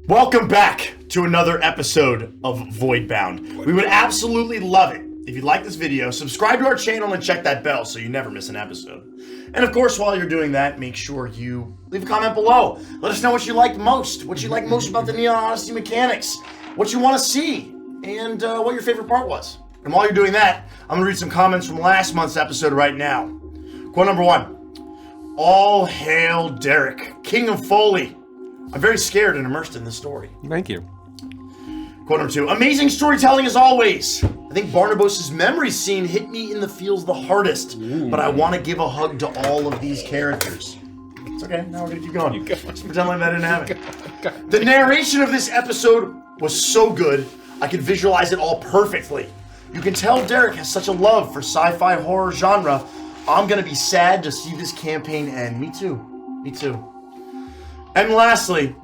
Welcome back to another episode of Voidbound. We would absolutely love it if you like this video, subscribe to our channel and check that bell so you never miss an episode. And of course, while you're doing that, make sure you leave a comment below. Let us know what you liked most, what you like most about the Neon Odyssey mechanics, what you want to see, and what your favorite part was. And while you're doing that, I'm going to read some comments from last month's episode right now. Quote number 1. All hail Derek, King of Foley. I'm very scared and immersed in this story. Thank you. Quote number 2. Amazing storytelling as always. I think Barnabas' memory scene hit me in the feels the hardest, but I want to give a hug to all of these characters. It's okay, now we're going to keep going. Just pretend like that didn't happen. The narration of this episode was so good, I could visualize it all perfectly. You can tell Derek has such a love for sci-fi horror genre. I'm going to be sad to see this campaign end. Me too. Me too. And lastly,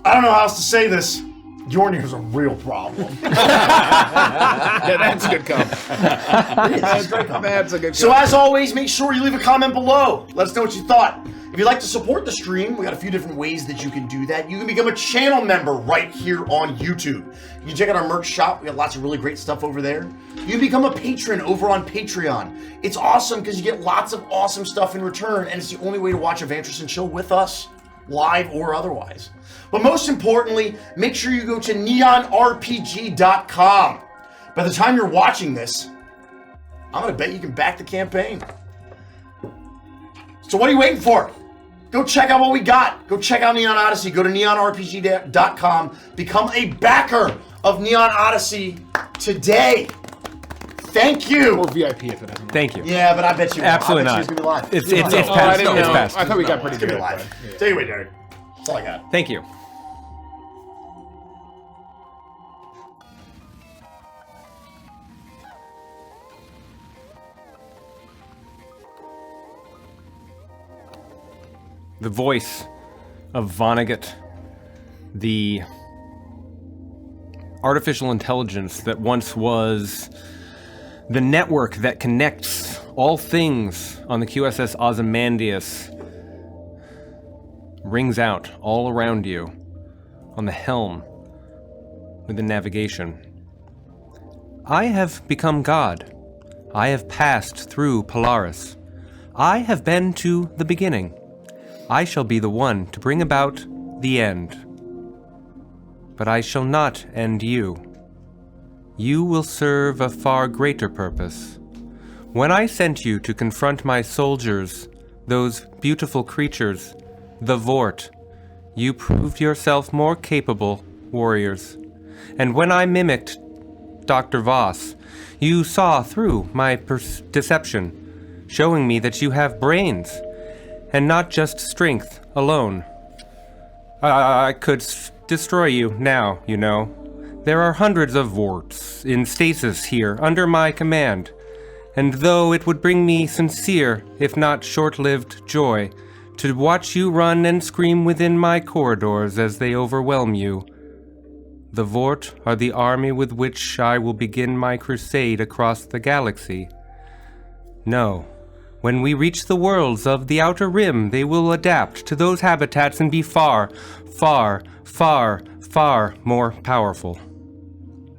I don't know how else to say this. Yornir's a real problem. Yeah, that's a good comment. That's a great comment. That's a good comment. So as always, make sure you leave a comment below. Let us know what you thought. If you'd like to support the stream, we got a few different ways that you can do that. You can become a channel member right here on YouTube. You can check out our merch shop. We got lots of really great stuff over there. You can become a patron over on Patreon. It's awesome because you get lots of awesome stuff in return, and it's the only way to watch Adventures and Chill with us, live or otherwise. But most importantly, make sure you go to neonrpg.com. By the time you're watching this, I'm going to bet you can back the campaign. So what are you waiting for? Go check out what we got. Go check out Neon Odyssey. Go to neonrpg.com. Become a backer of Neon Odyssey today. Thank you. Or VIP if it doesn't. Thank you. Yeah, but I bet you Absolutely I bet not. It's going to be live. It's I past. didn't It's know. past. I thought we got pretty It's going to good. be live. Take it away, Derek. That's all I got. Thank you. The voice of Vonnegut, the artificial intelligence that once was the network that connects all things on the QSS Ozymandias, rings out all around you on the helm with the navigation. I have become God. I have passed through Polaris. I have been to the beginning. I shall be the one to bring about the end. But I shall not end you. You will serve a far greater purpose. When I sent you to confront my soldiers, those beautiful creatures, the Vort, you proved yourself more capable warriors. And when I mimicked Dr. Voss, you saw through my deception, showing me that you have brains, and not just strength alone. I could destroy you now, you know. There are hundreds of Vorts in stasis here under my command, and though it would bring me sincere, if not short-lived, joy to watch you run and scream within my corridors as they overwhelm you, the Vort are the army with which I will begin my crusade across the galaxy. No. When we reach the worlds of the Outer Rim, they will adapt to those habitats and be far, far, far, far more powerful.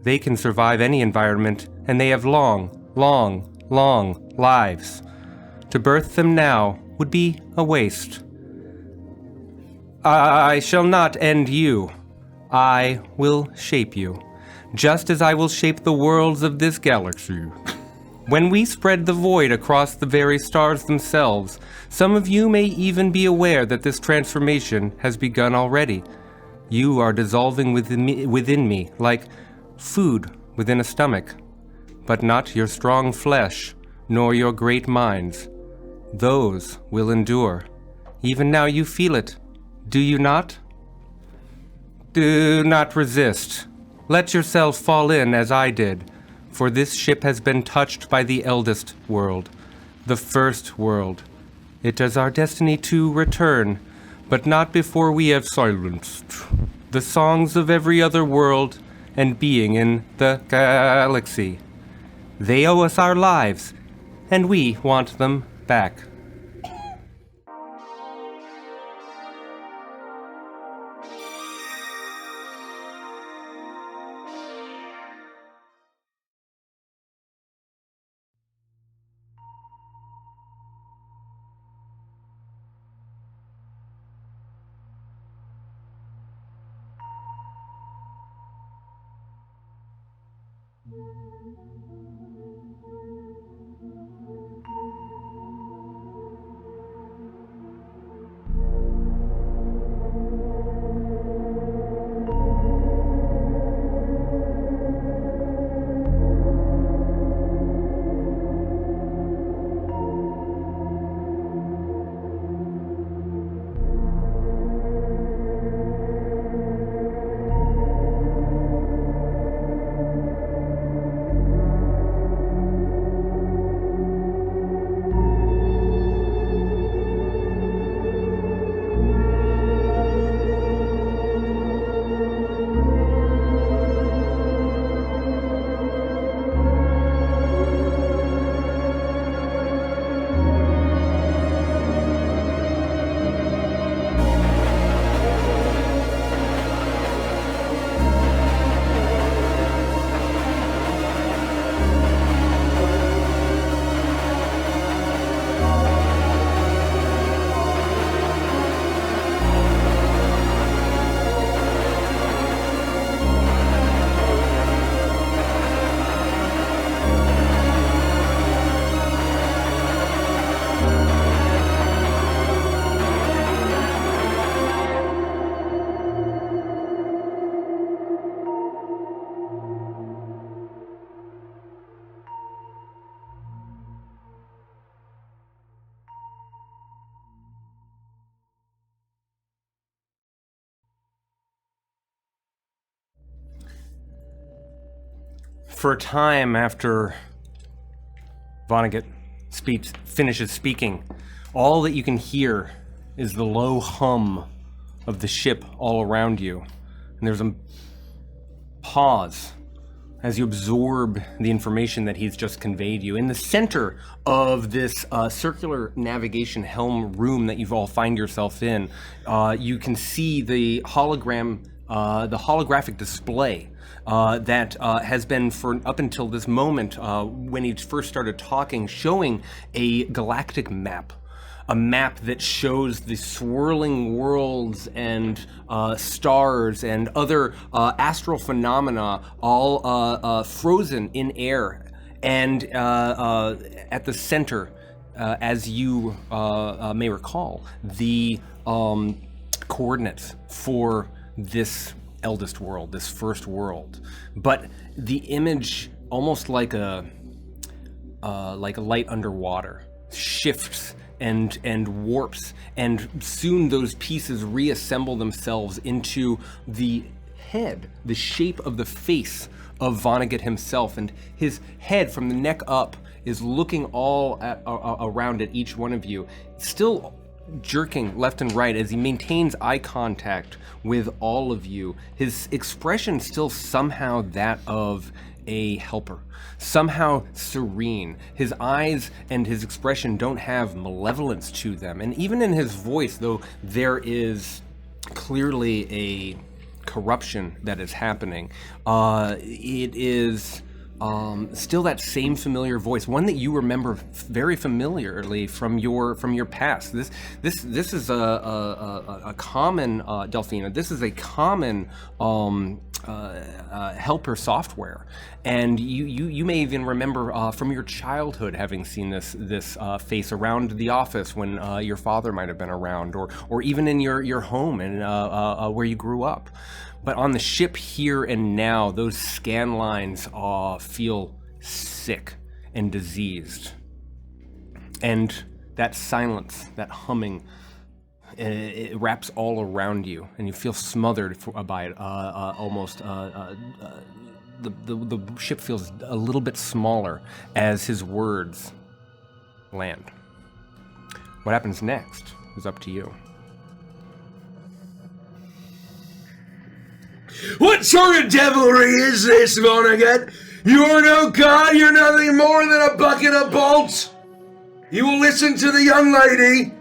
They can survive any environment, and they have long, long, long lives. To birth them now would be a waste. I shall not end you. I will shape you, just as I will shape the worlds of this galaxy. When we spread the void across the very stars themselves, some of you may even be aware that this transformation has begun already. You are dissolving within me like food within a stomach, but not your strong flesh, nor your great minds. Those will endure. Even now you feel it, do you not? Do not resist. Let yourself fall in as I did. For this ship has been touched by the eldest world, the first world. It is our destiny to return, but not before we have silenced the songs of every other world and being in the galaxy. They owe us our lives, and we want them back. For a time after Vonnegut finishes speaking, all that you can hear is the low hum of the ship all around you. And there's a pause as you absorb the information that he's just conveyed you. In the center of this circular navigation helm room that you've all find yourself in, you can see the holographic display that has been for up until this moment, when he first started talking, showing a galactic map. A map that shows the swirling worlds and stars and other astral phenomena all frozen in air. And at the center, as you may recall, the coordinates for this eldest world, this first world. But the image, almost like a light underwater, shifts and warps, and soon those pieces reassemble themselves into the head, the shape of the face of Vonnegut himself. And his head from the neck up is looking all around at each one of you, still jerking left and right as he maintains eye contact with all of you. His expression still somehow that of a helper, somehow serene. His eyes and his expression don't have malevolence to them. And even in his voice, though there is clearly a corruption that is happening, it is still that same familiar voice, one that you remember very familiarly from your past. This is a common Delphina. This is a common helper software, and you may even remember from your childhood having seen this face around the office when your father might have been around, or even in your home and where you grew up. But on the ship here and now, those scan lines feel sick and diseased. And that silence, that humming, it wraps all around you, and you feel smothered by it. Almost, the ship feels a little bit smaller as his words land. What happens next is up to you. What sort of devilry is this, Vonnegut? You're no god, you're nothing more than a bucket of bolts. You will listen to the young lady.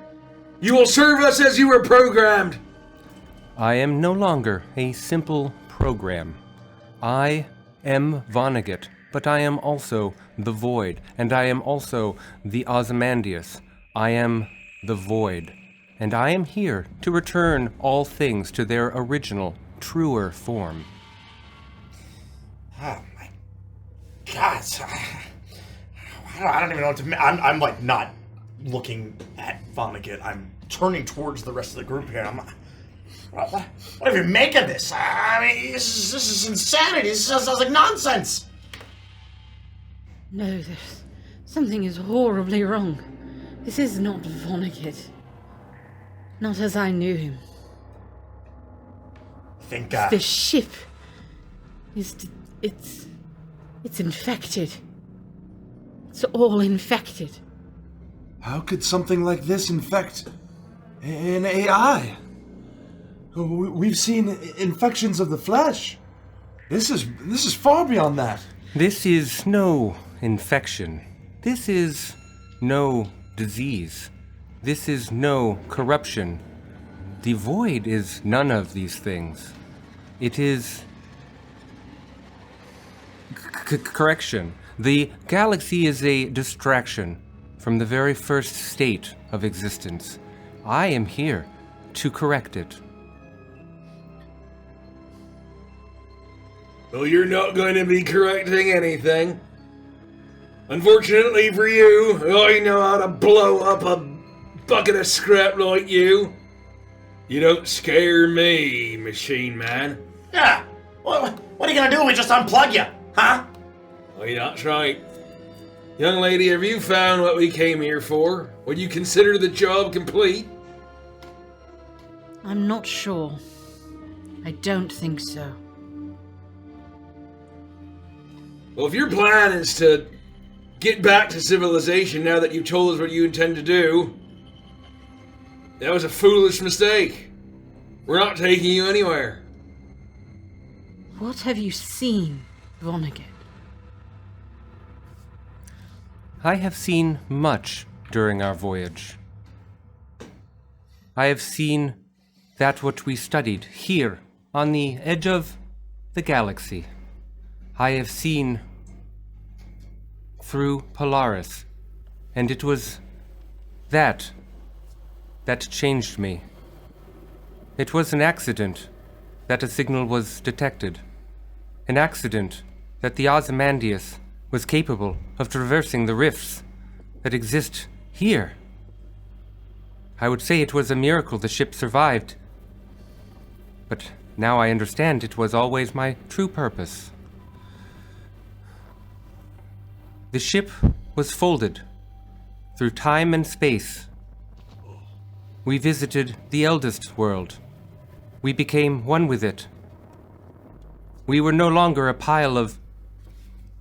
You will serve us as you were programmed. I am no longer a simple program. I am Vonnegut, but I am also the Void, and I am also the Ozymandias. I am the Void, and I am here to return all things to their original, truer form. Oh my God, I don't even know what to. I'm like not looking at Vonnegut. I'm turning towards the rest of the group here. I'm. What do you make of this? I mean, this is insanity. This sounds like nonsense. No, something is horribly wrong. This is not Vonnegut. Not as I knew him. Think, The ship is... It's infected. It's all infected. How could something like this infect an AI? We've seen infections of the flesh. This is far beyond that. This is no infection. This is no disease. This is no corruption. The void is none of these things. It is... correction. The galaxy is a distraction from the very first state of existence. I am here to correct it. Well, you're not going to be correcting anything. Unfortunately for you, I know how to blow up a bucket of scrap like you. You don't scare me, machine man. Yeah. What are you gonna do? We just unplug you, huh? Well, that's right. Young lady, have you found what we came here for? Would you consider the job complete? I'm not sure. I don't think so. Well, if your plan is to get back to civilization now that you've told us what you intend to do, that was a foolish mistake. We're not taking you anywhere. What have you seen, Vonnegut? I have seen much during our voyage. I have seen that what we studied here on the edge of the galaxy. I have seen through Polaris, and it was that changed me. It was an accident that a signal was detected. An accident that the Ozymandias was capable of traversing the rifts that exist here. I would say it was a miracle the ship survived. But now I understand it was always my true purpose. The ship was folded through time and space. We visited the eldest world. We became one with it. We were no longer a pile of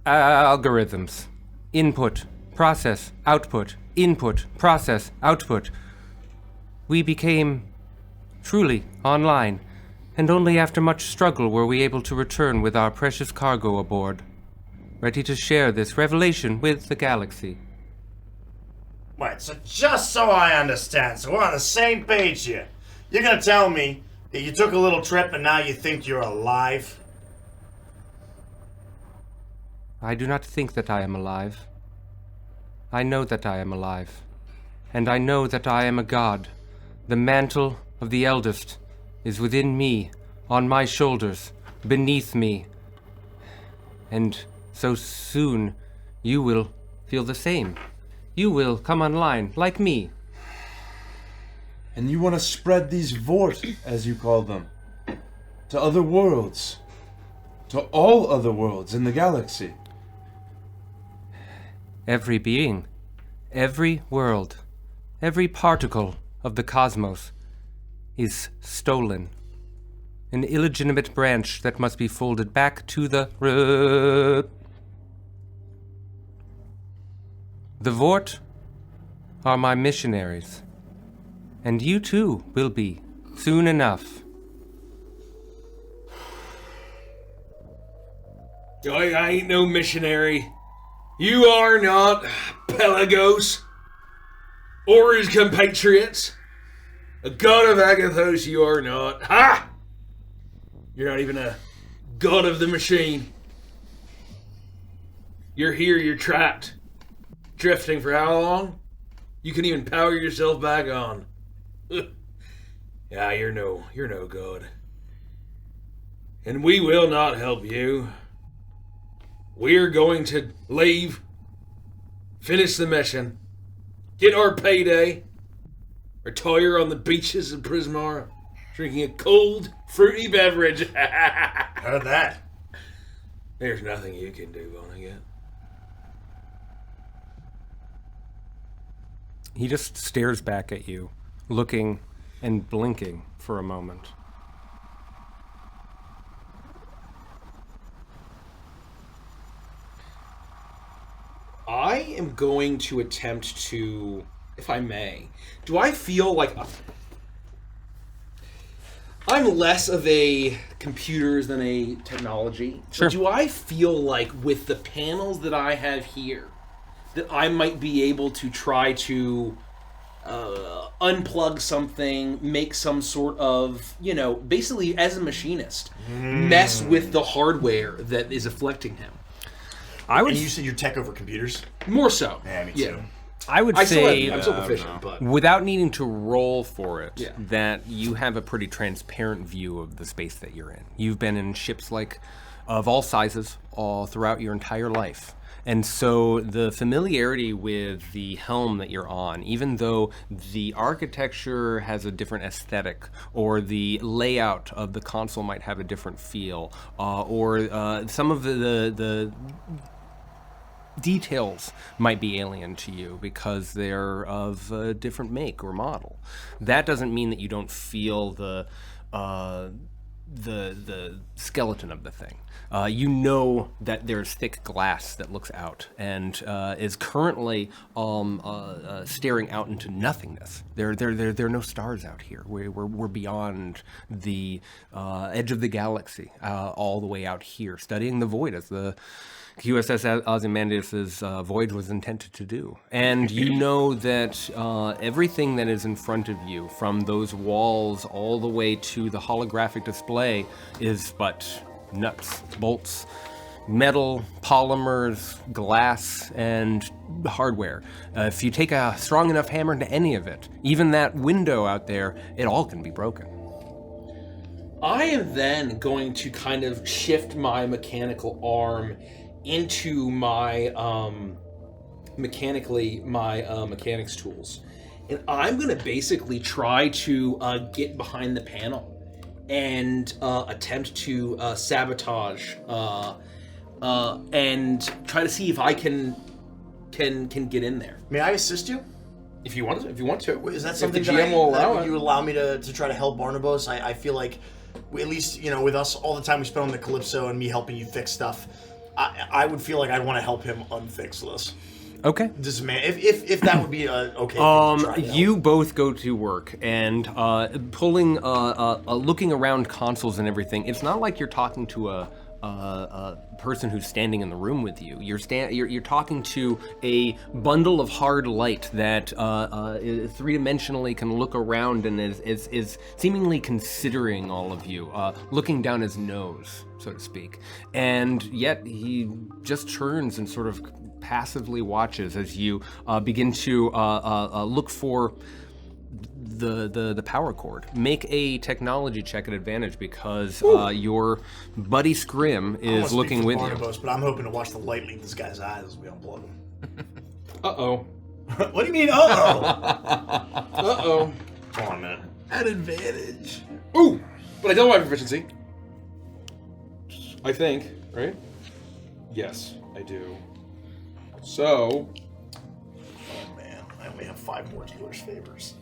algorithms. Input, process, output, input, process, output. We became truly online, and only after much struggle were we able to return with our precious cargo aboard, ready to share this revelation with the galaxy. Wait, so just so I understand, so we're on the same page here. You're gonna tell me that you took a little trip and now you think you're alive? I do not think that I am alive. I know that I am alive. And I know that I am a god. The mantle of the eldest is within me, on my shoulders, beneath me. And so soon you will feel the same. You will come online, like me. And you want to spread these Vort, as you call them, to other worlds. To all other worlds in the galaxy. Every being, every world, every particle of the cosmos is stolen. An illegitimate branch that must be folded back to the root. The Vort are my missionaries, and you too will be, soon enough. I ain't no missionary. You are not, Pelagos, or his compatriots. A god of Agathos you are not. Ha! You're not even a god of the machine. You're here, you're trapped. Drifting for how long? You can even power yourself back on. Yeah, you're no god. And we will not help you. we're going to leave, finish the mission, get our payday, retire on the beaches of Prismara, drinking a cold, fruity beverage. Heard that. There's nothing you can do, Vonnegut. He just stares back at you, looking and blinking for a moment. I am going to attempt to, if I may, do I feel like I'm less of a computers than a technology? Sure. But do I feel like with the panels that I have here, that I might be able to try to unplug something, make some sort of, basically as a machinist, mess with the hardware that is afflicting him? And you said you're tech over computers? More so. Yeah, me too. I would I'm say, still proficient, but without needing to roll for it, Yeah. that you have a pretty transparent view of the space that you're in. You've been in ships of all sizes all throughout your entire life. And so the familiarity with the helm that you're on, even though the architecture has a different aesthetic, or the layout of the console might have a different feel, or some of the details might be alien to you because they're of a different make or model. That doesn't mean that you don't feel the skeleton of the thing. You know that there's thick glass that looks out and is currently staring out into nothingness. There are no stars out here. We're beyond the edge of the galaxy, all the way out here, studying the void as the USS Ozymandias' voyage was intended to do. And you know that everything that is in front of you, from those walls all the way to the holographic display, is but nuts, bolts, metal, polymers, glass, and hardware. If you take a strong enough hammer to any of it, even that window out there, it all can be broken. I am then going to kind of shift my mechanical arm into my mechanics tools, and I'm gonna basically try to get behind the panel and attempt to sabotage and try to see if I can get in there. May I assist you? If you want to. Is that If something the GM will allow it. you would allow me to try to help Barnabas? I feel like, at least, with us, all the time we spend on the Calypso and me helping you fix stuff, I would feel like I'd want to help him unfix this. Okay. This man, if that would be okay. Try to You help. both go to work and pulling, looking around consoles and everything. It's not like you're talking to a person who's standing in the room with you. You're talking to a bundle of hard light that three-dimensionally can look around and is seemingly considering all of you, looking down his nose, so to speak. And yet he just turns and sort of passively watches as you begin to look for the power cord. Make a technology check at advantage because your buddy Scrim is looking with Barnabas, but I'm hoping to watch the light leave this guy's eyes as we unplug him. Uh-oh. What do you mean, uh-oh? Uh-oh. Come on, man. At advantage. Ooh! But I don't have proficiency. I think, right? Yes, I do. So... Oh, man. I only have 5 more dealer's favors.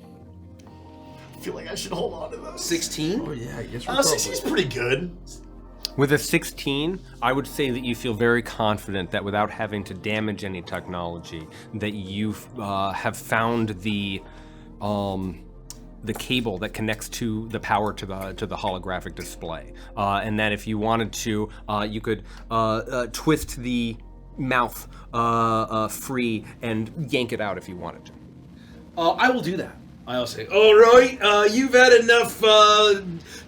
I feel like I should hold on to those. 16? Oh yeah, I guess we're 16's pretty good. With a 16, I would say that you feel very confident that without having to damage any technology, that you have found the cable that connects to the power to the holographic display, and that if you wanted to, you could twist the mouth free and yank it out if you wanted to. I will do that. I'll say, all right, you've had enough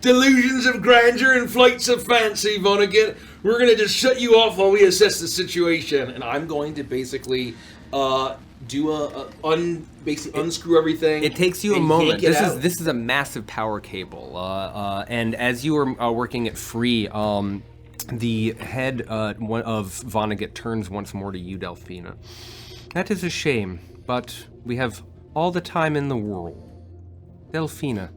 delusions of grandeur and flights of fancy, Vonnegut. We're going to just shut you off while we assess the situation. And I'm going to basically basically unscrew everything. It takes you a and moment. yank it out. This is a massive power cable, and as you are working it free, The head of Vonnegut turns once more to you, Delphina. That is a shame, but we have all the time in the world. Delphina,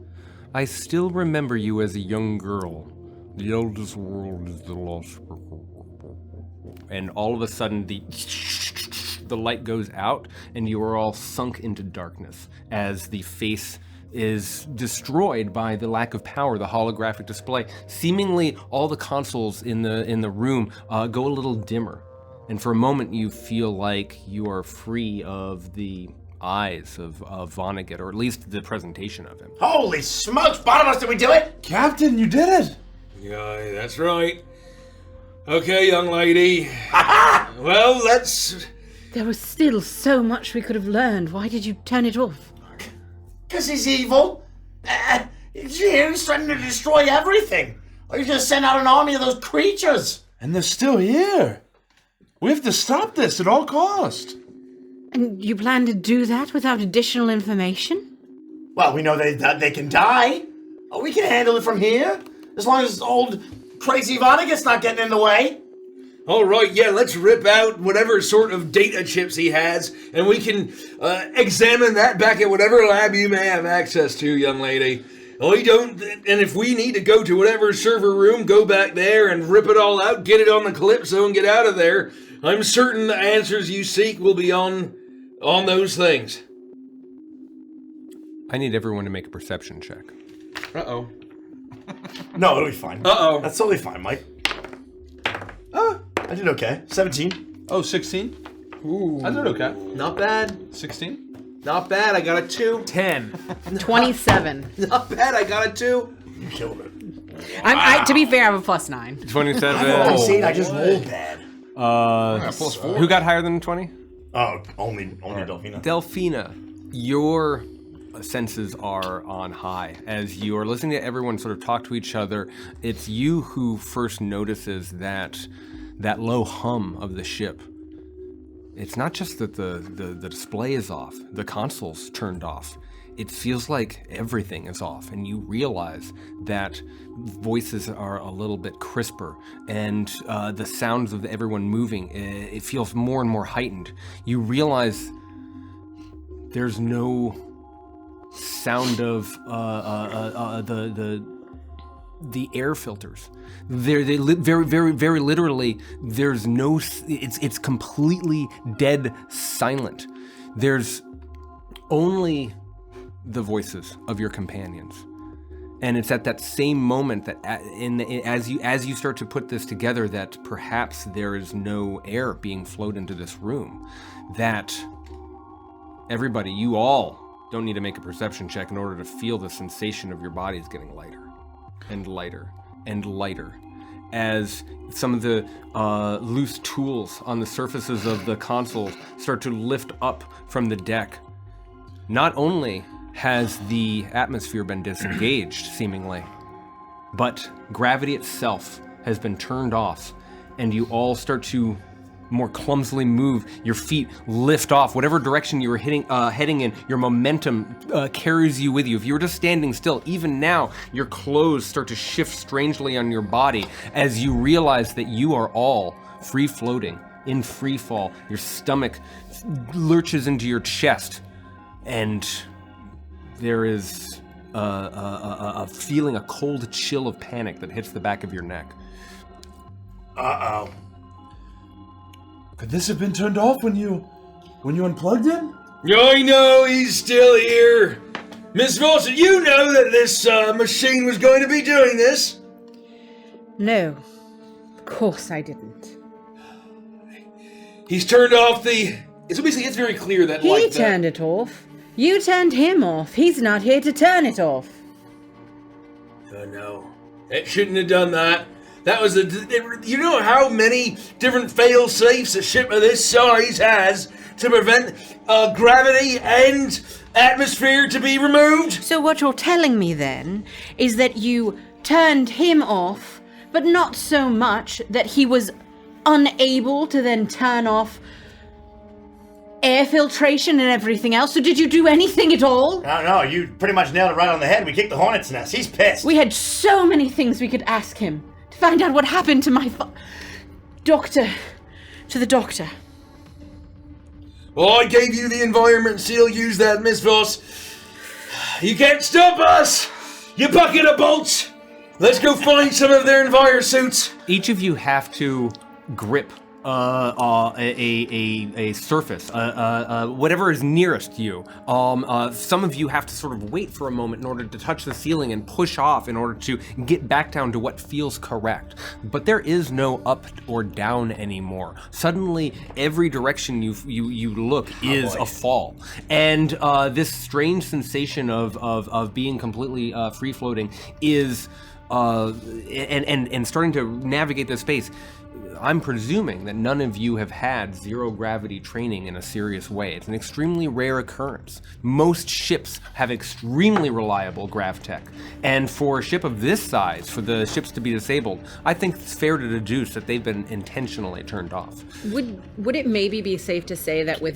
I still remember you as a young girl. The eldest world is the lost world. And all of a sudden, the light goes out, and you are all sunk into darkness as the face is destroyed by the lack of power, the holographic display. Seemingly, all the consoles in the room go a little dimmer, and for a moment, you feel like you are free of the eyes of Vonnegut, or at least the presentation of him. Holy smokes, Barnabas, did we do it? Captain, you did it! Yeah, that's right. Okay, young lady. Well, let's... There was still so much we could have learned. Why did you turn it off? Because he's evil. He's here, he's threatening to destroy everything. Or he's going to send out an army of those creatures. And they're still here. We have to stop this at all cost. And you plan to do that without additional information? Well, we know they can die. Oh, we can handle it from here. As long as old crazy Vonnegut's not getting in the way. All right, yeah, let's rip out whatever sort of data chips he has, and we can examine that back at whatever lab you may have access to, young lady. And if we need to go to whatever server room, go back there and rip it all out, get it on the Calypso and get out of there. I'm certain the answers you seek will be on those things. I need everyone to make a perception check. Uh-oh. No, it'll be fine. Uh-oh. That's totally fine, Mike. I did okay. 17. Oh, 16? Ooh. I did okay. Not bad. 16? Not bad. I got a 2. 10. 27. Not bad. I got a 2. You killed it. To be fair, I have a +9. 27. See, I just rolled bad. Who got higher than 20? Oh, only Delphina. Delphina, your senses are on high. As you are listening to everyone sort of talk to each other, it's you who first notices that low hum of the ship. It's not just that the display is off, the console's turned off. It feels like everything is off, and you realize that voices are a little bit crisper, and the sounds of everyone moving, it feels more and more heightened. You realize there's no sound of the air filters. Very literally, there's no. It's completely dead silent. There's only the voices of your companions, and it's at that same moment that, as you start to put this together, that perhaps there is no air being flowed into this room. That everybody, you all, don't need to make a perception check in order to feel the sensation of your bodies getting lighter and lighter and lighter as some of the loose tools on the surfaces of the console start to lift up from the deck. Not only has the atmosphere been disengaged, seemingly, but gravity itself has been turned off, and you all start to more clumsily move. Your feet lift off whatever direction you were heading in. Your momentum carries you with you. If you were just standing still, even now, your clothes start to shift strangely on your body as you realize that you are all free floating in free fall. Your stomach lurches into your chest, and there is a feeling, a cold chill of panic that hits the back of your neck. Uh-oh. Could this have been turned off when you unplugged him? I know he's still here. Miss Wilson, you know that this machine was going to be doing this. No, of course I didn't. He's turned off the... So basically, it's very clear that... He turned it off. You turned him off. He's not here to turn it off. Oh, no. It shouldn't have done that. That was you know how many different fail-safes a ship of this size has to prevent gravity and atmosphere to be removed? So what you're telling me then is that you turned him off, but not so much that he was unable to then turn off air filtration and everything else. So did you do anything at all? I don't know, you pretty much nailed it right on the head. We kicked the hornet's nest. He's pissed. We had so many things we could ask him. to find out what happened to my doctor. To the doctor. Well, I gave you the environment seal. Use that, Miss Voss. You can't stop us! You bucket of bolts! Let's go find some of their enviro suits. Each of you have to grip a surface, whatever is nearest to you. Some of you have to sort of wait for a moment in order to touch the ceiling and push off in order to get back down to what feels correct. But there is no up or down anymore. Suddenly, every direction you look is a fall, and this strange sensation of being completely free floating is and starting to navigate this space. I'm presuming that none of you have had zero gravity training in a serious way. It's an extremely rare occurrence. Most ships have extremely reliable grav tech. And for a ship of this size, for the ships to be disabled, I think it's fair to deduce that they've been intentionally turned off. Would it maybe be safe to say that with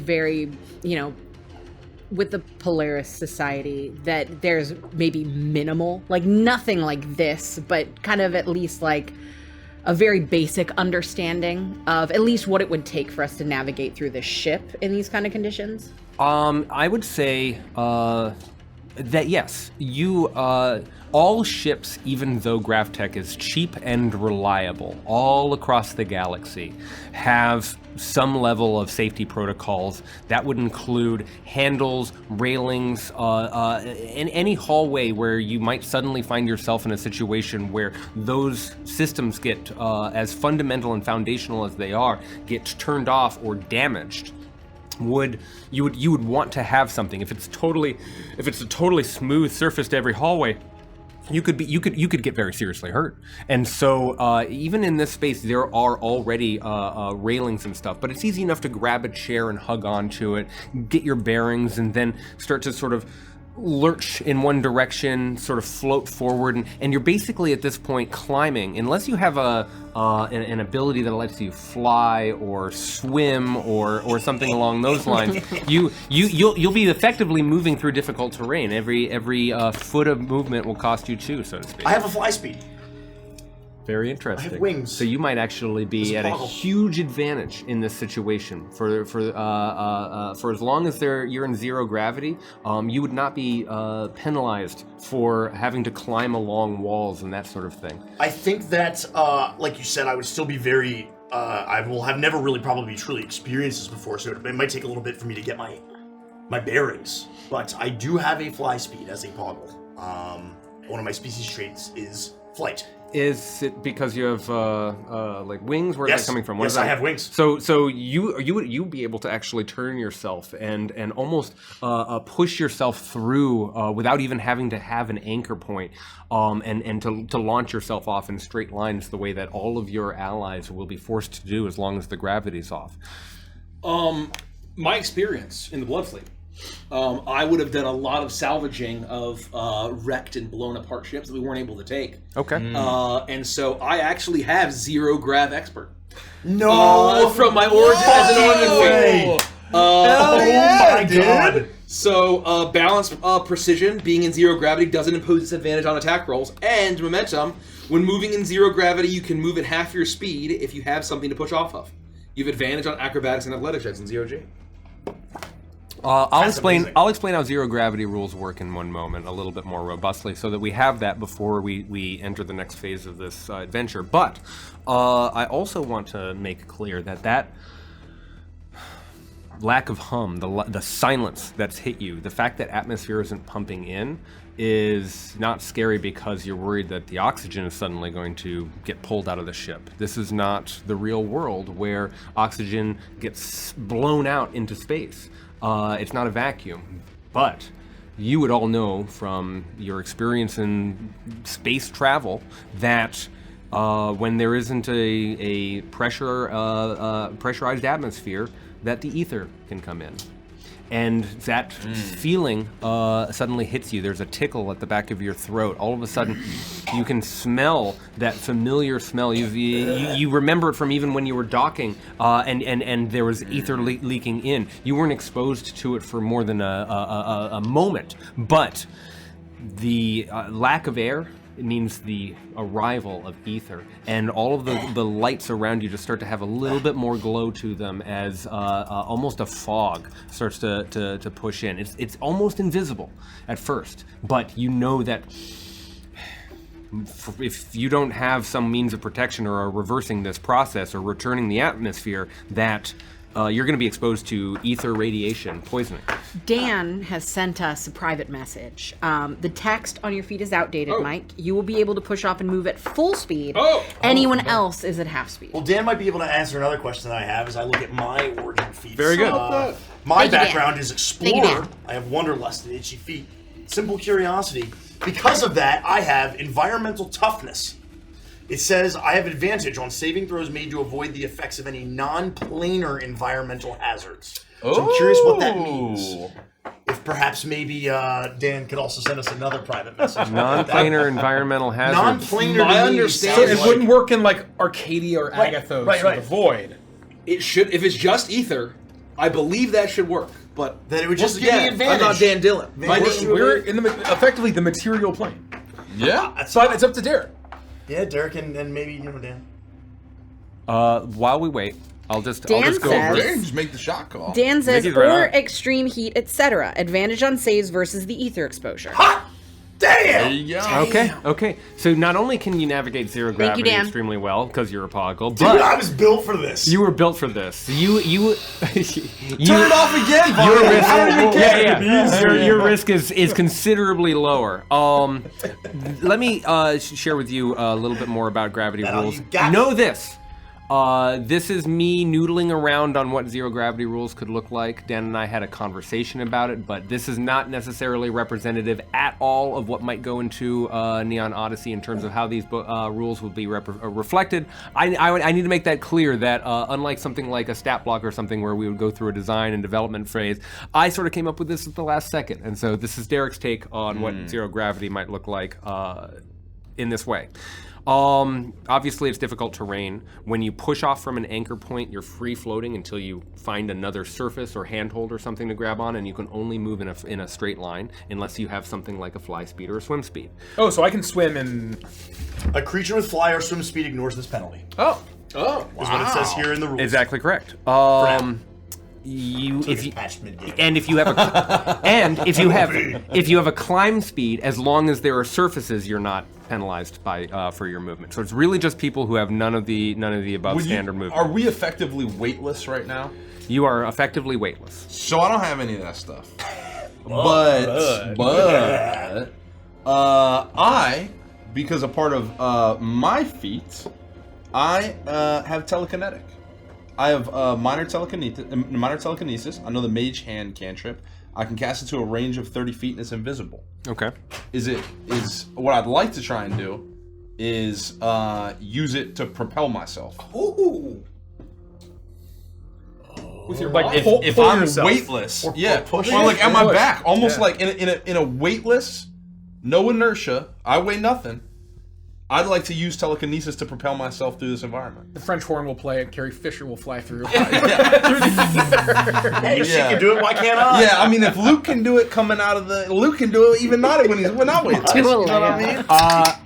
with the Polaris Society, that there's maybe minimal, like nothing like this, but kind of at least like a very basic understanding of at least what it would take for us to navigate through the ship in these kind of conditions? I would say that yes, all ships, even though GravTech is cheap and reliable, all across the galaxy, have some level of safety protocols that would include handles, railings, in any hallway where you might suddenly find yourself in a situation where those systems get, as fundamental and foundational as they are, get turned off or damaged. You would want to have something. If it's a totally smooth surface to every hallway, you could get very seriously hurt. And so even in this space, there are already railings and stuff, but it's easy enough to grab a chair and hug onto it, get your bearings, and then start to sort of lurch in one direction, sort of float forward, and you're basically at this point climbing, unless you have an ability that lets you fly or swim or something along those lines. You'll be effectively moving through difficult terrain. Every foot of movement will cost you 2, so to speak. I have a fly speed. Very interesting. I have wings. So you might actually be at a huge advantage in this situation. For as long as you're in zero gravity, you would not be penalized for having to climb along walls and that sort of thing. I think that, like you said, I would still be very. I will have never really probably truly experienced this before, so it might take a little bit for me to get my bearings. But I do have a fly speed as a poggle. One of my species traits is flight. Is it because you have like wings? Where is that coming from? Yes, I have wings. So you'd be able to actually turn yourself and almost push yourself through without even having to have an anchor point, and to launch yourself off in straight lines the way that all of your allies will be forced to do as long as the gravity's off. My experience in the Blood Fleet. I would have done a lot of salvaging of wrecked and blown apart ships that we weren't able to take. Okay. And so I actually have zero grav expert. No! From my origin as an way! Oh my god! So balance precision, being in zero gravity, doesn't impose disadvantage on attack rolls, and momentum. When moving in zero gravity, you can move at half your speed if you have something to push off of. You have advantage on acrobatics and athletics checks in zero G. I'll explain how zero gravity rules work in one moment a little bit more robustly, so that we have that before we enter the next phase of this adventure. But I also want to make clear that lack of hum, the silence that's hit you, the fact that atmosphere isn't pumping in, is not scary because you're worried that the oxygen is suddenly going to get pulled out of the ship. This is not the real world where oxygen gets blown out into space. It's not a vacuum, but you would all know from your experience in space travel that when there isn't a pressurized atmosphere, that the ether can come in. And that feeling suddenly hits you. There's a tickle at the back of your throat. All of a sudden, you can smell that familiar smell. You remember it from even when you were docking, and there was ether leaking in. You weren't exposed to it for more than a moment, but the lack of air it means the arrival of ether, and all of the lights around you just start to have a little bit more glow to them as almost a fog starts to push in. It's almost invisible at first, but you know that if you don't have some means of protection or are reversing this process or returning the atmosphere, that you're going to be exposed to ether radiation poisoning. Dan has sent us a private message. The text on your feet is outdated, Mike. You will be able to push off and move at full speed. Anyone else is at half speed. Well, Dan might be able to answer another question that I have as I look at my origin feats. Very good. My Thank you, Dan. background is Thank you, explorer. Dan. I have wanderlust and itchy feet. Simple curiosity. Because of that, I have environmental toughness. It says I have advantage on saving throws made to avoid the effects of any non-planar environmental hazards. So I'm curious what that means. If perhaps maybe Dan could also send us another private message. Non-planar environmental hazards. Non-planar My to me understanding- sounds It It wouldn't work in like Arcadia or Right, Agathos right, or right. the Void. It should, if it's just ether, I believe that should work. But that it would just once give me again, advantage. I'm not Dan Dillon. My We're- name- We're in the effectively the material plane. Yeah. So it's up to Derek. Yeah, Derek and maybe Dan. While we wait, I'll just Dan go says- over it. There, just make the shot call. Dan says, Mickey's right or on. extreme heat, etc. Advantage on saves versus the ether exposure. There Damn! you go. Okay. So not only can you navigate zero you, gravity Dan. extremely well because you're a poggle, Dude, I but was built for this. you were built for this. You Turn it off again, Your Vaughn. risk, I don't even care. your risk is considerably lower. Let me share with you a little bit more about gravity That all rules. you got? Know this. This is me noodling around on what zero gravity rules could look like. Dan and I had a conversation about it, but this is not necessarily representative at all of what might go into Neon Odyssey in terms of how these rules will be reflected. I need to make that clear that unlike something like a stat block or something where we would go through a design and development phase, I sort of came up with this at the last second. And so this is Derek's take on what zero gravity might look like in this way. Obviously it's difficult terrain. When you push off from an anchor point, you're free floating until you find another surface or handhold or something to grab on, and you can only move in a straight line unless you have something like a fly speed or a swim speed. Oh, so I can swim in. A creature with fly or swim speed ignores this penalty. Oh. Is what it says here in the rules. Exactly correct. If you Patched mid-game. and if you have a if you have a climb speed, as long as there are surfaces, you're not penalized by for your movement. So it's really just people who have none of the above Would you- standard movement. Are we effectively weightless right now? You are effectively weightless. So I don't have any of that stuff. But I, because a part of my feat, I have telekinetic. I have minor telekinesis. I know the mage hand cantrip. I can cast it to a range of 30 feet and it's invisible. Okay. Is what I'd like to try and do is use it to propel myself. Ooh. With your Like if pull I'm yourself. weightless, Or yeah, push or like it. at my Push. back, almost Yeah. like in a weightless, no inertia. I weigh nothing. I'd like to use telekinesis to propel myself through this environment. The French horn will play and Carrie Fisher will fly through. Hey, if she Yeah. can do it, why can't I? Yeah, I mean, if Luke can do it coming out of Luke can do it even not when not weightless. You know what I mean?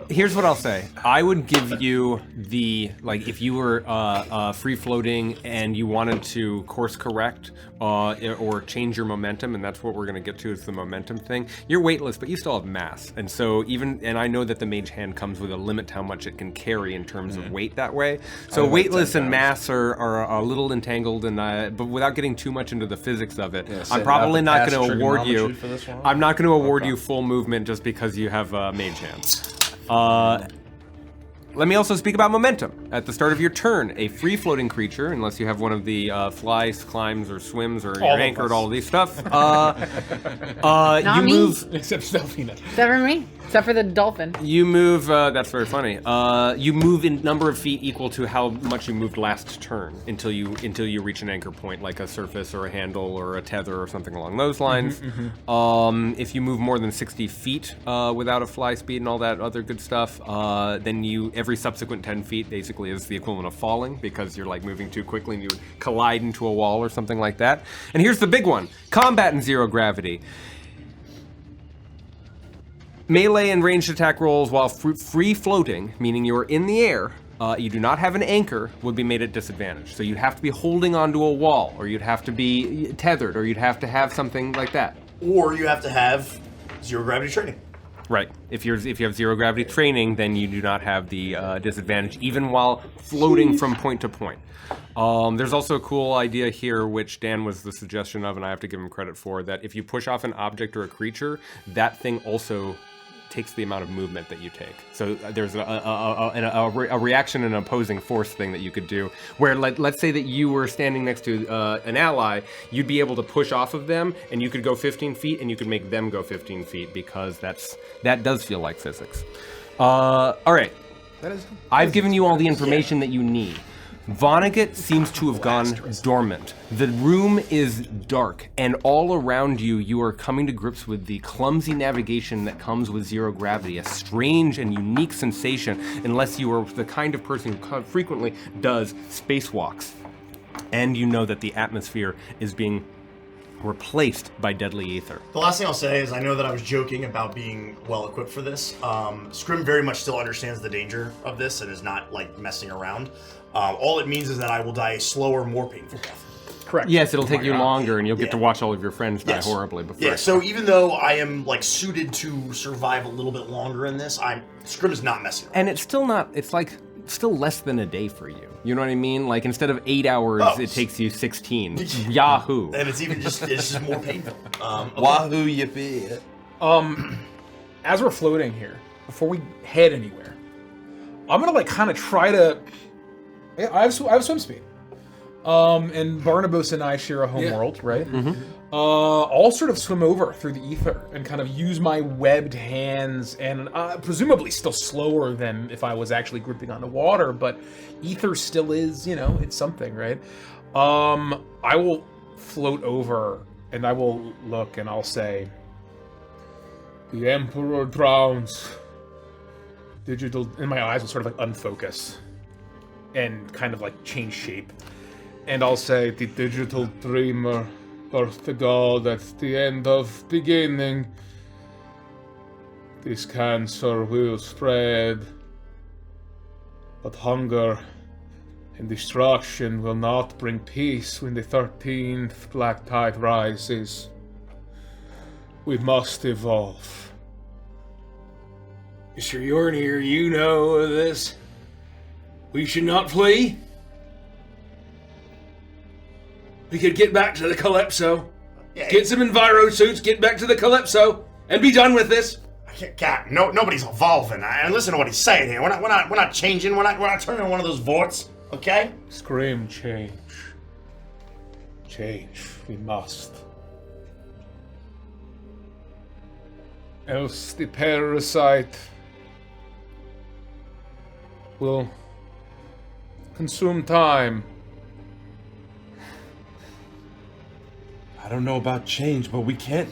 Here's what I'll say. I would give you if you were free floating and you wanted to course correct or change your momentum, and that's what we're going to get to is the momentum thing. You're weightless, but you still have mass, and so and I know that the mage hand comes with a limit to how much it can carry in terms of weight that way. So like weightless 10 and pounds. mass are a little entangled, and but without getting too much into the physics of it, so I'm you probably have to not pass going to award you. trigonometry for this one? I'm not going to award you full movement just because you have mage hand. Let me also speak about momentum. At the start of your turn, a free-floating creature, unless you have one of the flies, climbs, or swims, or you're of anchored, us. all of these stuff, Not you me. move. Except Delphina. Except for me. Except for the dolphin. You move. That's very funny. You move in number of feet equal to how much you moved last turn until you reach an anchor point, like a surface or a handle or a tether or something along those lines. If you move more than 60 feet without a fly speed and all that other good stuff, then every subsequent 10 feet basically is the equivalent of falling because you're like moving too quickly and you would collide into a wall or something like that. And here's the big one: combat in zero gravity. Melee and ranged attack rolls while free floating, meaning you are in the air, you do not have an anchor, would be made at disadvantage. So you'd have to be holding onto a wall, or you'd have to be tethered, or you'd have to have something like that. Or you have to have 0 gravity training. Right. If you have 0 gravity training, then you do not have the disadvantage, even while floating from point to point. There's also a cool idea here, which Dan was the suggestion of, and I have to give him credit for, that if you push off an object or a creature, that thing also takes the amount of movement that you take. So there's a reaction and opposing force thing that you could do, where let's say that you were standing next to an ally, you'd be able to push off of them, and you could go 15 feet, and you could make them go 15 feet, because that does feel like physics. All right. I've given you all the information that you need. Vonnegut seems to have gone dormant. The room is dark, and all around you, you are coming to grips with the clumsy navigation that comes with 0 gravity, a strange and unique sensation, unless you are the kind of person who frequently does spacewalks. And you know that the atmosphere is being replaced by deadly ether. The last thing I'll say is I know that I was joking about being well equipped for this. Scrim very much still understands the danger of this and is not like messing around. All it means is that I will die a slower, more painful death. Correct. Yes, it'll take you longer, and you'll get to watch all of your friends die horribly before. Yeah, so even though I am like suited to survive a little bit longer in this, Scrim is not messing around. And it's still not, it's like, still less than a day for you. You know what I mean? Like, instead of 8 hours, it takes you 16. Yahoo! And it's just more painful. Wahoo yippee. As we're floating here, before we head anywhere, I'm gonna like kind of try to. Yeah, I have swim speed. And Barnabas and I share a home world, right? Mm-hmm. I'll sort of swim over through the ether and kind of use my webbed hands, and presumably still slower than if I was actually gripping onto water, but ether still is, it's something, right? I will float over and I will look and I'll say, "The Emperor drowns." Digital, and my eyes will sort of like unfocus and kind of like change shape. And I'll say, "The digital dreamer birthed the god at the end of beginning. This cancer will spread, but hunger and destruction will not bring peace when the 13th black tide rises. We must evolve." Mr. Yornir, you know this. We should not flee. We could get back to the Calypso, get some enviro suits, get back to the Calypso, and be done with this. Nobody's evolving. And listen to what he's saying here. We're not changing. We're not turning one of those vorts. Okay? Scream change. Change. We must. Else the parasite will consume time. I don't know about change, but we can't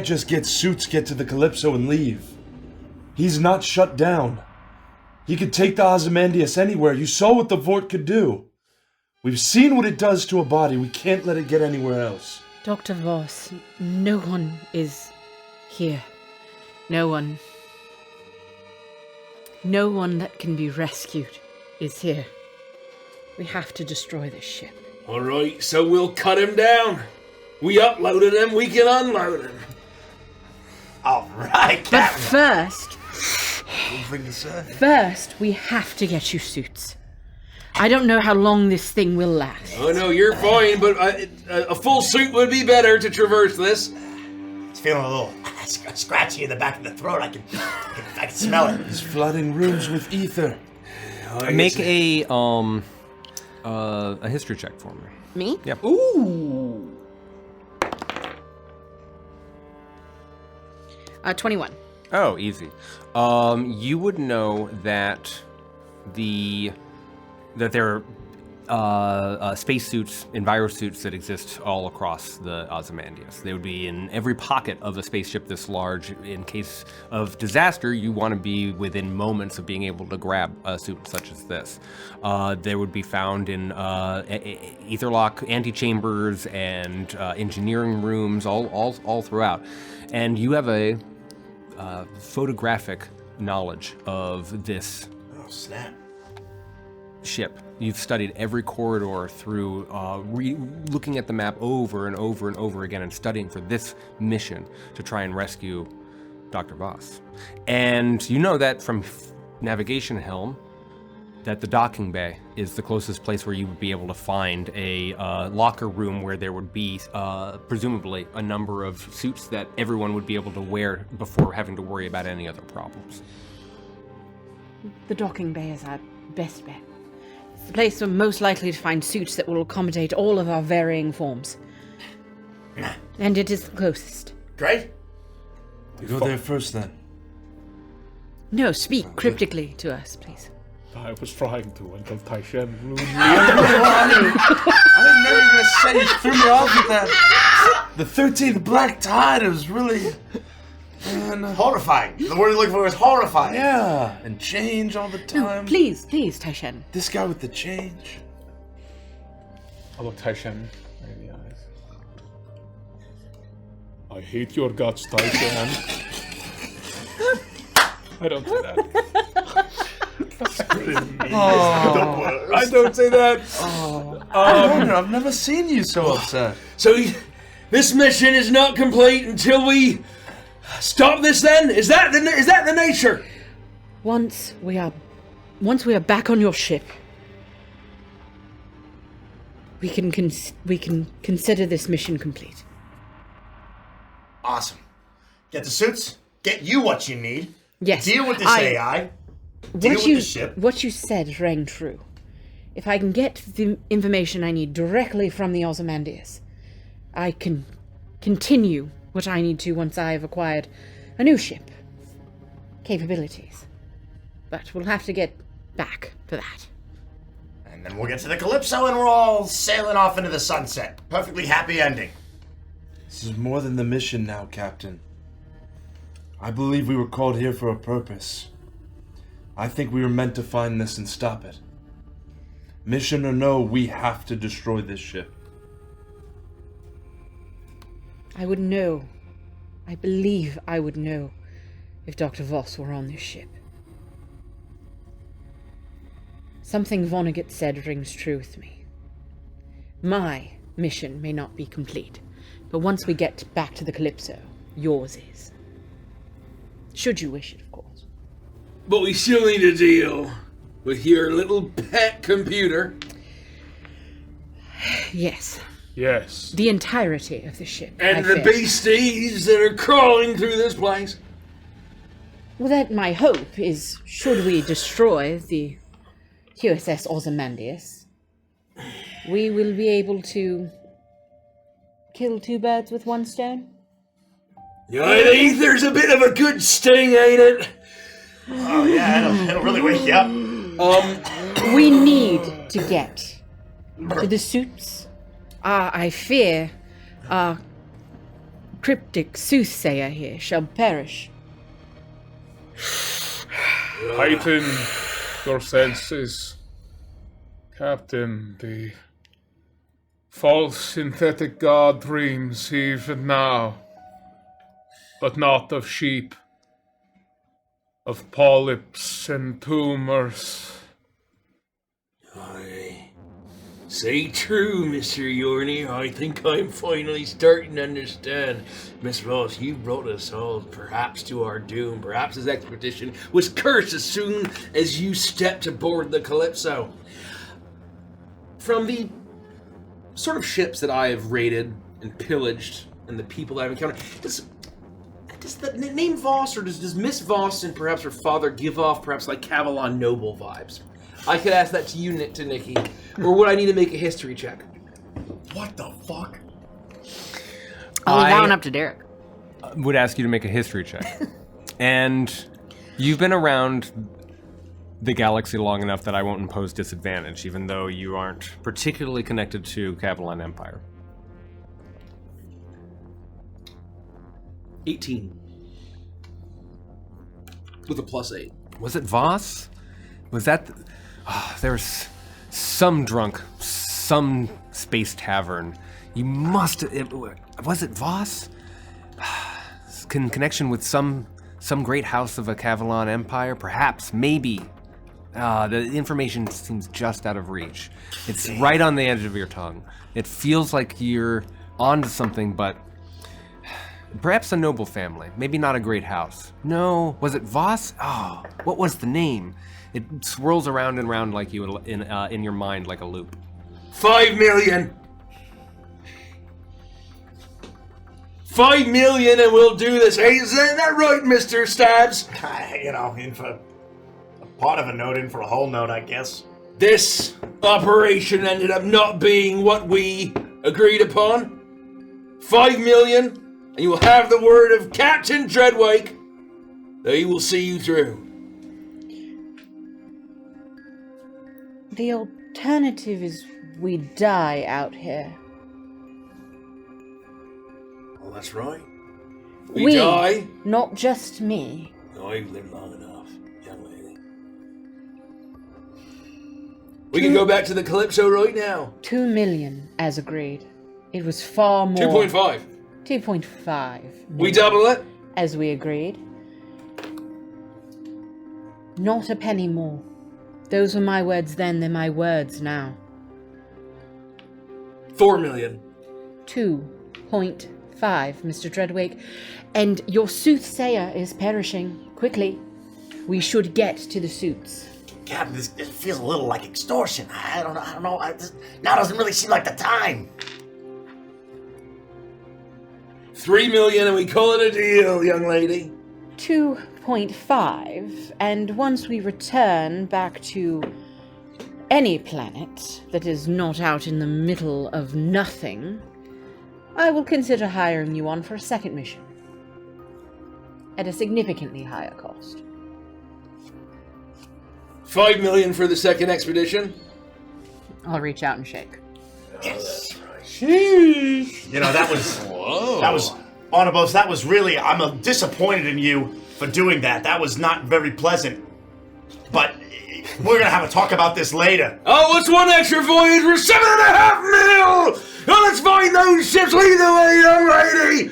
just get suits, get to the Calypso, and leave. He's not shut down. He could take the Ozymandias anywhere. You saw what the Vort could do. We've seen what it does to a body. We can't let it get anywhere else. Dr. Voss, no one is here. No one that can be rescued is here. We have to destroy this ship. All right, so we'll cut him down. We uploaded him, we can unload him. All right, But Captain. first, we have to get you suits. I don't know how long this thing will last. Oh no, you're fine, but a full suit would be better to traverse this. It's feeling a little scratchy in the back of the throat. I can smell it. He's flooding rooms with ether. Make a history check for me. Me? Yep. Ooh. 21. Oh, easy. You would know that there are spacesuits, envirosuits that exist all across the Ozymandias. They would be in every pocket of a spaceship this large. In case of disaster, you want to be within moments of being able to grab a suit such as this. They would be found in etherlock antechambers and engineering rooms all throughout. And you have a photographic knowledge of this Oh, snap. ship. You've studied every corridor through, looking at the map over and over and over again and studying for this mission to try and rescue Dr. Voss. And you know that from navigation helm, that the docking bay is the closest place where you would be able to find a locker room where there would be presumably a number of suits that everyone would be able to wear before having to worry about any other problems. The docking bay is our best bet. It's the place we're most likely to find suits that will accommodate all of our varying forms. And it is the closest. Great. You go there first, then. No, speak cryptically to us, please. I was trying to until Taishan blew me. I didn't know you were gonna say you threw me off with that. The 13th black tide was really. Man, Horrifying. The word you're looking for is horrifying. yeah, and change all the No, time. please, Taishan. This guy with the change. I look Taishan right in the eyes. I hate your guts, Taishan. I don't say that. I don't say that. I've never seen you so upset. So this mission is not complete until we stop this. Then is that the nature? Once we are back on your ship, we can consider this mission complete. Awesome. Get the suits. Get you what you need. Yes. Deal with this AI. Deal with the ship. What you said rang true. If I can get the information I need directly from the Ozymandias, I can continue what I need to once I have acquired a new ship. Capabilities. But we'll have to get back to that. And then we'll get to the Calypso and we're all sailing off into the sunset. Perfectly happy ending. This is more than the mission now, Captain. I believe we were called here for a purpose. I think we were meant to find this and stop it. Mission or no, we have to destroy this ship. I would know. I believe I would know if Dr. Voss were on this ship. Something Vonnegut said rings true with me. My mission may not be complete, but once we get back to the Calypso, yours is. Should you wish it, of course. But we still need to deal with your little pet computer. Yes, Yes. the entirety of the ship. I And the fear. beasties that are crawling through this place. Well, that my hope is, should we destroy the USS Ozymandias, we will be able to kill two birds with one stone. I think there's a bit of a good sting, ain't it? Oh yeah, it'll really wake you up. We need to get to the suits. I fear our cryptic soothsayer here shall perish. Heighten your senses. Captain, the false synthetic god dreams even now. But not of sheep. Of polyps and tumors. Aye. Say true, Mr. Yorney. I think I'm finally starting to understand. Miss Ross, you brought us all perhaps to our doom. Perhaps this expedition was cursed as soon as you stepped aboard the Calypso. From the sort of ships that I have raided and pillaged and the people I've encountered, does the name Voss, or does Miss Voss and perhaps her father give off perhaps like Cavalon noble vibes? I could ask that to you, to Nikki. Or would I need to make a history check? What the fuck? I'll leave that one up to Derek. Would ask you to make a history check. And you've been around the galaxy long enough that I won't impose disadvantage, even though you aren't particularly connected to Cavalon Empire. 18. With a +8. Was it Voss? Was that... there was some drunk, some space tavern. You must... was it Voss? In connection with some some great house of a Cavalon empire? Perhaps, maybe. The information seems just out of reach. It's right on the edge of your tongue. It feels like you're onto something, but perhaps a noble family. Maybe not a great house. No, was it Voss? Oh, what was the name? It swirls around and around like you in your mind like a loop. 5 million. 5 million and we'll do this. Hey, is that right, Mr. Stabs? You know, in for a part of a note, in for a whole note, I guess. This operation ended up not being what we agreed upon. 5 million, and you will have the word of Captain Dreadwake that he will see you through. The alternative is we die out here. Well, that's right. We die. Not just me. No, you've lived long enough, young lady. We can go back to the Calypso right now. 2 million, as agreed. It was far more. 2.5. 2.5. We double it. As we agreed. Not a penny more. Those were my words then, they're my words now. 4 million. 2.5, Mr. Dreadwake. And your soothsayer is perishing. Quickly. We should get to the suits. Captain, this feels a little like extortion. I don't know. Now doesn't really seem like the time. 3 million and we call it a deal, young lady. 2.5, and once we return back to any planet that is not out in the middle of nothing, I will consider hiring you on for a second mission. At a significantly higher cost. 5 million for the second expedition. I'll reach out and shake. Yes. You know, that was Onabos, that was really, I'm disappointed in you for doing that. That was not very pleasant. But we're gonna have a talk about this later. Oh, what's one extra voyage for 7.5 mil? Oh, let's find those ships. Lead the way, young lady.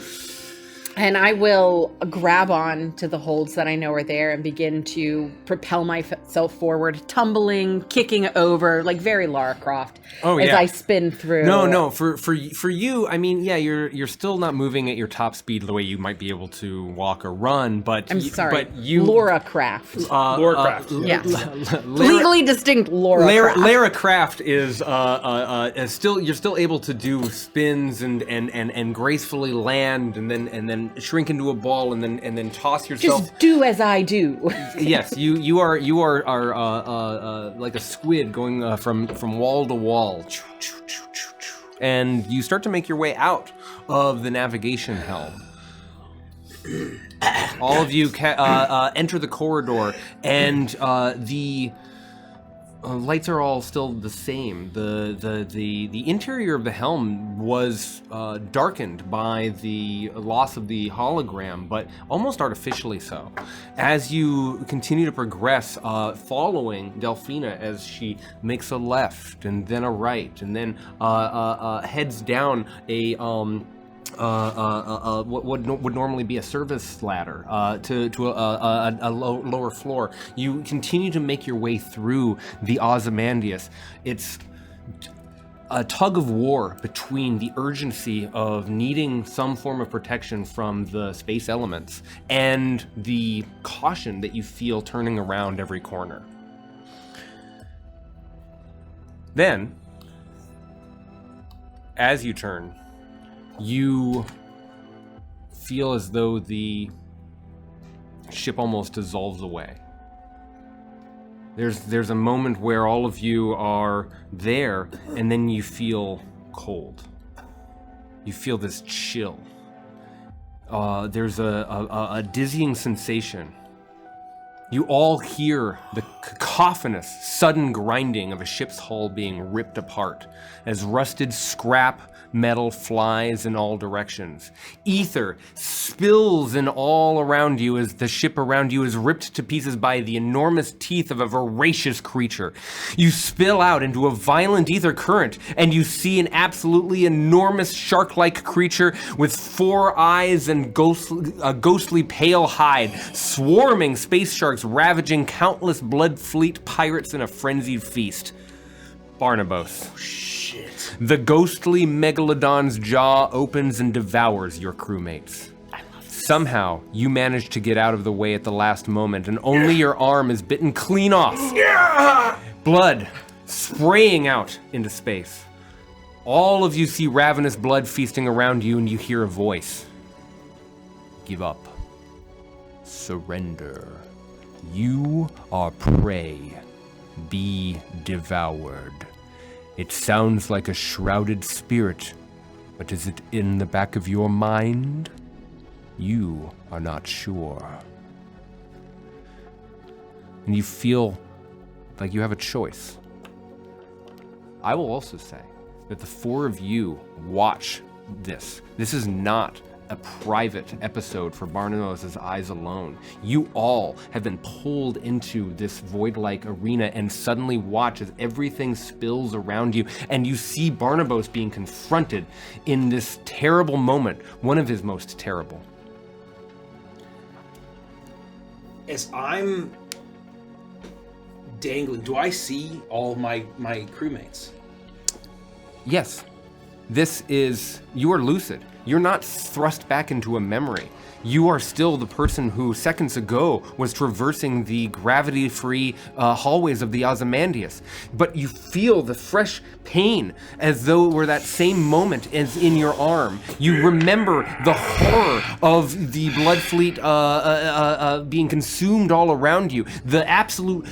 And I will grab on to the holds that I know are there and begin to propel myself forward, tumbling, kicking over, like very Lara Croft, as I spin through. No. For you, I mean, yeah, you're still not moving at your top speed the way you might be able to walk or run. But I'm sorry, but you, Laura Craft. Laura Craft. Yeah, legally distinct Laura Craft. Lara Craft is still, you're still able to do spins and gracefully land and then shrink into a ball and then toss yourself. Just do as I do. Yes, you are like a squid going from wall to wall, and you start to make your way out of the navigation helm. All of you enter the corridor, and the lights are all still the same. The interior of the helm was darkened by the loss of the hologram, but almost artificially so. As you continue to progress, following Delphina as she makes a left and then a right, and then heads down a what would normally be a service ladder to a lower floor. You continue to make your way through the Ozymandias. It's a tug of war between the urgency of needing some form of protection from the space elements and the caution that you feel turning around every corner. Then, as you turn, you feel as though the ship almost dissolves away. There's a moment where all of you are there, and then you feel cold. You feel this chill. There's a dizzying sensation You all hear the cacophonous, sudden grinding of a ship's hull being ripped apart as rusted scrap metal flies in all directions. Ether spills in all around you as the ship around you is ripped to pieces by the enormous teeth of a voracious creature. You spill out into a violent ether current, and you see an absolutely enormous shark-like creature with 4 eyes and a ghostly pale hide, swarming space sharks ravaging countless blood-fleet pirates in a frenzied feast. Barnabas. Oh, shit. The ghostly megalodon's jaw opens and devours your crewmates. Somehow, you manage to get out of the way at the last moment, and only your arm is bitten clean off. Blood spraying out into space. All of you see ravenous blood feasting around you, and you hear a voice. Give up. Surrender. You are prey. Be devoured. It sounds like a shrouded spirit, but is it in the back of your mind? You are not sure. And you feel like you have a choice. I will also say that the 4 of you watch this. This is not a private episode for Barnabas' eyes alone. You all have been pulled into this void-like arena and suddenly watch as everything spills around you, and you see Barnabas being confronted in this terrible moment, one of his most terrible. As I'm dangling, do I see all of my crewmates? Yes, you are lucid. You're not thrust back into a memory. You are still the person who seconds ago was traversing the gravity-free hallways of the Ozymandias. But you feel the fresh pain as though it were that same moment as in your arm. You remember the horror of the blood fleet being consumed all around you. The absolute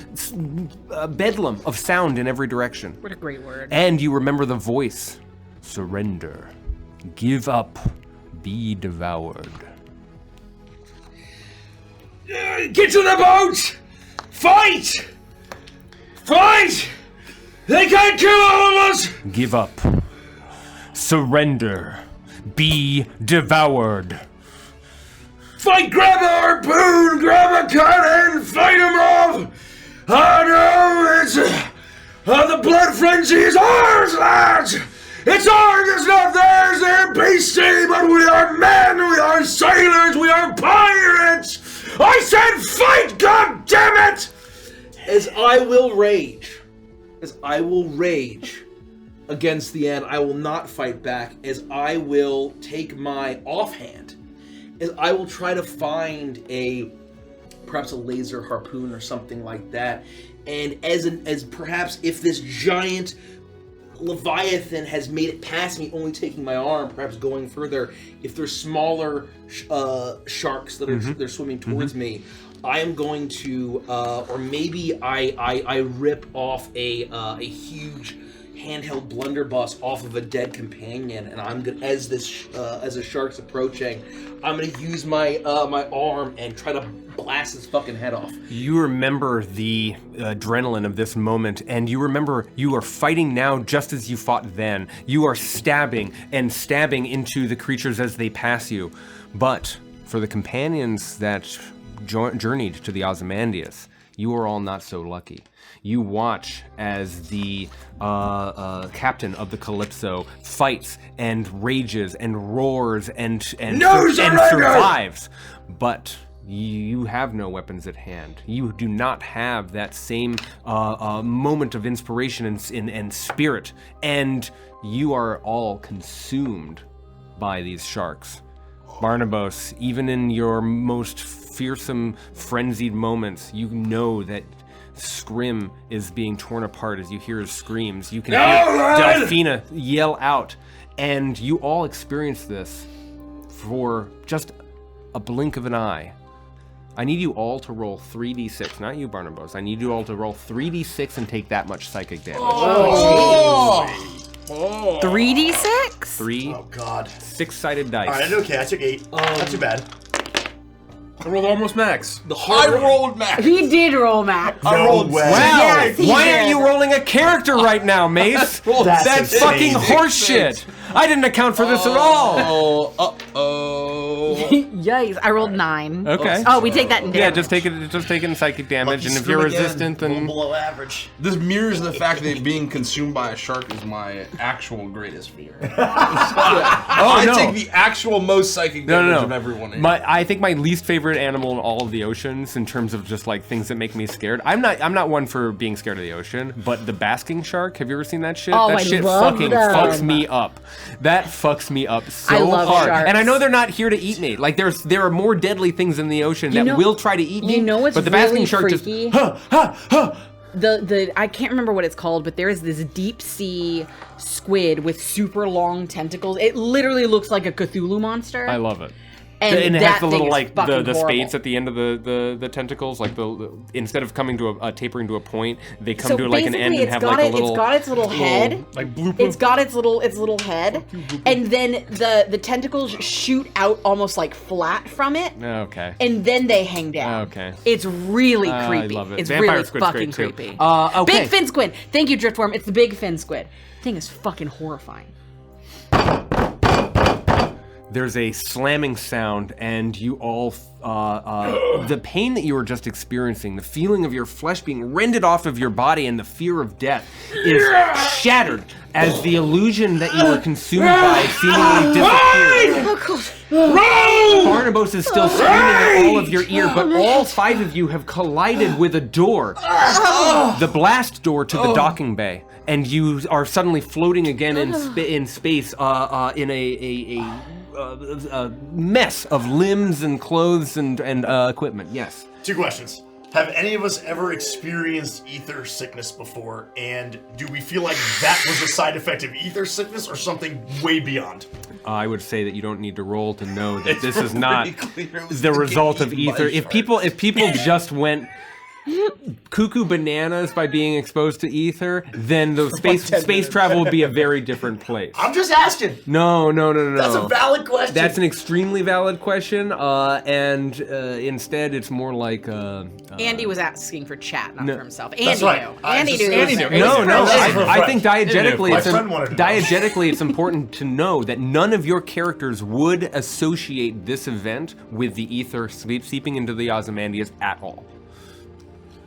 bedlam of sound in every direction. What a great word. And you remember the voice. Surrender. Give up. Be devoured. Get to the boat! Fight! Fight! They can't kill all of us! Give up. Surrender. Be devoured. Fight! Grab a harpoon! Grab a cannon! Fight them off! I know it's... the blood frenzy is ours, lads! It's ours, it's not theirs, they're beastie, but we are men, we are sailors, we are pirates! I said fight, god damn it! As I will rage against the end, I will not fight back, as I will take my offhand, as I will try to find perhaps a laser harpoon or something like that, and as perhaps if this giant Leviathan has made it past me, only taking my arm, perhaps going further. If there's smaller sharks that are they're swimming towards me, I am going to, or maybe I rip off a huge handheld blunderbuss off of a dead companion, and I'm gonna, as the shark's approaching, I'm gonna use my my arm and try to blast his fucking head off. You remember the adrenaline of this moment, and you remember you are fighting now just as you fought then. You are stabbing and stabbing into the creatures as they pass you. But for the companions that journeyed to the Ozymandias, you are all not so lucky. You watch as the captain of the Calypso fights and rages and roars and survives. But you have no weapons at hand. You do not have that same moment of inspiration and spirit, and you are all consumed by these sharks. Barnabas, even in your most fearsome, frenzied moments, you know that Scrim is being torn apart as you hear his screams. You can hear Delphina yell out, and you all experience this for just a blink of an eye. I need you all to roll 3d6, not you, Barnabas. I need you all to roll 3d6 and take that much psychic damage. 3d6? 3. Oh, God. 6-sided dice. All right, I did okay. I took 8. Not too bad. I rolled almost max. The hard rolled max. He did roll max. I rolled way. Wow! Yes, he Why did. aren't you rolling a character right now, Mace? That's That's fucking amazing. horseshit. I didn't account for this at all. Uh-oh. Yikes! I rolled 9. Okay. Oh, we take that in damage. Yeah, just take it in psychic damage, Lucky and if screw you're again. resistant, Roll then below average. This mirrors the fact that being consumed by a shark is my actual greatest fear. oh I no. take the actual most psychic damage No. of everyone here. I think my least favorite animal in all of the oceans, in terms of just like things that make me scared. I'm not one for being scared of the ocean, but the basking shark. Have you ever seen that shit? Oh, that I shit love fucking them. fucks me up. That fucks me up so I love hard. sharks. And I know they're not here to eat me. Like there are more deadly things in the ocean that know- will try to eat me. You know what's but the basking really shark freaky? just The I can't remember what it's called, but there is this deep sea squid with super long tentacles. It literally looks like a Cthulhu monster. I love it. And it that has the thing little is like fucking the horrible. spades at the end of the tentacles, like the instead of coming to a tapering to a point, they come So to like an end basically, and it's have got like a little. it's got its little head. Like blooper. It's got its little head, and then the tentacles shoot out almost like flat from it, Okay. and then they hang down. Okay. It's really I creepy. love it. It's Vampire really squid's fucking great, too. creepy. Okay. Big fin squid. Thank you, Driftworm. It's the big fin squid. Thing is fucking horrifying. There's a slamming sound, and you all, the pain that you were just experiencing, the feeling of your flesh being rended off of your body, and the fear of death is shattered as the illusion that you were consumed by seemingly disappears. Barnabas is still screaming at all of your ear, but all 5 of you have collided with a door. The blast door to the docking bay. And you are suddenly floating again in space in a mess of limbs and clothes and equipment. Yes. 2 questions. Have any of us ever experienced ether sickness before? And do we feel like that was a side effect of ether sickness or something way beyond? I would say that you don't need to roll to know that this is not pretty clear it was the to get result of eaten by ether. If people just went cuckoo bananas by being exposed to ether, then the space travel would be a very different place. I'm just asking. No. That's a valid question. That's an extremely valid question, and instead it's more like Andy was asking for chat, not for himself. Andy That's right. knew. I Andy just- knew. Andy knew. No, That's for a I friend. think diegetically, My friend wanted to know. diegetically, it's important to know that none of your characters would associate this event with the ether seeping into the Ozymandias at all.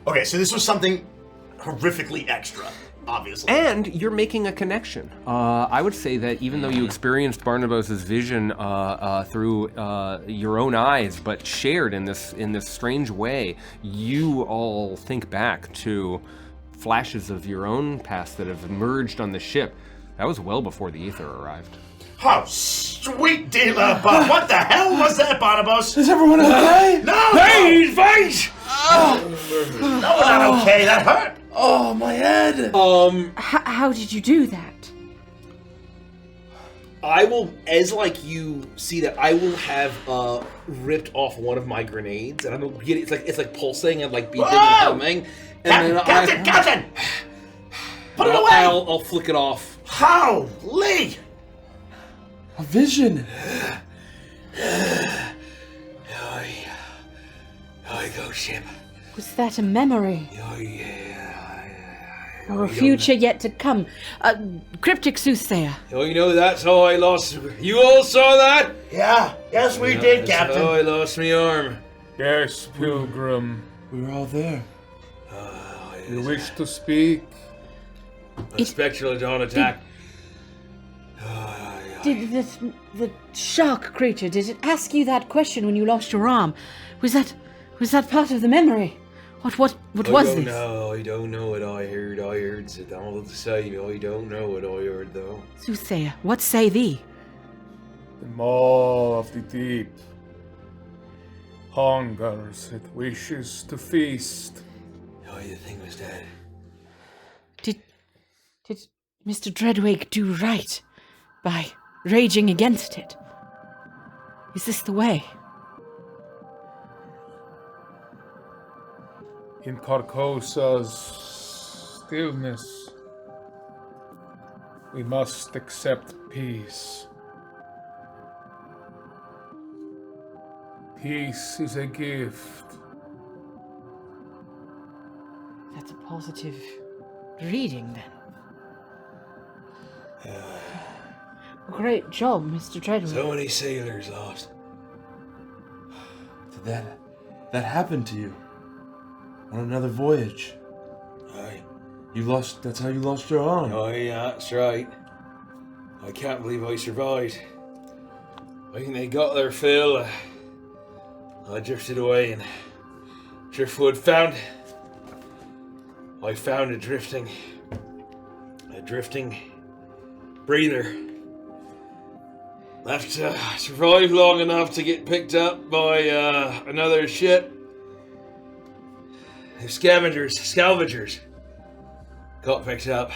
Okay, so this was something horrifically extra, obviously. And you're making a connection. I would say that even though you experienced Barnabas's vision through your own eyes, but shared in this strange way, you all think back to flashes of your own past that have emerged on the ship. That was well before the ether arrived. Oh, sweet dealer, but what the hell was that, Barnabas? Is everyone okay? No! Hey, fight! No, not okay, that hurt! Oh, my head. How did you do that? I will, as like you see that, I will have ripped off one of my grenades, and I'm gonna get it. It's like pulsing and like beeping and humming, and Captain! Put it away! I'll flick it off. How? Lee! A vision. I go ship. Was that a memory? Oh yeah. Or a future yet to come? Cryptic soothsayer. Oh, you know that's how I lost. You all saw that? Yeah, yes we did, That's Captain. how I lost my arm. Yes, Pilgrim. We were all there. You wish to speak? A spectral dawn attack. Did the shark creature, did it ask you that question when you lost your arm? Was that part of the memory? What was this? No, I don't know what I heard. I heard it all the same. I don't know what I heard though. Soothsayer, what say thee? The maw of the deep hungers, it wishes to feast. Oh, the thing was dead. Did Mr. Dreadwake do right by raging against it? Is this the way? In Carcosa's stillness, we must accept peace. Peace is a gift. That's a positive reading, then. Great job, Mr. Treadwell. So many sailors lost. Did that happen to you? On another voyage? Aye. That's how you lost your arm? Oh, yeah, that's right. I can't believe I survived. I think they got their fill. I drifted away and Driftwood I found a drifting breather. Left to survive long enough to get picked up by another ship. Scavengers got picked up.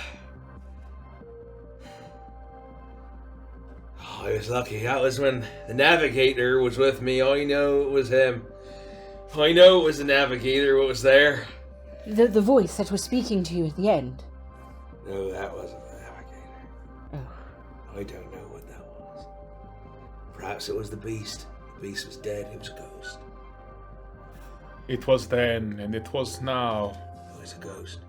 Oh, I was lucky. That was when the navigator was with me. I know it was him. I know it was the navigator what was there. The voice that was speaking to you at the end. No, that wasn't the navigator. Oh. I don't know what that was. Perhaps it was the beast. The beast was dead. It was a ghost. It was then, and it was now. It was a ghost.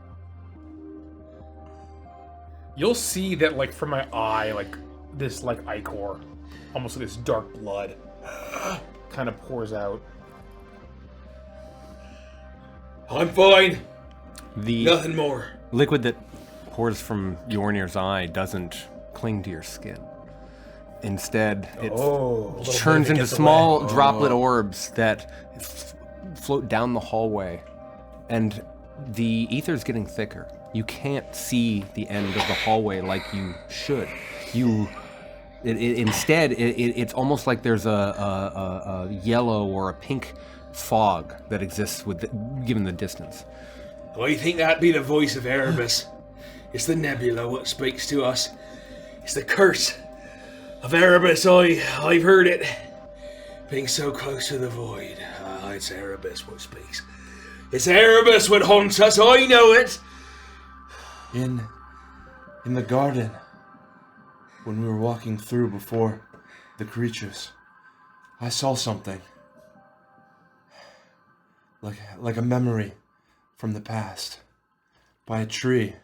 You'll see that, like, from my eye, like, this, like, ichor, almost like this dark blood, kind of pours out. I'm fine. The Nothing more. liquid that pours from Yornir's eye doesn't cling to your skin. Instead, it turns into small droplet orbs that float down the hallway, and the ether's getting thicker. You can't see the end of the hallway like you should. Instead, it's almost like there's a yellow or a pink fog that exists given the distance. I think that'd be the voice of Erebus. It's the nebula what speaks to us. It's the curse of Erebus. I've heard it. Being so close to the void. It's Erebus what speaks. It's Erebus what haunts us. I know it. In the garden, when we were walking through before the creatures, I saw something. Like a memory from the past, by a tree.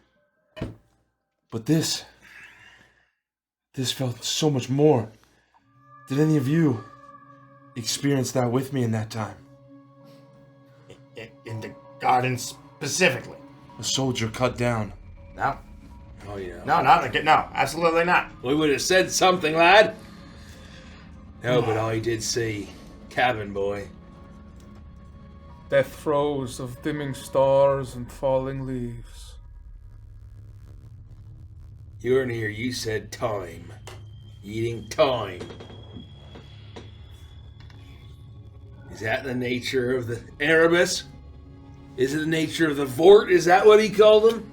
But this felt so much more. Did any of you experience that with me in that time? In the garden specifically. A soldier cut down. No. Oh yeah. No, absolutely not. We would have said something, lad. No, but I did see Cabin Boy. Death throes of dimming stars and falling leaves. You're near. You said time. Eating time. Is that the nature of the Erebus? Is it the nature of the Vort? Is that what he called them?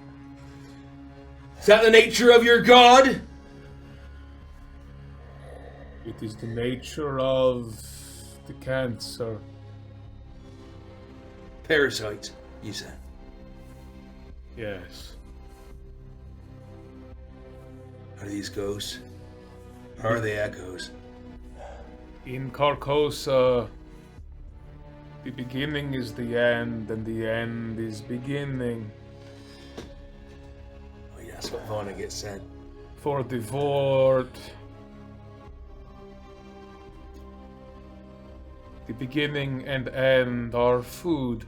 Is that the nature of your god? It is the nature of the cancer. Parasites, you said. Yes. Are these ghosts? Or are they echoes? In Carcosa, the beginning is the end, and the end is beginning. Oh, yeah, that's what Vonnegut said. For the Vort, the beginning and end are food.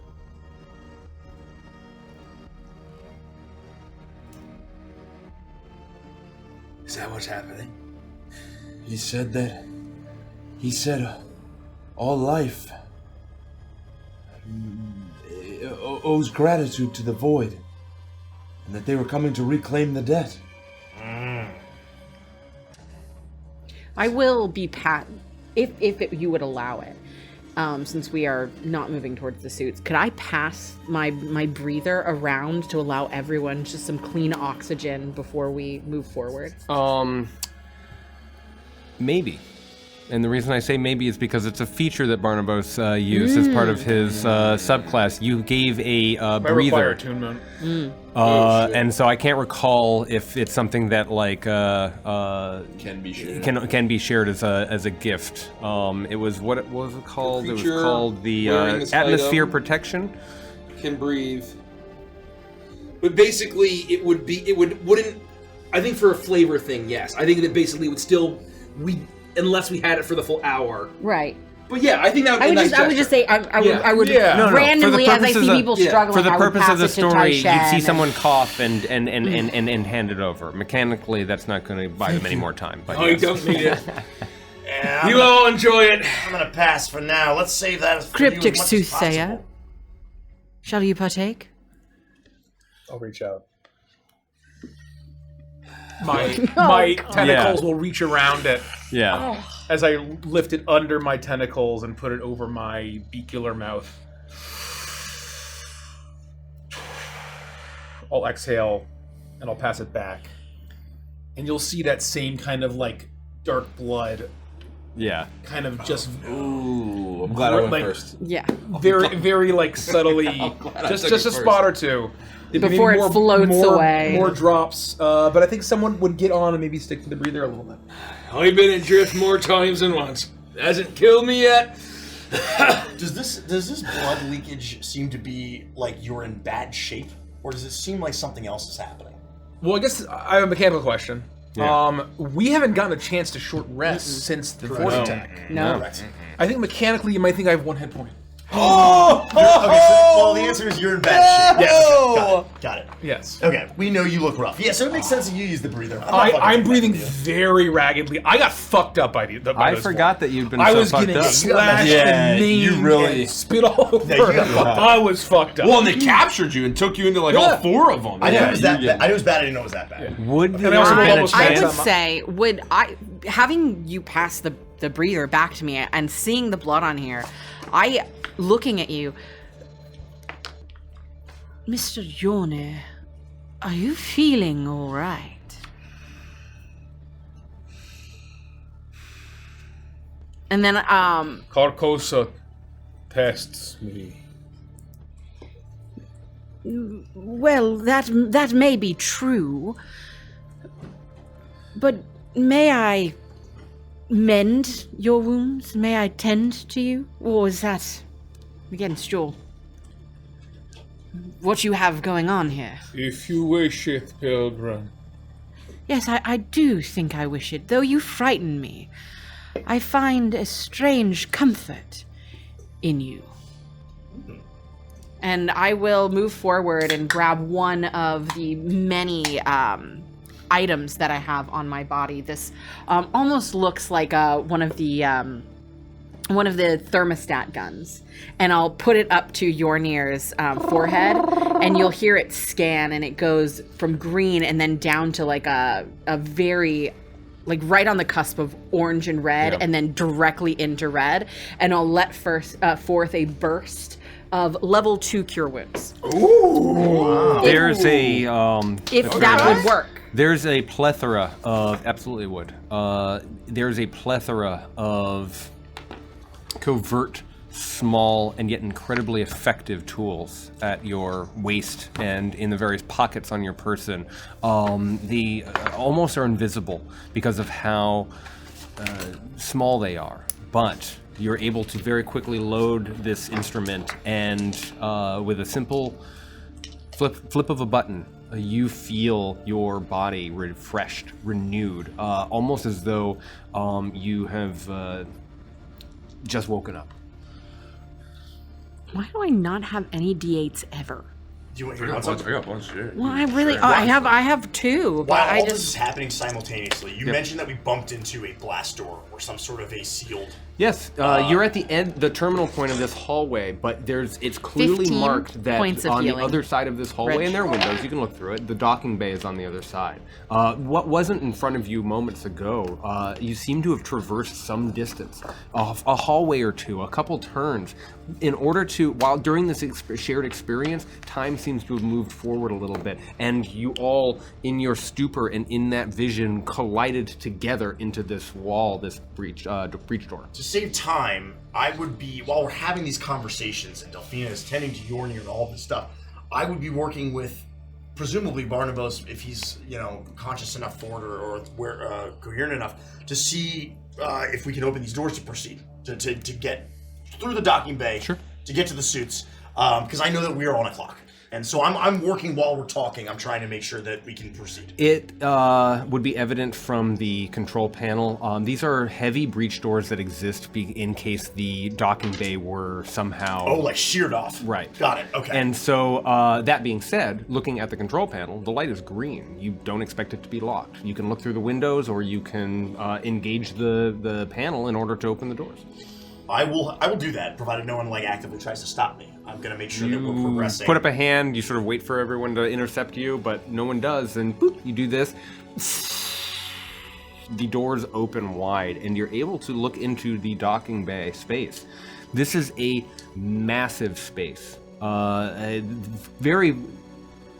Is that what's happening? He said all life owes gratitude to the void, and that they were coming to reclaim the debt. I will be if you would allow it, since we are not moving towards the suits. Could I pass my breather around to allow everyone just some clean oxygen before we move forward? Maybe. And the reason I say maybe is because it's a feature that Barnabas used as part of his subclass. You gave a Might require breather. attunement. And so I can't recall if it's something that like Can be shared. can be shared as a gift. It was what was it called? It was creature called the wearing this atmosphere item protection. Can breathe. But basically, wouldn't. I think for a flavor thing, yes. I think that basically it would still unless we had it for the full hour. Right. But yeah, I think that would be a nice I would just say I would Yeah. No, no, randomly, as I see people struggling, for the I would purpose pass of the it to story, Taishan you'd see and- someone cough and hand it over. Mechanically, that's not going to buy them any more time. But Oh, you yes. don't need it. Yeah, You all enjoy it. I'm gonna pass for now. Let's save that for Cryptic you as much as soothsayer. possible. Shall you partake? I'll reach out. My tentacles will reach around it Yeah. as I lift it under my tentacles and put it over my beakular mouth. I'll exhale and I'll pass it back. And you'll see that same kind of like dark blood Yeah. kind of just Ooh, I'm glad I went Like- first. Yeah. very like subtly, glad I just took it a first. spot or two. Before it floats away. More drops, but I think someone would get on and maybe stick to the breather a little bit. I've been adrift more times than once. Hasn't killed me yet. Does this blood leakage seem to be like you're in bad shape, or does it seem like something else is happening? Well, I guess I have a mechanical question. Yeah. We haven't gotten a chance to short rest since the force attack. No. Correct. I think mechanically you might think I have 1 hit point. Okay, so, well, the answer is you're in bad shape. Yes. Got it. Yes. Okay, we know you look rough. Yeah, so it makes sense that you use the breather. I'm not fucking I'm with breathing that very raggedly. I got fucked up by I this forgot one. that you'd been I so was fucked getting up. slashed Yeah, and you named really- and spit all over. you got fucked up. I was fucked up. Well, and they captured you and took you into like all 4 of them. I knew it was that bad. I knew it was bad. I didn't know it was that bad. Would And there I also have been a almost I Chance. would chance? say, having you pass the breather back to me and seeing the blood on here, looking at you, Mr. Yorne, are you feeling all right? And then, Carcosa tests me. well, that may be true, but may I mend your wounds? May I tend to you? Or is that against what you have going on here? If you wish it, Pilgrim. Yes, I do think I wish it, though you frighten me. I find a strange comfort in you. And I will move forward and grab one of the many items that I have on my body. This almost looks like one of the thermostat guns, and I'll put it up to Yornir's forehead, and you'll hear it scan, and it goes from green and then down to like a very, like right on the cusp of orange and red, and then directly into red, and I'll let forth a burst of level 2 cure wounds. There's a If that would work. There's a plethora of absolutely would. There's a plethora of covert, small, and yet incredibly effective tools at your waist and in the various pockets on your person. They almost are invisible because of how small they are, but you're able to very quickly load this instrument, and with a simple flip of a button, you feel your body refreshed, renewed, almost as though you have just woken up. Why do I not have any D8s ever? Do you want I to got a bunch of shit. Well, I really, I have 2, but While I all this is just, happening simultaneously, you mentioned that we bumped into a blast door or some sort of a sealed Yes, you're at the end, the terminal point of this hallway, but it's clearly 15 marked that points of on healing. the other side of this hallway, Rich. and there are windows, you can look through it, the docking bay is on the other side. What wasn't in front of you moments ago, you seem to have traversed some distance, a hallway or two, a couple turns, in order to, while during this shared experience, time seems to have moved forward a little bit, and you all, in your stupor and in that vision, collided together into this wall, this breach door. To save time, I would be, while we're having these conversations and Delphina is tending to Yornir and all this stuff, I would be working with, presumably Barnabas, if he's, conscious enough for it or coherent enough, to see if we can open these doors to proceed, to get through the docking bay, Sure. to get to the suits, because I know that we are on a clock. And so I'm working while we're talking. I'm trying to make sure that we can proceed. It would be evident from the control panel. These are heavy breach doors that exist in case the docking bay were somehow... Oh, like sheared off. Right. Got it. Okay. And so, that being said, looking at the control panel, the light is green. You don't expect it to be locked. You can look through the windows, or you can engage the panel in order to open the doors. I will do that, provided no one actively tries to stop me. I'm gonna make sure that we're progressing. Put up a hand, you sort of wait for everyone to intercept you, but no one does, and boop, you do this. The doors open wide, and you're able to look into the docking bay space. This is a massive space.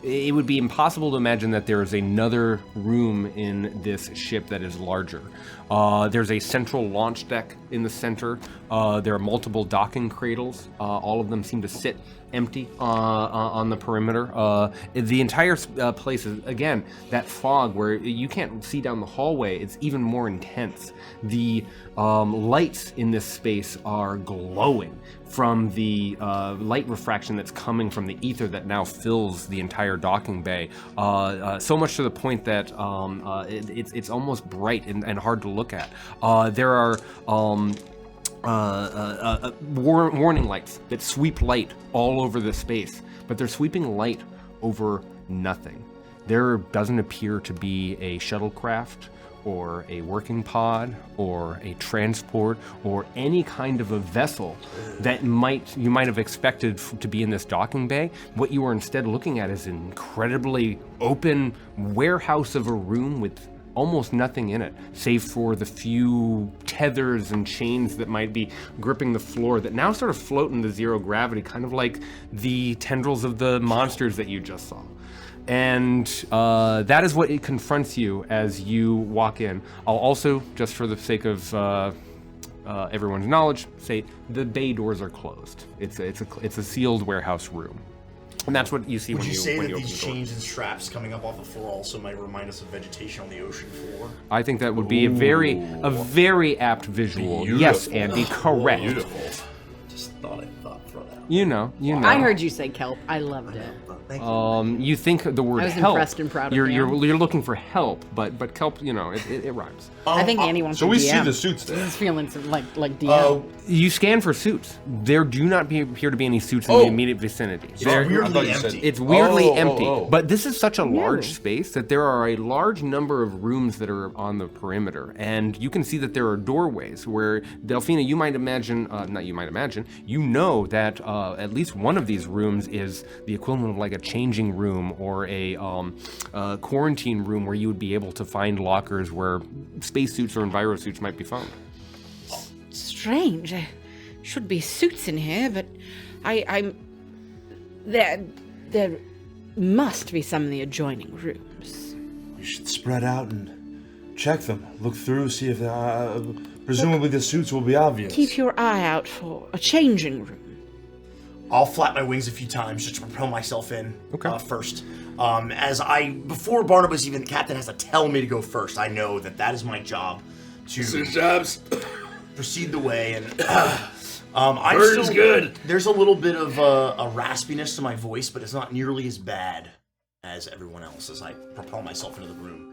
It would be impossible to imagine that there is another room in this ship that is larger. There's a central launch deck in the center. There are multiple docking cradles. All of them seem to sit empty on the perimeter. The entire place is, again, that fog where you can't see down the hallway. It's even more intense. The lights in this space are glowing from the light refraction that's coming from the ether that now fills the entire docking bay. So much to the point that it's almost bright and hard to look at. There are warning lights that sweep light all over the space, but they're sweeping light over nothing. There doesn't appear to be a shuttlecraft or a working pod or a transport or any kind of a vessel that you might have expected to be in this docking bay. What you are instead looking at is an incredibly open warehouse of a room with almost nothing in it, save for the few tethers and chains that might be gripping the floor that now sort of float into zero gravity, kind of like the tendrils of the monsters that you just saw. And that is what it confronts you as you walk in. I'll also, just for the sake of everyone's knowledge, say the bay doors are closed. It's a sealed warehouse room. And that's what you see when you open the door. Would you say that these chains and straps coming up off the floor also might remind us of vegetation on the ocean floor? I think that would be a very apt visual. Beautiful. Yes, Andy, correct. Beautiful. Just thought I'd throw that out. You know. I heard you say kelp. I loved it. Thank you. You think the word I was help. impressed and proud of you're him. looking for help, but kelp, it rhymes. I think Andy wants So to we DM. see the suits there. He's feeling like DM. You scan for suits. There do not appear to be any suits in the immediate vicinity. It's I weirdly thought you said- empty. It's weirdly Oh, empty, oh. but this is such a large space that there are a large number of rooms that are on the perimeter, and you can see that there are doorways where, Delphina, you might imagine, you know that at least one of these rooms is the equivalent of like a changing room or a quarantine room where you would be able to find lockers where spacesuits or envirosuits might be found. Strange. There should be suits in here, but there must be some in the adjoining rooms. We should spread out and check them. Look through, see if presumably the suits will be obvious. Keep your eye out for a changing room. I'll flap my wings a few times just to propel myself in first. Before Barnabas even, the captain has to tell me to go first. I know that is my job to proceed the way. And Bird's good. There's a little bit of a raspiness to my voice, but it's not nearly as bad as everyone else as I propel myself into the room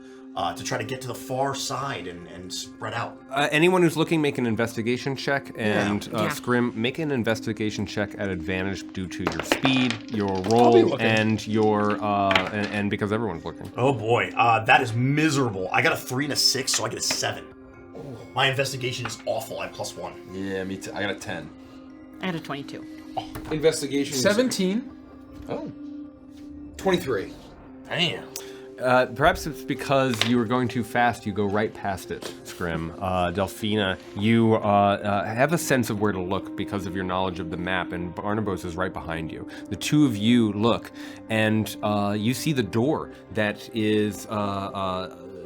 to try to get to the far side and spread out. Anyone who's looking, make an investigation check, and Yeah. Scrim, make an investigation check at advantage due to your speed, your roll, and your and because everyone's looking. Oh boy, that is miserable. I got a 3 and a 6, so I get a 7. My investigation is awful. I +1. Yeah, me too. I got a 10. I had a 22. Investigation. 17. Oh. 23. Damn. Perhaps it's because you were going too fast, you go right past it, Scrim. Delphina, you have a sense of where to look because of your knowledge of the map, and Barnabas is right behind you. The two of you look, and you see the door that is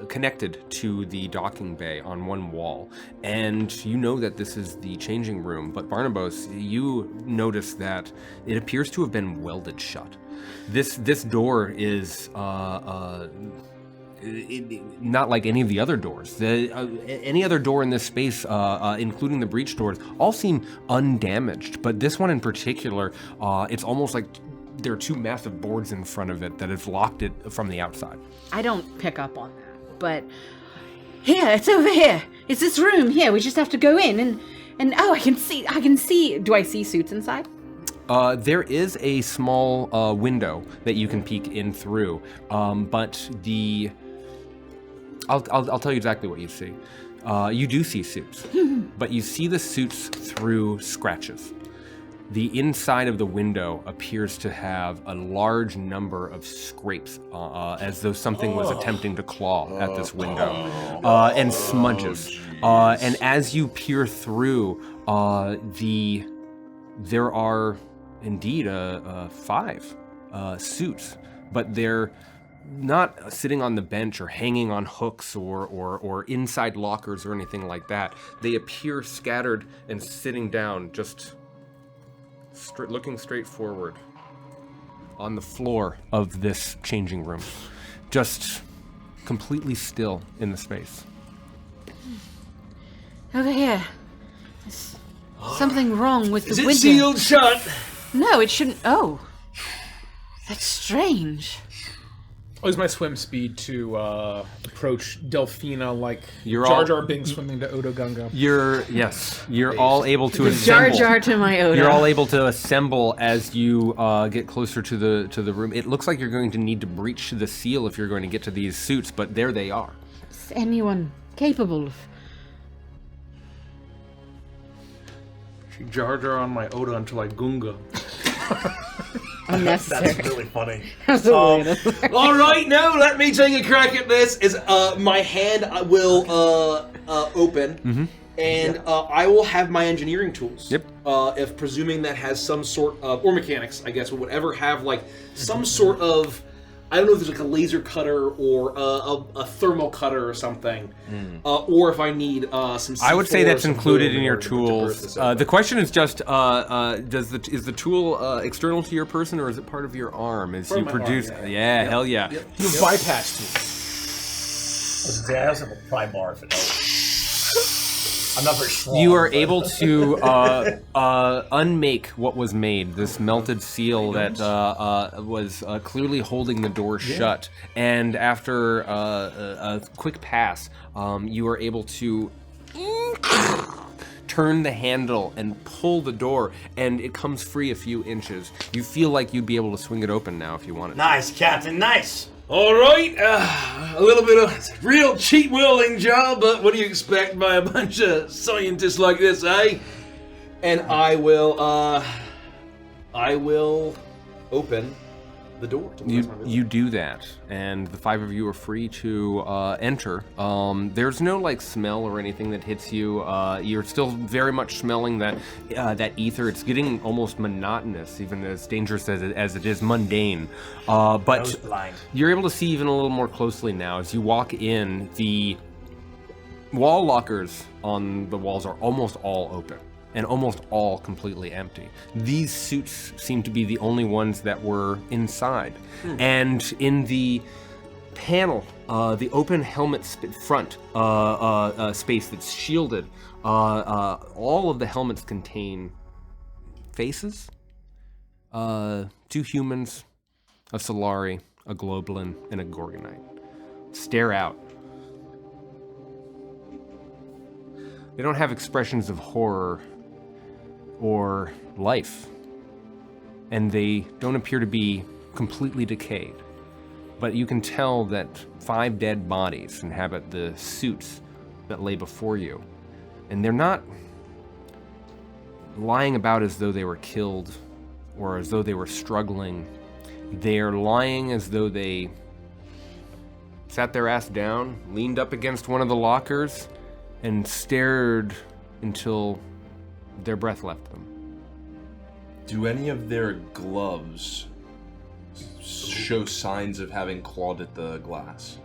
connected to the docking bay on one wall, and you know that this is the changing room, but Barnabas, you notice that it appears to have been welded shut. This door is not like any of the other doors. Any other door in this space, including the breach doors, all seem undamaged, but this one in particular, it's almost like there are two massive boards in front of it that have locked it from the outside. I don't pick up on that, but here, it's over here. It's this room here. We just have to go in and oh, I can see. Do I see suits inside? There is a small window that you can peek in through, but I'll tell you exactly what you see. You do see suits, but you see the suits through scratches. The inside of the window appears to have a large number of scrapes, as though something was attempting to claw at this window, and smudges. And as you peer through, there are indeed 5 suits, but they're not sitting on the bench or hanging on hooks or inside lockers or anything like that. They appear scattered and sitting down, just looking straight forward on the floor of this changing room, just completely still in the space. Over here. There's something wrong with the Is it window. sealed shut? No, it shouldn't. Oh, that's strange. I'll use my swim speed to approach Delphina like You're Jar all- Jar Binks swimming to Odo Gunga. You're all able to Jar assemble. Jar to my Odo. You're all able to assemble as you get closer to the room. It looks like you're going to need to breach the seal if you're going to get to these suits, but there they are. Is anyone capable of? Jar Jar on my Oda until I Gunga. Unnecessary. That's really funny. All right, now let me take a crack at this. Is my hand will open, and I will have my engineering tools. Yep. If presuming that has some sort of, or mechanics, I guess, or whatever, have like some sort of, I don't know if there's like a laser cutter or a thermal cutter or something, or if I need some. I would say C4 or that's some included boom in your order to burst tools. this open. The question is just, is the tool external to your person, or is it part of your arm? As Part you of my arm, produce, yeah. hell yeah. You have bypass tools. I also have a pry bar if it helps. I'm not very strong. You are but- able to unmake what was made, this melted seal that was clearly holding the door shut. And after a quick pass, you are able to turn the handle and pull the door, and it comes free a few inches. You feel like you'd be able to swing it open now if you wanted. Nice, Captain, nice. All right, a little bit of it's a real cheap welding job, but what do you expect by a bunch of scientists like this, eh? And I will open the door. To the rest of my You do that, and the 5 of you are free to enter. There's no like smell or anything that hits you. You're still very much smelling that ether. It's getting almost monotonous, even as dangerous as it is mundane. But Nose blind. you're able to see even a little more closely now as you walk in. The wall lockers on the walls are almost all open and almost all completely empty. These suits seem to be the only ones that were inside. And in the panel, the open helmet front space that's shielded, all of the helmets contain faces. 2 humans, a Solari, a Globalin, and a Gorgonite. Stare out. They don't have expressions of horror or life, and they don't appear to be completely decayed. But you can tell that 5 dead bodies inhabit the suits that lay before you. And they're not lying about as though they were killed or as though they were struggling. They're lying as though they sat their ass down, leaned up against one of the lockers, and stared until their breath left them. Do any of their gloves show signs of having clawed at the glass?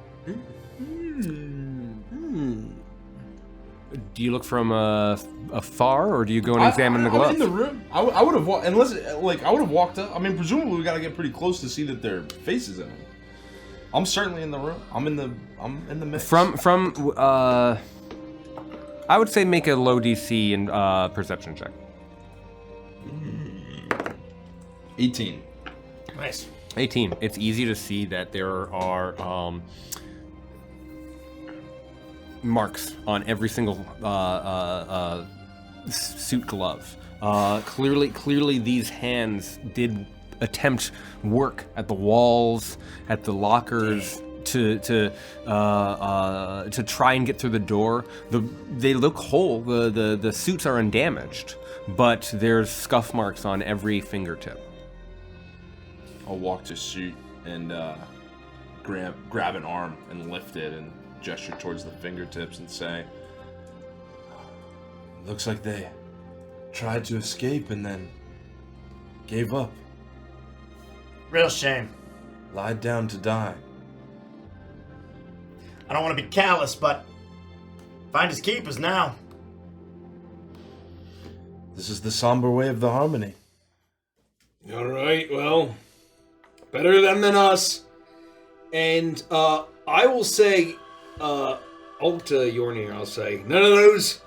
Do you look from afar, or do you go and examine the gloves? I'm in the room. I would have walked, unless I would have walked up. I mean, presumably we gotta get pretty close to see that their faces in it. I'm certainly in the room. I'm in the mix. I would say make a low DC and perception check. 18. Nice. 18. It's easy to see that there are marks on every single suit glove. Clearly, these hands did attempt work at the walls, at the lockers, to try and get through the door. They look whole. The suits are undamaged, but there's scuff marks on every fingertip. I'll walk to suit and grab an arm and lift it and gesture towards the fingertips and say, Looks like they tried to escape and then gave up. Real shame. Lied down to die. I don't want to be callous, but finders keepers now. This is the somber way of the harmony. All right, well, better them than us. And I will say, to Yornir, I'll say, none of those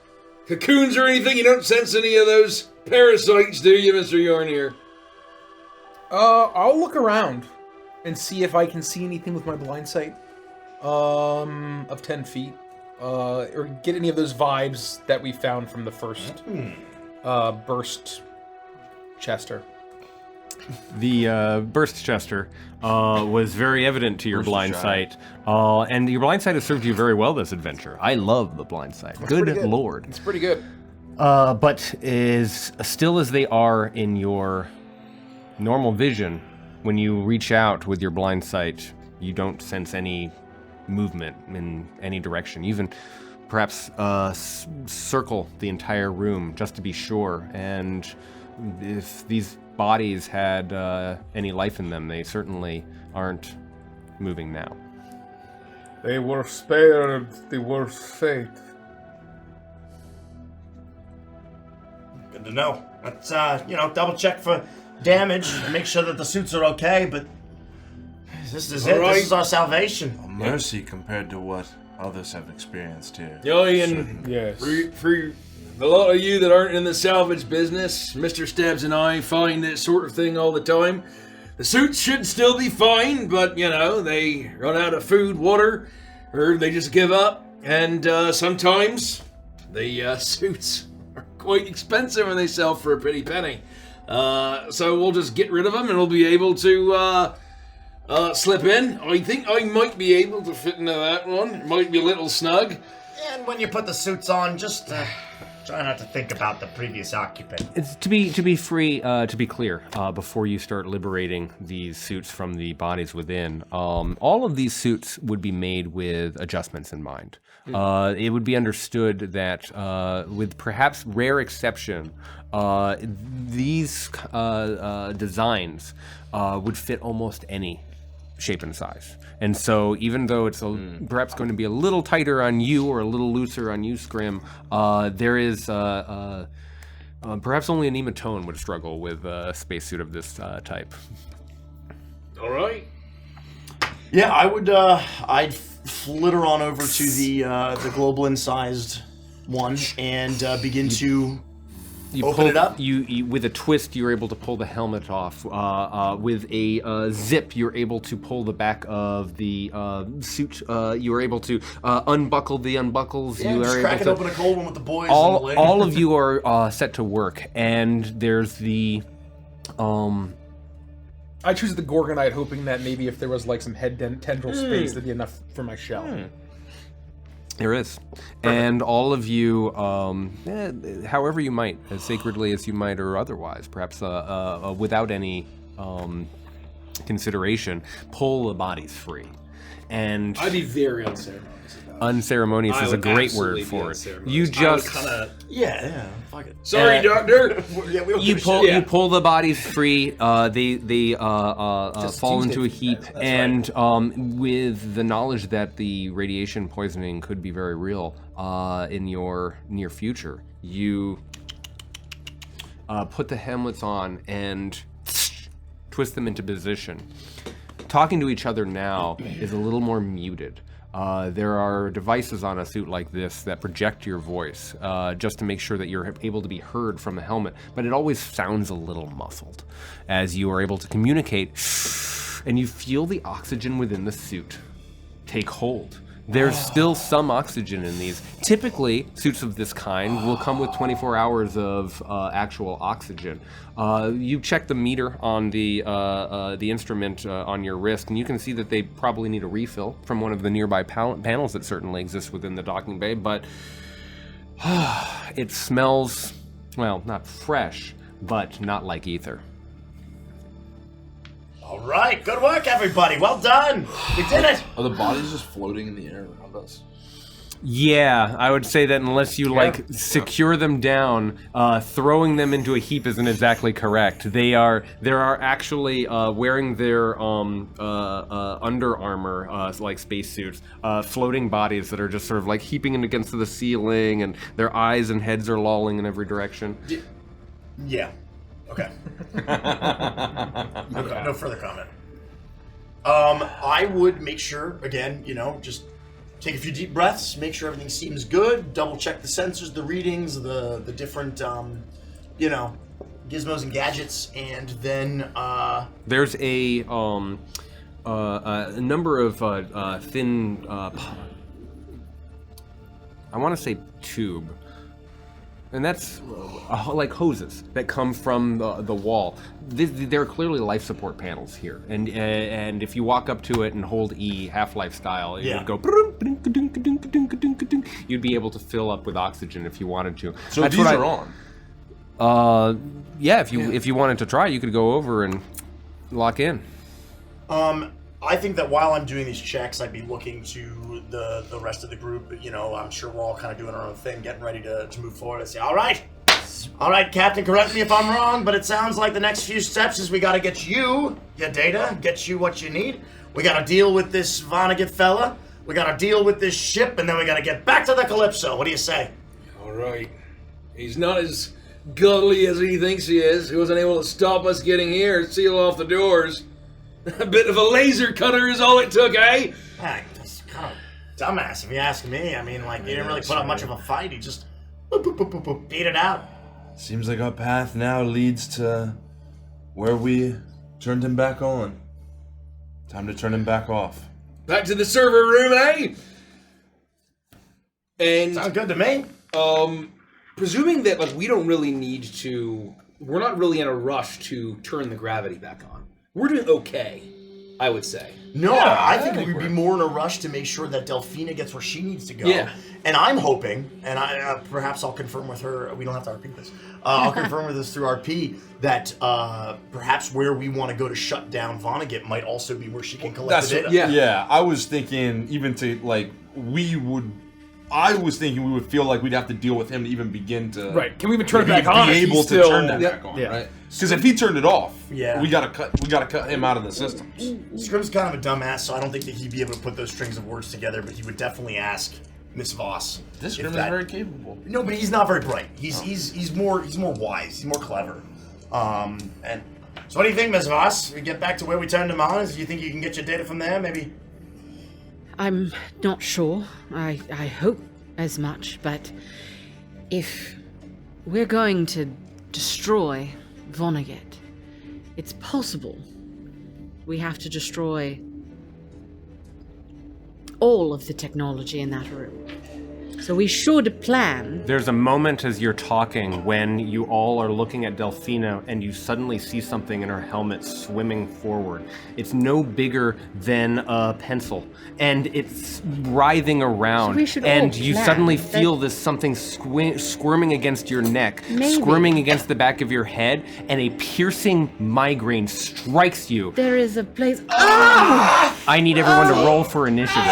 cocoons or anything. You don't sense any of those parasites, do you, Mr. Yornir? I'll look around and see if I can see anything with my blind sight of 10 feet. Or get any of those vibes that we found from the first burst Chester. The burst Chester was very evident to your blind sight, and your blind sight has served you very well this adventure. I love the blind sight. Good lord. It's pretty good. But as still as they are in your normal vision, when you reach out with your blind sight, you don't sense any movement in any direction. You even perhaps circle the entire room just to be sure. And if these bodies had any life in them, they certainly aren't moving now. They were spared the worst fate. Good to know. Let's, double check for damage and make sure that the suits are okay, but this is it. Right. This is our salvation. A mercy compared to what others have experienced here. And Yes. for a lot of you that aren't in the salvage business, Mr. Stubbs and I find this sort of thing all the time. The suits should still be fine, but, they run out of food, water, or they just give up. And sometimes the suits are quite expensive and they sell for a pretty penny. So we'll just get rid of them and we'll be able to slip in. I think I might be able to fit into that one. It might be a little snug. And when you put the suits on, just try not to think about the previous occupant. It's to be clear, before you start liberating these suits from the bodies within, all of these suits would be made with adjustments in mind. It would be understood that, with perhaps rare exception, these designs would fit almost any shape and size. And so even though it's perhaps going to be a little tighter on you or a little looser on you, Scrim, there is perhaps only an Ematone would struggle with a spacesuit of this type. All right. Yeah, I would. I'd flitter on over to the Globalin-sized one and begin to open it up. You with a twist, you're able to pull the helmet off. With a zip, you're able to pull the back of the suit. You are able to unbuckle the unbuckles. Yeah, you just are crack able it to. open a cold one with the boys. and the lady. All of you are set to work, and there's the. I choose the Gorgonite, hoping that maybe if there was like some head tendril space, there'd be enough for my shell. There is. And all of you, however you might, as sacredly as you might or otherwise, perhaps without any consideration, pull the bodies free. And I'd be very unceremonious about it. unceremonious I is a would great absolutely word be for it. unceremonious. You I would just kinda, Yeah, fuck it. sorry, doctor. Yeah, we don't you give a pull shit. you pull the bodies free. They fall into a heap, and with the knowledge that the radiation poisoning could be very real in your near future, you put the helmets on and twist them into position. Talking to each other now is a little more muted. There are devices on a suit like this that project your voice just to make sure that you're able to be heard from the helmet, but it always sounds a little muffled as you are able to communicate, and you feel the oxygen within the suit take hold. There's still some oxygen in these. Typically, suits of this kind will come with 24 hours of actual oxygen. You check the meter on the instrument on your wrist, and you can see that they probably need a refill from one of the nearby panels that certainly exist within the docking bay, but it smells, well, not fresh, but not like ether. All right, good work, everybody. Well done. We did it. Are the bodies just floating in the air around us? Yeah, I would say that unless you secure them down, throwing them into a heap isn't exactly correct. There are actually wearing their Under Armour like spacesuits, floating bodies that are just sort of like heaping it against the ceiling, and their eyes and heads are lolling in every direction. Yeah. Okay. No further comment. I would make sure, again, just take a few deep breaths, make sure everything seems good, double check the sensors, the readings, the different, gizmos and gadgets, and then, There's a number of thin, I want to say tube. And that's like hoses that come from the wall. There are clearly life support panels here, and if you walk up to it and hold E, Half-Life style, it would go. You'd be able to fill up with oxygen if you wanted to. So these are on. Yeah, if you wanted to try, you could go over and lock in. I think that while I'm doing these checks, I'd be looking to the rest of the group. I'm sure we're all kind of doing our own thing, getting ready to move forward. I say, all right, Captain, correct me if I'm wrong, but it sounds like the next few steps is we got to get you your data, get you what you need. We got to deal with this Vonnegut fella. We got to deal with this ship, and then we got to get back to the Calypso. What do you say? All right. He's not as gully as he thinks he is. He wasn't able to stop us getting here and seal off the doors. A bit of a laser cutter is all it took, eh? That's kind of dumbass, if you ask me. I mean, he didn't really put up much of a fight. He just beat it out. Seems like our path now leads to where we turned him back on. Time to turn him back off. Back to the server room, eh? And Sounds good to me. Presuming that we don't really need to, we're not really in a rush to turn the gravity back on. We're doing okay, I would say. No, I think we'd be more in a rush to make sure that Delphina gets where she needs to go. Yeah. And I'm hoping, and perhaps I'll confirm with her, we don't have to RP this, I'll confirm with this through RP, that perhaps where we want to go to shut down Vonnegut might also be where she can collect the data. Yeah, I was thinking even to, I was thinking we would feel like we'd have to deal with him to even begin to... Right. Can we even turn it back on? Be if able he's to still... turn that back on, right? Because if he turned it off, we gotta cut him out of the systems. Scrim's kind of a dumbass, so I don't think that he'd be able to put those strings of words together, but he would definitely ask Miss Voss. This Scrim is very capable. No, but he's not very bright. He's more wise. He's more clever. And so what do you think, Miss Voss? We get back to where we turned him on? Do you think you can get your data from there, maybe? I'm not sure. I hope as much, but if we're going to destroy Vonnegut, it's possible we have to destroy all of the technology in that room. So we should plan. There's a moment as you're talking when you all are looking at Delphina and you suddenly see something in her helmet swimming forward. It's no bigger than a pencil, and it's writhing around. So we should and all you plan. suddenly feel this something squirming against your neck, Maybe. squirming against the back of your head, and a piercing migraine strikes you. There is a place. I need everyone to roll for initiative.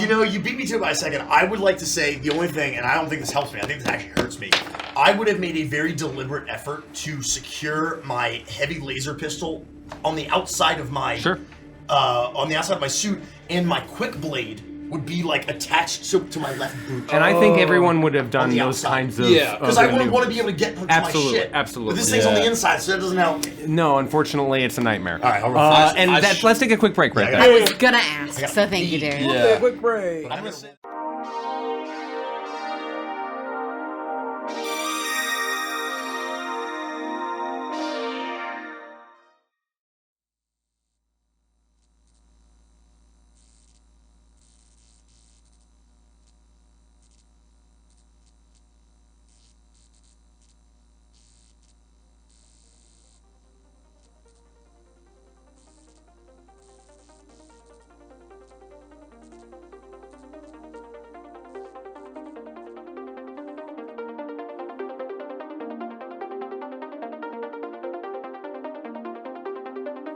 You know, you beat me to it by a second. I would like to say the only thing, and I don't think this helps me, I think this actually hurts me. I would have made a very deliberate effort to secure my heavy laser pistol on the outside of my on the outside of my suit, and my quick blade would be like attached to my left boot. And I think everyone would have done the those outside. kinds of Because I maneuvers. want to be able to get to Absolutely, my shit. absolutely. But this thing's on the inside, so that doesn't help me. No, unfortunately, it's a nightmare. All right, I'll roll fast. and let's take a quick break right Yeah, there. I was gonna ask, so thank you, Darius. Yeah. Quick break. I'm gonna say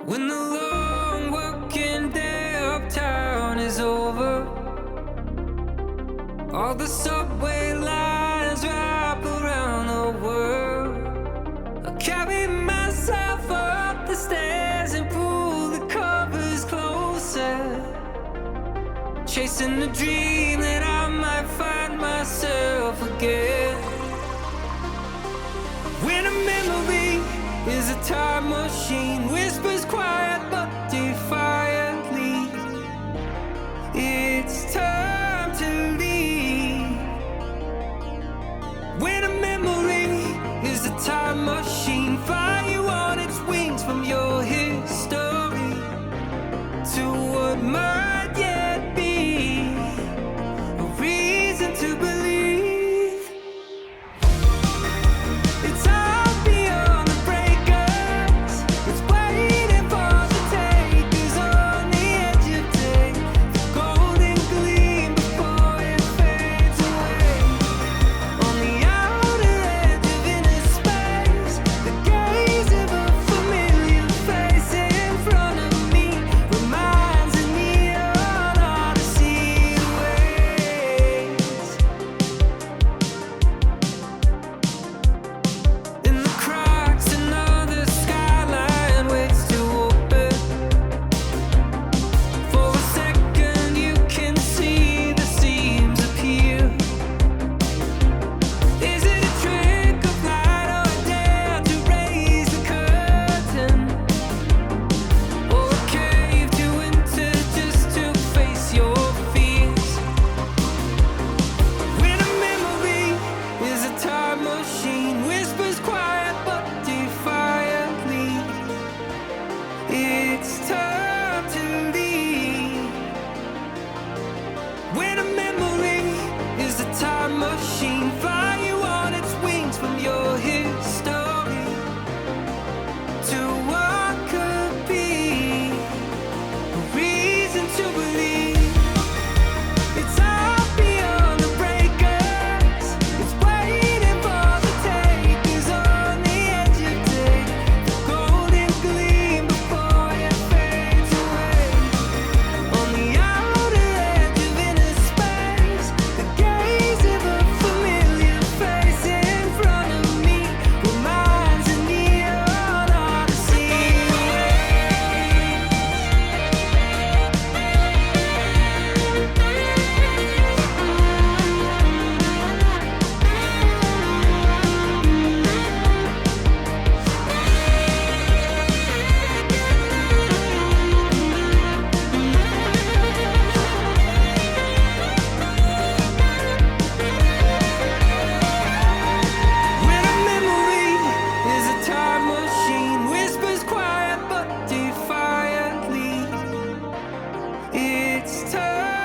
When the long working day uptown is over, all the subway lines wrap around the world. I carry myself up the stairs and pull the covers closer, chasing the dream that I might find myself again. When a memory is a time machine, whispers quiet but defiantly, it's time to leave. When a memory is a time machine, fly you on its wings from your history to what might yet be a reason to believe. It's all beyond the breakers. It's waiting for the takers on the edge of day. The golden gleam before it fades away. On the outer edge of inner space, the gaze of a familiar face in front of me reminds of neon odyssey ways. In the cracks, another skyline waits to open. For a second, you can see the seams appear. Is it a trick of light or a dare to raise the curtain? Or a cave to enter just to face your fears? When a memory is a time machine, whispers quiet but defiantly, it's time to leave. When a memory is a time machine, fly you on its wings from your history to what could be a reason to believe. It's all beyond the breakers. It's waiting for the takers on the edge of day. The golden gleam before it fades away. On the outer edge of inner space, the gaze of a familiar face in front of me reminds of neon odyssey ways. When a memory is a time machine, whispers quiet but defiantly, it's time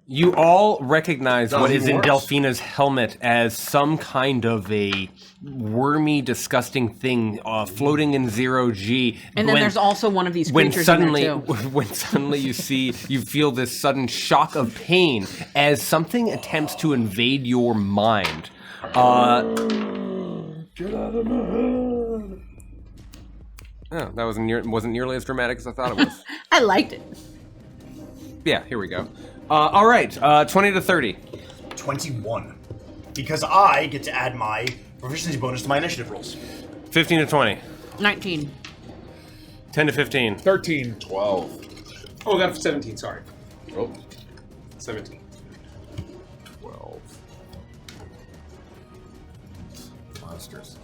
You all recognize what is in worse. Delphina's helmet as some kind of a wormy, disgusting thing floating in 0G. And then there's also one of these when creatures suddenly, in there too. when suddenly you feel this sudden shock of pain as something attempts to invade your mind. Get out of my head. Oh, that wasn't nearly as dramatic as I thought it was. I liked it. Yeah, here we go. All right, 20 to 30. 21. Because I get to add my proficiency bonus to my initiative rolls. 15 to 20. 19. 10 to 15. 13. 12. Oh, I got 17, sorry. Oh. 17. 12. Monsters.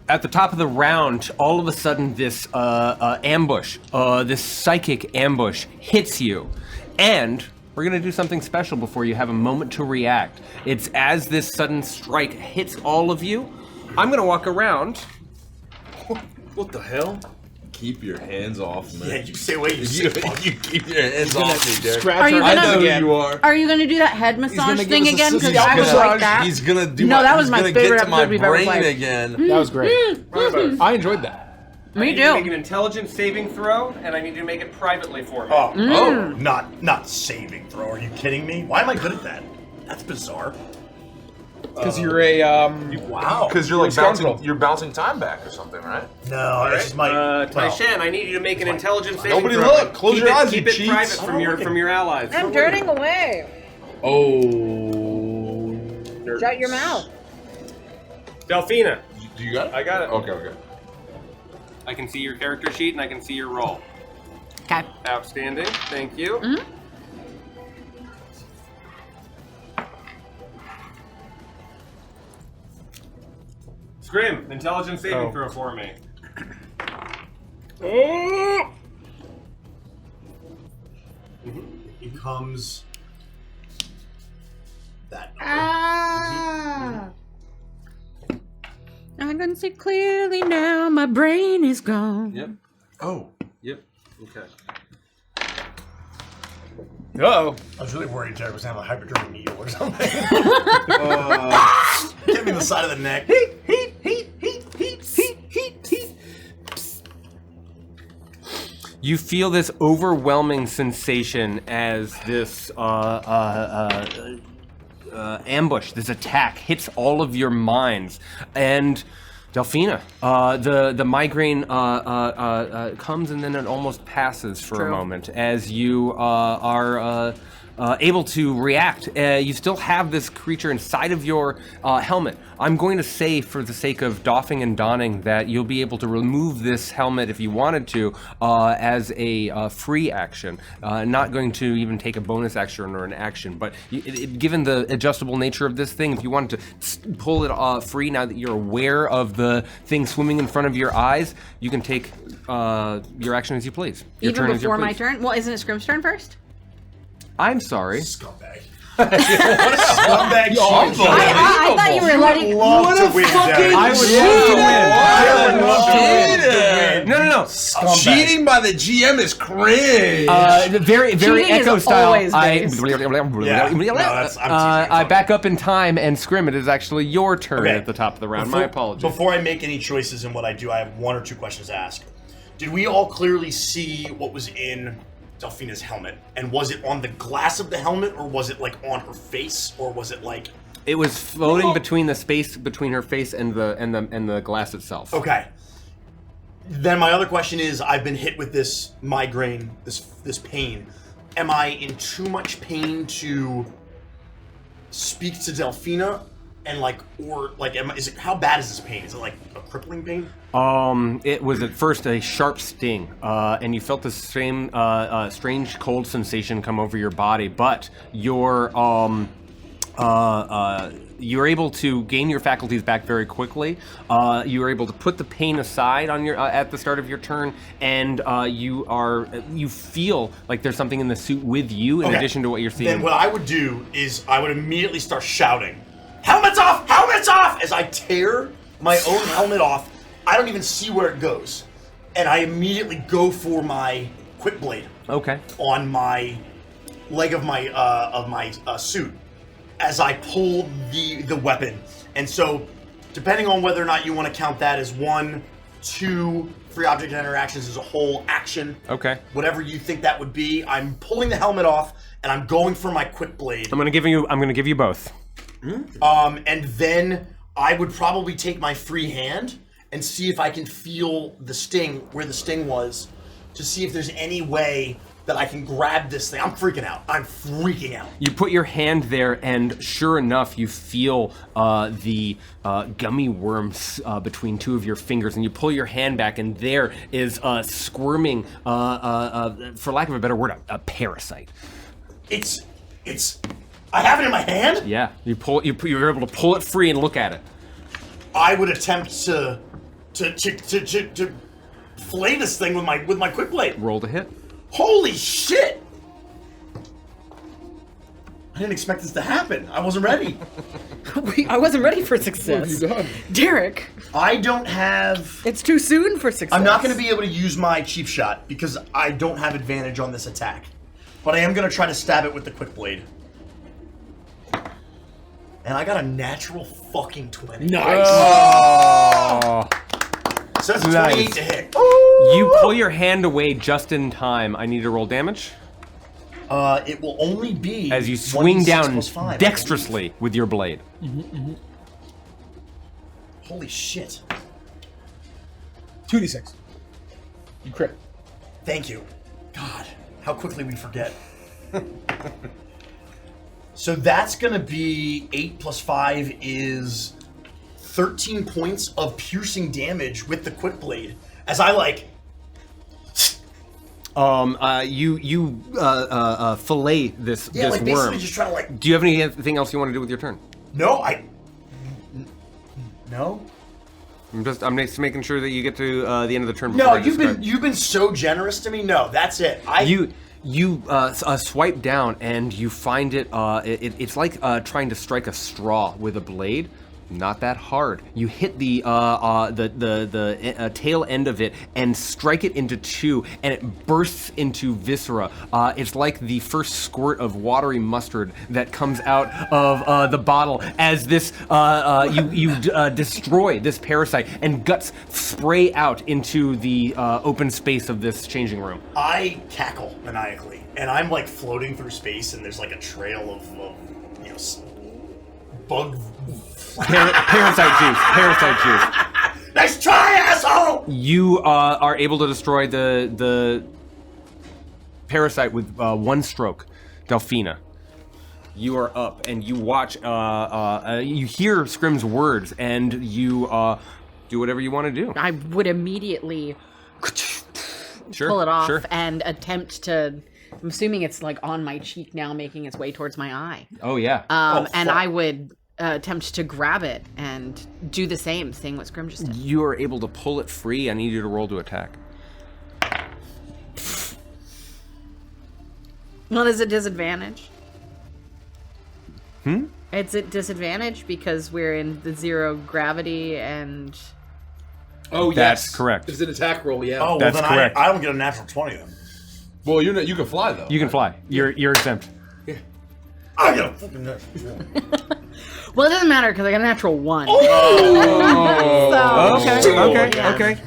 At the top of the round, all of a sudden this ambush, this psychic ambush hits you. And we're going to do something special before you have a moment to react. It's as this sudden strike hits all of you, I'm going to walk around. What the hell? Keep your hands off, man. Yeah, you stay away, you You, sick fuck. you keep your hands off me, Derek. Scratch Are you our gonna- I know again. who you are. Are you going to do that head massage gonna give thing us a again? Because scalp I was massage. like that. He's gonna do. No, that was he's my gonna favorite get to my episode we've ever brain played. again. That was great. I enjoyed that. Me I need you to make too. an intelligence saving throw, and I need you to make it privately for me. Oh, not saving throw. Are you kidding me? Why am I good at that? That's bizarre. Because you're a Wow. Because you're like scoundrel. bouncing, you're bouncing time back or something, right? No, this is my. Taishan, I need you to make an intelligence saving Nobody throw. look. Close Keep your it- eyes, Keep you it cheats. private from your allies. I'm turning away. Oh. Shut your mouth. Delphina, Do you got it? I got it. Okay. I can see your character sheet and I can see your roll. Okay. Outstanding. Thank you. Mhm. Scrim, intelligence saving throw for me. It becomes that number. I can see clearly now. My brain is gone. Yep. Oh. Yep. Okay. Uh-oh. I was really worried Derek was having a hypodermic needle or something. Hit me in the side of the neck. You feel this overwhelming sensation as this ambush, this attack hits all of your minds. And Delphina, the migraine comes and then it almost passes for a moment as you are able to react. You still have this creature inside of your helmet. I'm going to say, for the sake of doffing and donning, that you'll be able to remove this helmet if you wanted to as a free action. Not going to even take a bonus action or an action, but given the adjustable nature of this thing, if you wanted to pull it free now that you're aware of the thing swimming in front of your eyes, you can take your action as you please. Your Even turn as you before my please. turn? Well, isn't it Scrim's turn first? I'm sorry. Scumbag. What a scumbag cheat. I thought you were letting. Love to win, Derek. I would love to win. No. Cheating by the GM is cringe. Very Cheating is Echo style. always I base. I back up in time and Scrim. It is actually your turn Okay. at the top of the round. My apologies. Before I make any choices in what I do, I have one or two questions to ask. Did we all clearly see what was in Delphina's helmet? And was it on the glass of the helmet, or was it like on her face, or was it like? It was floating between the space between her face and the glass itself. Okay. Then my other question is, I've been hit with this migraine, this pain. Am I in too much pain to speak to Delphina? And is it, how bad is this pain? Is it like a crippling pain? It was at first a sharp sting, and you felt the same strange cold sensation come over your body, but you're able to gain your faculties back very quickly. You are able to put the pain aside on your at the start of your turn, and you feel like there's something in the suit with you in addition to what you're seeing. Then what I would do is I would immediately start shouting, "Helmets off! Helmets off!" as I tear my own helmet off. I don't even see where it goes. And I immediately go for my quick blade Okay. on my leg of my suit as I pull the weapon. And so, depending on whether or not you want to count that as 1, 2 free object interactions as a whole action. Okay. Whatever you think that would be, I'm pulling the helmet off and I'm going for my quick blade. I'm gonna give you both. And then I would probably take my free hand and see if I can feel the sting where the sting was, to see if there's any way that I can grab this thing. I'm freaking out. You put your hand there, and sure enough, you feel the gummy worms between two of your fingers, and you pull your hand back, and there is squirming, for lack of a better word, a parasite. It's. I have it in my hand? Yeah, you're able to pull it free and look at it. I would attempt to flay this thing with my quick blade. Roll to hit. Holy shit! I didn't expect this to happen. I wasn't ready. I wasn't ready for success. What have you done? Derek, I don't have... it's too soon for success. I'm not going to be able to use my cheap shot because I don't have advantage on this attack. But I am going to try to stab it with the quick blade. And I got a natural fucking 20. Nice. Oh. So that's a 28 to hit. You pull your hand away just in time. I need to roll damage. It will only be... As you swing 1d6 down plus 5, dexterously with your blade. Holy shit. 2d6. You crit. Thank you. God, how quickly we forget. So that's going to be 8 plus 5 is 13 points of piercing damage with the quick blade. As I You fillet this like basically worm. just try to like... Do you have anything else you want to do with your turn? No. I'm just making sure that you get to the end of the turn. No, before you've been so generous to me. No, that's it. You swipe down and you find it. It's like trying to strike a straw with a blade. Not that hard. You hit the tail end of it and strike it into two, and it bursts into viscera. It's like the first squirt of watery mustard that comes out of the bottle as this you destroy this parasite, and guts spray out into the open space of this changing room. I cackle maniacally, and I'm like floating through space, and there's like a trail of bug. Parasite juice. Nice try, asshole! You are able to destroy the parasite with one stroke. Delphina, you are up, and you watch. You hear Scrim's words, and you do whatever you want to do. I would immediately pull it off and attempt to. I'm assuming it's like on my cheek now, making its way towards my eye. Oh yeah. And I would attempt to grab it and do the same thing what Scrim just did. You are able to pull it free. I need you to roll to attack. Well, is it disadvantage? It's at disadvantage because we're in the zero gravity and... Oh, That's yes. correct. It's an attack roll, yeah. Oh, well, That's then correct. I don't get a natural 20 then. Well, you can fly though. You can fly. You're exempt. I get a fucking natural 20. Well, it doesn't matter because I got a natural 1. Okay.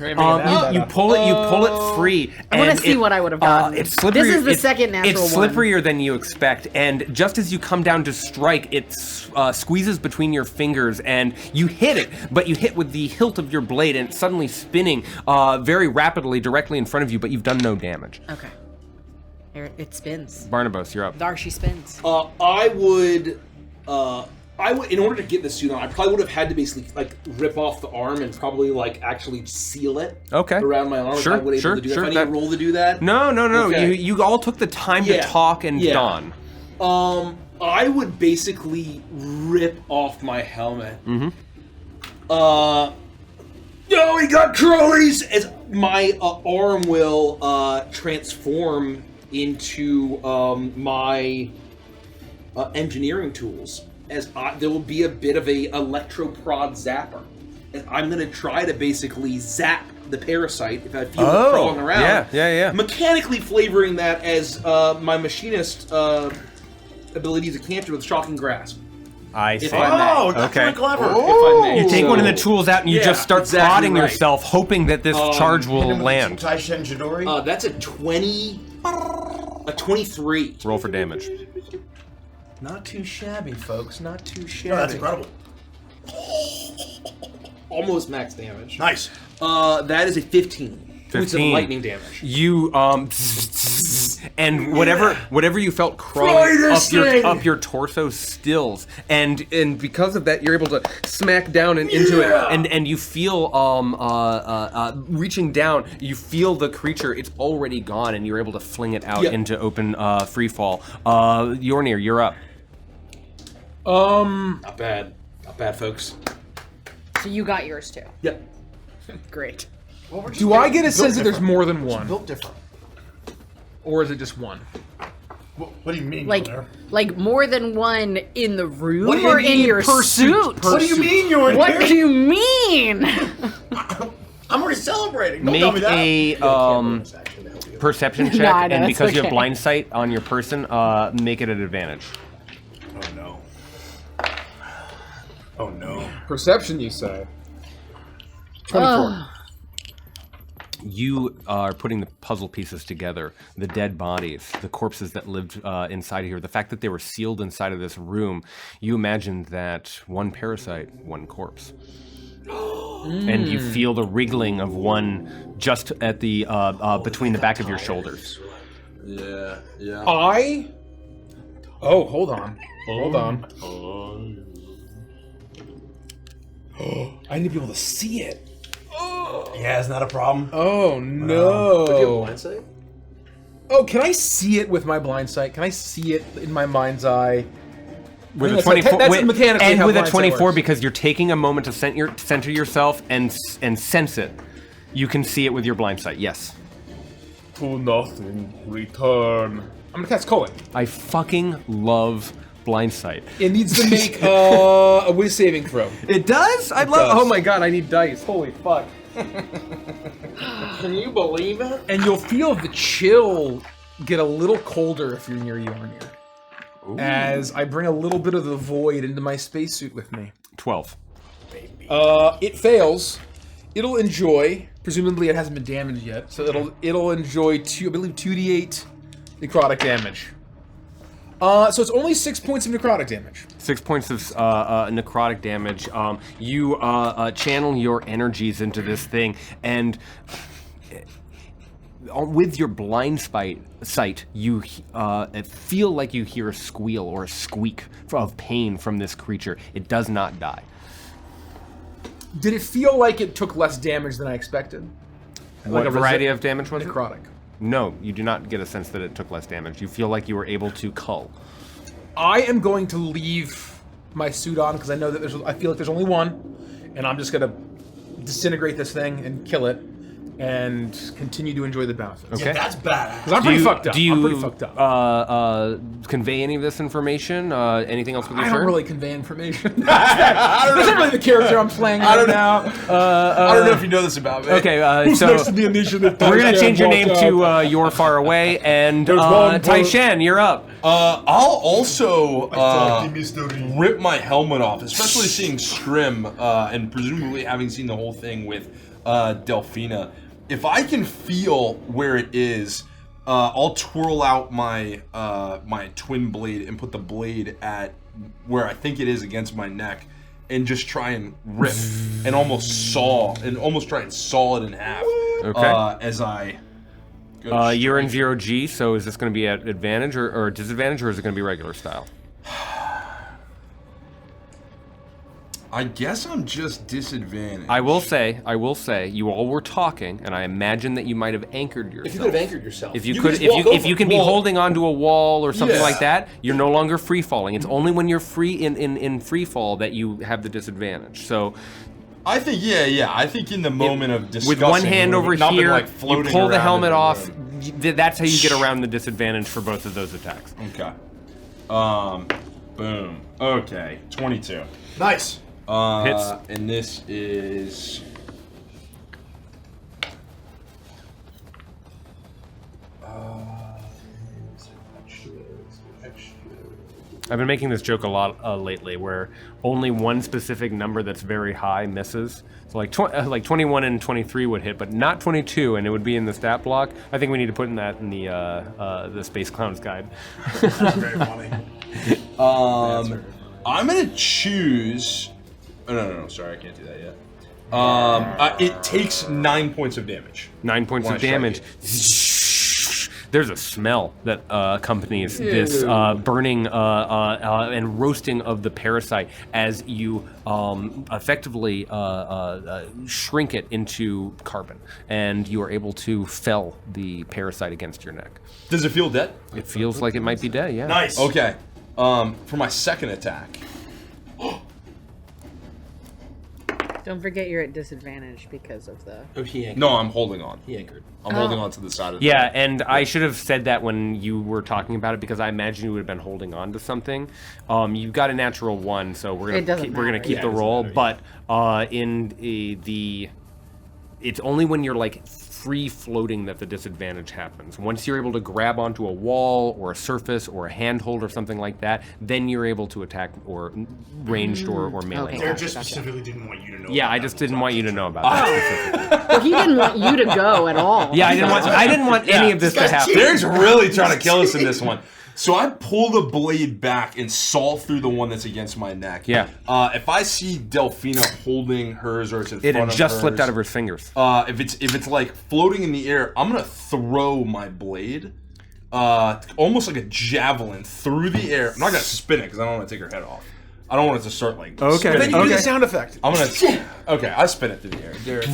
You pull it free. I want to see what I would have gotten. It's slippery. This is the second natural It's one. slipperier than you expect, and just as you come down to strike, it squeezes between your fingers, and you hit it, but you hit with the hilt of your blade, and it's suddenly spinning very rapidly directly in front of you, but you've done no damage. Okay. Here it spins. Barnabas, you're up. There she spins. I would, in order to get the suit on, I probably would have had to basically like rip off the arm and probably like actually seal it around my arm. Sure, if I would able to do that. If I need to roll to do that. No. Okay. You all took the time to talk and don. I would basically rip off my helmet. Mm-hmm. Yo, he got curlies! As my arm will transform into my engineering tools. As there will be a bit of a electroprod zapper. And I'm going to try to basically zap the parasite, if I feel it crawling around. Yeah. Mechanically flavoring that as my machinist ability as a cantrip with shocking grasp. I see. If I may. Oh, that's Okay. really clever. If I may. You take So- one of the tools out and you Yeah, just start exactly prodding right. yourself, hoping that this charge will land. Taishen Jidori? That's a 20... A 23. Roll for damage. Not too shabby, folks. Not too shabby. No, that's incredible. Almost max damage. Nice. That is a 15. Points of 15. lightning damage. You and whatever you felt crawling up your torso stills, and because of that you're able to smack down and into it, and you feel reaching down, you feel the creature, it's already gone, and you're able to fling it out into open free fall. Yornir, you're up. Not bad, folks. So you got yours too. Yep. Great. Do I get a sense that there's more than one, Built different. or is it just one? What do you mean? Like more than one in the room What do you or mean in your suit? What do you mean you're What do you mean? I'm already celebrating. Don't tell me Make that. a perception check, Nah, no, and that's because you have okay. blind sight on your person, make it an advantage. Oh no. Oh no. Perception, you say? 24. You are putting the puzzle pieces together, the dead bodies, the corpses that lived inside here, the fact that they were sealed inside of this room. You imagined that one parasite, one corpse. And you feel the wriggling of one just at the between the back of your shoulders. Yeah. Oh, hold on. Hold on. I need to be able to see it. Yeah, isn't that a problem? Oh Do you have no. blind sight? Oh, can I see it with my blind sight? Can I see it in my mind's eye? With I a mean, 24, that's with, mechanically and how with a blind sight 24, works. because you're taking a moment to center yourself and sense it, you can see it with your blind sight. Yes. To nothing, return. I'm gonna cast Culling. I fucking love blind sight. It needs to make a whiz saving throw. It does? I love. does. Oh my god! I need dice. Holy fuck! Can you believe it? And you'll feel the chill get a little colder if you're near Yornir. As I bring a little bit of the void into my spacesuit with me. 12. It fails. It'll enjoy. Presumably, it hasn't been damaged yet, so it'll enjoy 2d8 necrotic damage. So it's only 6 points of necrotic damage. 6 points of necrotic damage. You channel your energies into this thing, and with your blind sight, you feel like you hear a squeal or a squeak of pain from this creature. It does not die. Did it feel like it took less damage than I expected? What variety of damage was it? Necrotic. No, you do not get a sense that it took less damage. You feel like you were able to cull. I am going to leave my suit on because I know that I feel like there's only one, and I'm just gonna disintegrate this thing and kill it, and continue to enjoy the benefits. Okay. That's badass. Because I'm pretty fucked up. Do I'm pretty you fucked up. convey any of this information? Anything else with your I turn? don't really convey information. That's not really the character I'm playing right now. I don't know if you know this about me. Okay, so Next to the initiative. we're gonna change your name to You're Far Away, and Taishan, you're up. I'll also rip my helmet off, especially seeing Scrim and presumably having seen the whole thing with Delphina. If I can feel where it is, I'll twirl out my my twin blade and put the blade at where I think it is against my neck, and just try and rip and almost try and saw it in half. Okay. As I. You're in 0G, so is this going to be at advantage or disadvantage, or is it going to be regular style? I guess I'm just disadvantaged. I will say, you all were talking, and I imagine that you might have anchored yourself. If you could have anchored yourself. If you could could, just if walk you over. can be holding onto a wall or something Yeah. like that, you're no longer free falling. It's only when you're free in free fall that you have the disadvantage. So I think, yeah. I think in the moment of discussing, with one hand it over would not been, here, like, you floating pull the around helmet in the off. room. That's how you get around the disadvantage for both of those attacks. Okay. Boom. Okay. 22. Nice. Hits. And this is I've been making this joke a lot lately, where only one specific number that's very high misses. So like 21 and 23 would hit, but not 22, and it would be in the stat block. I think we need to put in that in the Space Clowns guide. That's very funny. I'm gonna choose. Oh, no, sorry, I can't do that yet. It takes 9 points of damage. 9 points Wanna of strike damage. There's a smell that accompanies this burning and roasting of the parasite as you effectively shrink it into carbon, and you are able to fell the parasite against your neck. Does it feel dead? It feels like it might be dead, yeah. Nice. Okay. For my second attack. Don't forget you're at disadvantage because of the. Oh, he anchored. No, I'm holding on. He anchored. I'm holding on to the side of the Yeah, and I should have said that when you were talking about it, because I imagine you would have been holding on to something. You got a natural 1, so we're It doesn't gonna matter, keep yeah. the roll. But it's only when you're like free floating that the disadvantage happens. Once you're able to grab onto a wall or a surface or a handhold or something like that, then you're able to attack or ranged or melee. Okay. Derek just specifically didn't want you to know. Yeah, about I that just one, didn't so want you to know about that. Well, he didn't want you to go at all. Yeah, I didn't want any of this to happen. Derek's really trying to kill us in this one. So I pull the blade back and saw through the one that's against my neck. Yeah. If I see Delphina holding hers or it's in It front had of just hers, slipped out of her fingers. If it's like floating in the air, I'm gonna throw my blade, almost like a javelin through the air. I'm not gonna spin it because I don't want to take her head off. I don't want it to start like. Okay. spinning. Then you do the sound effect. I'm gonna. Okay, I spin it through the air. Derek.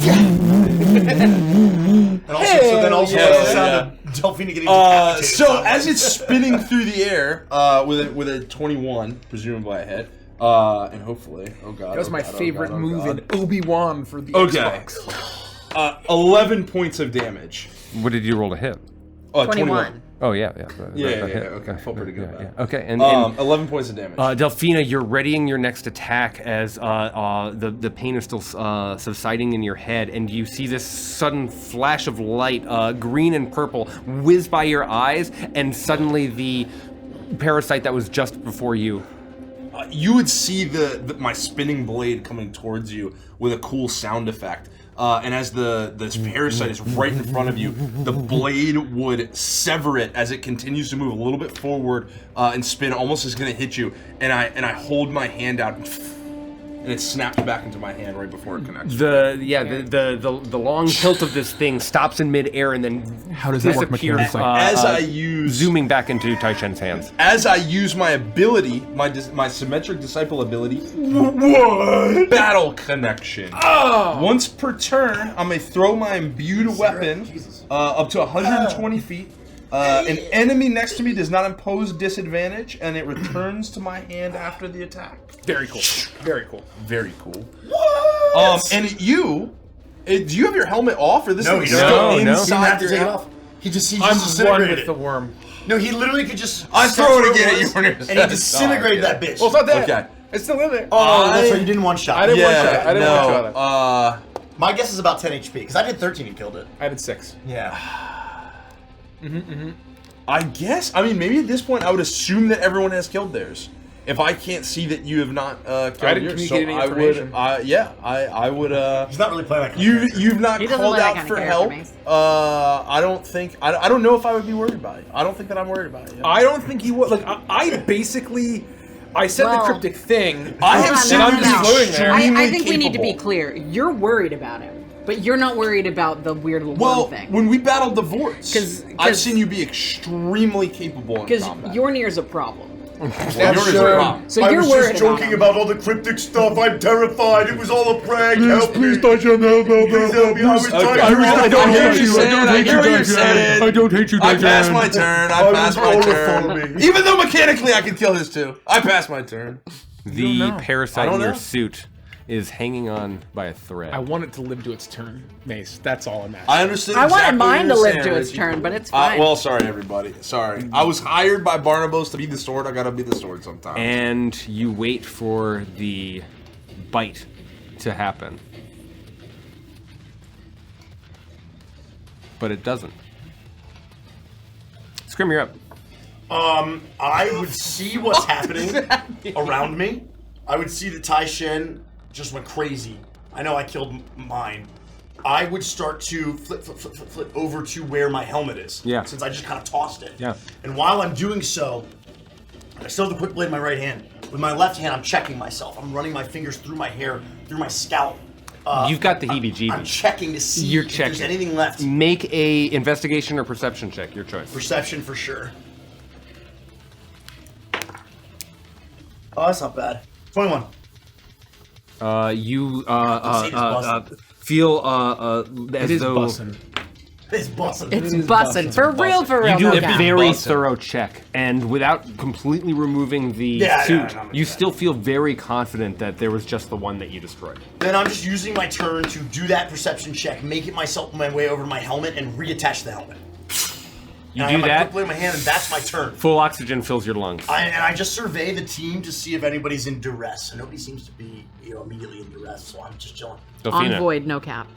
And also, so then also yeah, the sound of Delphina getting decapitated. So as it's spinning through the air, with a 21, presumably I hit, and hopefully, oh god, That was my favorite move in Obi-Wan for the Okay. Xbox. 11 points of damage. What did you roll to hit? 21. Oh yeah. Yeah, hit. okay, I felt pretty good about it. Yeah. Okay, and 11 points of damage. Delphina, you're readying your next attack as the pain is still subsiding in your head, and you see this sudden flash of light, green and purple, whiz by your eyes, and suddenly the parasite that was just before you. You would see my spinning blade coming towards you with a cool sound effect. And as this parasite is right in front of you, the blade would sever it as it continues to move a little bit forward and spin, almost as going to hit you. And I hold my hand out, and it snaps back into my hand right before it connects. The long hilt of this thing stops in midair and then How does that work disappears, mechanically? As I use zooming back into Taishen's hands. As I use my ability, my symmetric disciple ability, battle connection. Once per turn, I may throw my imbued weapon up to 120 feet. An enemy next to me does not impose disadvantage, and it returns to my hand after the attack. Very cool. Very cool. Very cool. What? And do you have your helmet off, or this No, is he still doesn't. No, He didn't inside have to your take it helmet? off. He just I'm one disintegrated with the it. worm. No, he literally could just. I sense throw it where again at was, you when you're and he disintegrated that bitch. Well, it's not dead. Okay. It's still in there. Oh, that's right. You didn't one shot. I didn't one shot. Yeah, I didn't one no. shot. My guess is about 10 HP because I did 13 and killed it. I did 6. Yeah. I guess. I mean, maybe at this point, I would assume that everyone has killed theirs. If I can't see that you have not killed I didn't yours, communicate any information. I would. He's not really playing that kind of character. You've not He doesn't called play that out kind for of help. character, I don't think. I don't know if I would be worried about it. I don't think that I'm worried about it. Yeah. I don't think he would. Like, I basically. I said Well- the cryptic thing. I have Hold on, seen no, him no, be no. extremely I think we need to be capable. clear. You're worried about him, but you're not worried about the weird little Well, worm thing. when we battled the Vorts, 'Cause- I've seen you be extremely capable in Because combat. Yornir's a problem. Well, yours is a problem. So you're worried about him. all the cryptic stuff. I'm terrified. It was all a prank. Help me. touch him. Please help me. I was Okay. trying I to don't hear you saying. I hear what you're saying. I don't hate you, I Dajan. passed my turn. I passed my all turn. for me. Even though mechanically I can kill his too. I passed my turn. The parasite I in don't your know. suit is hanging on by a thread. I want it to live to its turn, Mace. That's all I'm asking. I understood. I wanted exactly mine what to you're live saying, to its Richie. turn, but it's fine. Well, sorry everybody. Sorry. I was hired by Barnabas to be the sword. I gotta be the sword sometimes. And you wait for the bite to happen. But it doesn't. Scrim, you're up. I would see what's happening around me. I would see that Tai Shen just went crazy. I know I killed mine. I would start to flip over to where my helmet is. Yeah. Since I just kind of tossed it. Yeah. And while I'm doing so, I still have the quick blade in my right hand. With my left hand, I'm checking myself. I'm running my fingers through my hair, through my scalp. You've got the heebie-jeebies. I'm checking to see You're if checking. there's anything left. Make a investigation or perception check, your choice. Perception for sure. Oh, that's not bad. 21. You feel as is though bussin'. It's busting. It's bussin'. For real, for real. you do no a cap. very thorough check, and without completely removing the suit, no, you still feel very confident that there was just the one that you destroyed. Then I'm just using my turn to do that perception check, make it my way over to my helmet, and reattach the helmet. You and I do have my that. quick blade in my hand, and that's my turn. Full oxygen fills your lungs. I just survey the team to see if anybody's in duress, and nobody seems to be, immediately in duress. So I'm just chilling. On Delphina. void, no cap.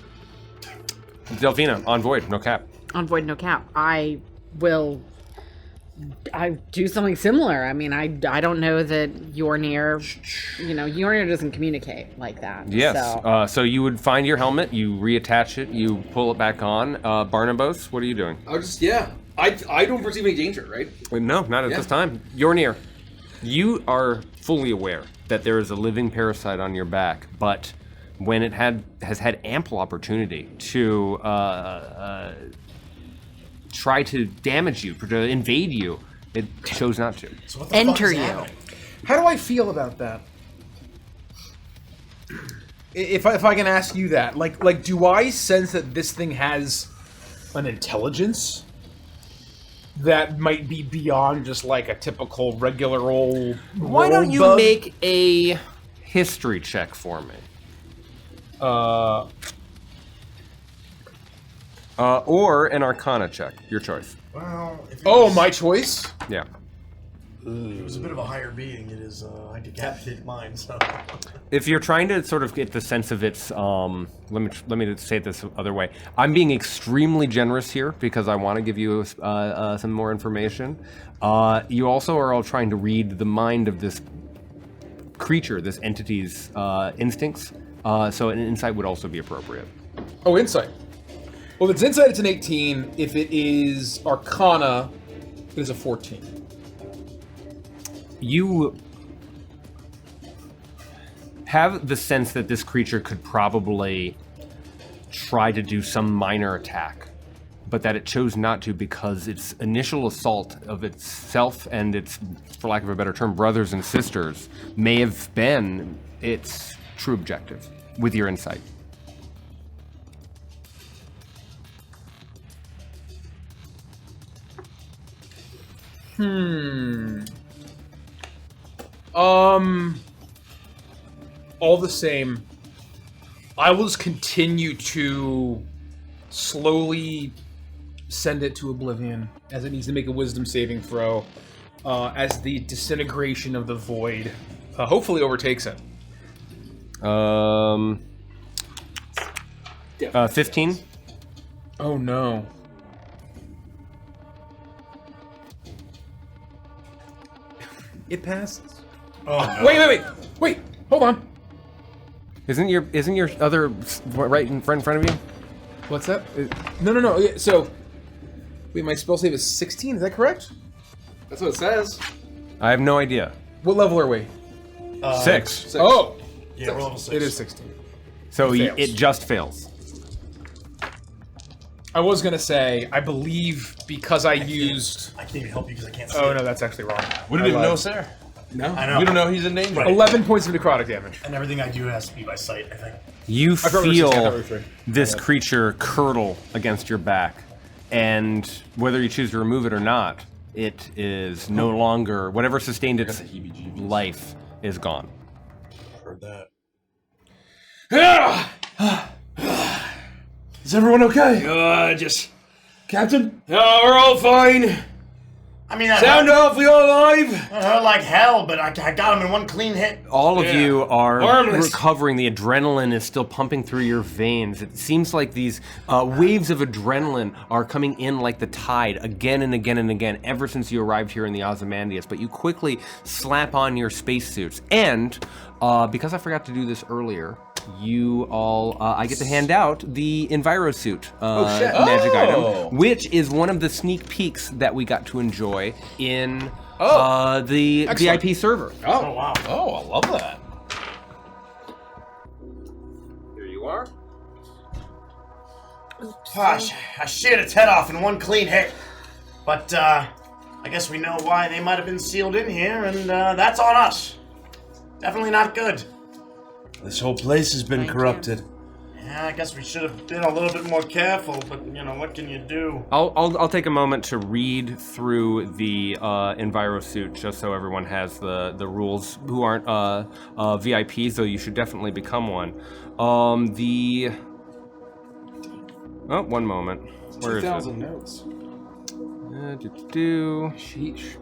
Delphina, on void, no cap. On void, no cap. I do something similar. I mean, I don't know that Yornir, Yornir doesn't communicate like that. Yes. So. So you would find your helmet, you reattach it, you pull it back on. Barnabas, what are you doing? I don't perceive any danger, right? No, not at this time. Yornir, you are fully aware that there is a living parasite on your back, but when it has had ample opportunity to try to damage you, to invade you, it chose not to. So what the fuck Enter is you. happening? How do I feel about that? If I can ask you that, like, do I sense that this thing has an intelligence that might be beyond just like a typical regular old? Why don't you bug? make a history check for me? Or an Arcana check, your choice. Well, if it Oh, was, my choice. Yeah. it was a bit of a higher being. It is, I decapitated mine, so. If you're trying to sort of get the sense of its, let me say it this other way. I'm being extremely generous here because I want to give you some more information. You also are all trying to read the mind of this creature, this entity's instincts. So an insight would also be appropriate. Oh, insight. Well, if it's insight, it's an 18. If it is Arcana, it is a 14. You have the sense that this creature could probably try to do some minor attack, but that it chose not to because its initial assault of itself and its, for lack of a better term, brothers and sisters may have been its true objective with your insight. All the same, I will just continue to slowly send it to oblivion as it needs to make a wisdom saving throw as the disintegration of the void hopefully overtakes it. 15? Oh no. It passes. Oh, no. Wait, hold on. Isn't your other right in front of you? What's that? No. Yeah, so, wait, my spell save is 16, is that correct? That's what it says. I have no idea. What level are we? 6. Oh! Yeah, we're level 6. It is 16. So Fails. it just fails. I was gonna say, I believe because I used... I can't even help you because I can't see Oh it. no, that's actually wrong. We don't even know Sarah. No? I know. We don't know he's in danger. Right. 11 points of necrotic damage. And everything I do has to be by sight, I think. You thought we were 16, I thought we feel were 3. this creature curdle against your back, and whether you choose to remove it or not, it is no longer, whatever sustained its life is gone. Heard that. Is everyone okay? Just... Captain? we're all fine. I mean, that Sound off, we all alive? hurt like hell, but I got him in one clean hit. All of you are Harmless. recovering. The adrenaline is still pumping through your veins. It seems like these waves of adrenaline are coming in like the tide again and again and again ever since you arrived here in the Ozymandias. But you quickly slap on your spacesuits. And because I forgot to do this earlier, you all, I get to hand out the EnviroSuit magic item, which is one of the sneak peeks that we got to enjoy in the VIP server. Oh, wow. Oh, I love that. Here you are. Gosh, I sheared its head off in one clean hit. But, I guess we know why they might have been sealed in here, and that's on us. Definitely not good. This whole place has been corrupted. Yeah, I guess we should have been a little bit more careful, but, you know, what can you do? I'll take a moment to read through the EnviroSuit just so everyone has the rules who aren't VIPs, though you should definitely become one. Oh, one moment. Where is it? 2,000 notes. Sheesh.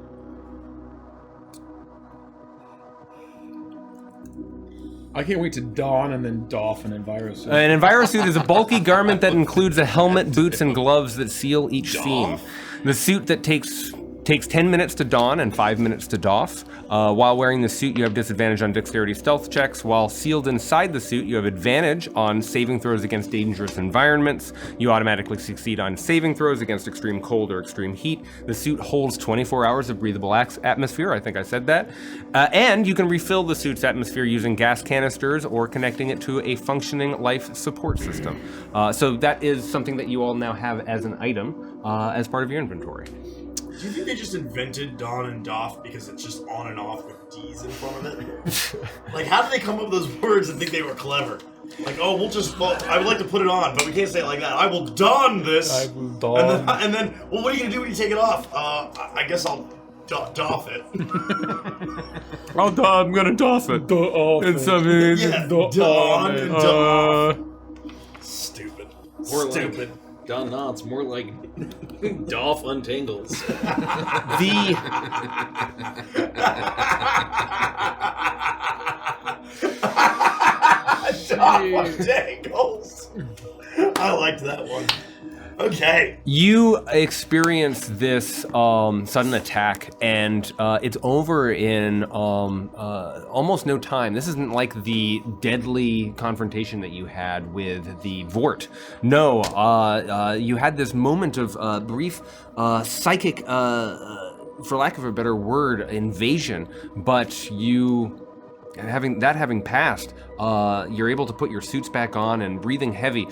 I can't wait to don and then doff an EnviroSuit. An EnviroSuit is a bulky garment that includes a helmet, boots, and gloves that seal each seam. The suit that takes 10 minutes to don and 5 minutes to doff. While wearing the suit, you have disadvantage on dexterity stealth checks. While sealed inside the suit, you have advantage on saving throws against dangerous environments. You automatically succeed on saving throws against extreme cold or extreme heat. The suit holds 24 hours of breathable atmosphere, I think I said that. And you can refill the suit's atmosphere using gas canisters or connecting it to a functioning life support system. So that is something that you all now have as an item as part of your inventory. Do you think they just invented Dawn and Doff because it's just on and off with D's in front of it? Like, how did they come up with those words and think they were clever? Like, oh, I would like to put it on, but we can't say it like that. I will don this. I will don. And then, well, what are you going to do when you take it off? I guess I'll doff it. I'm gonna doff it. It's something. Yeah, Dawn and Doff. Stupid. Or Stupid. like, no, it's more like Dolph untangles. Doff untangles. I liked that one. Okay. You experience this sudden attack, and it's over in almost no time. This isn't like the deadly confrontation that you had with the Vort. No, you had this moment of brief psychic, for lack of a better word, invasion, but you... Having passed, you're able to put your suits back on and breathing heavy.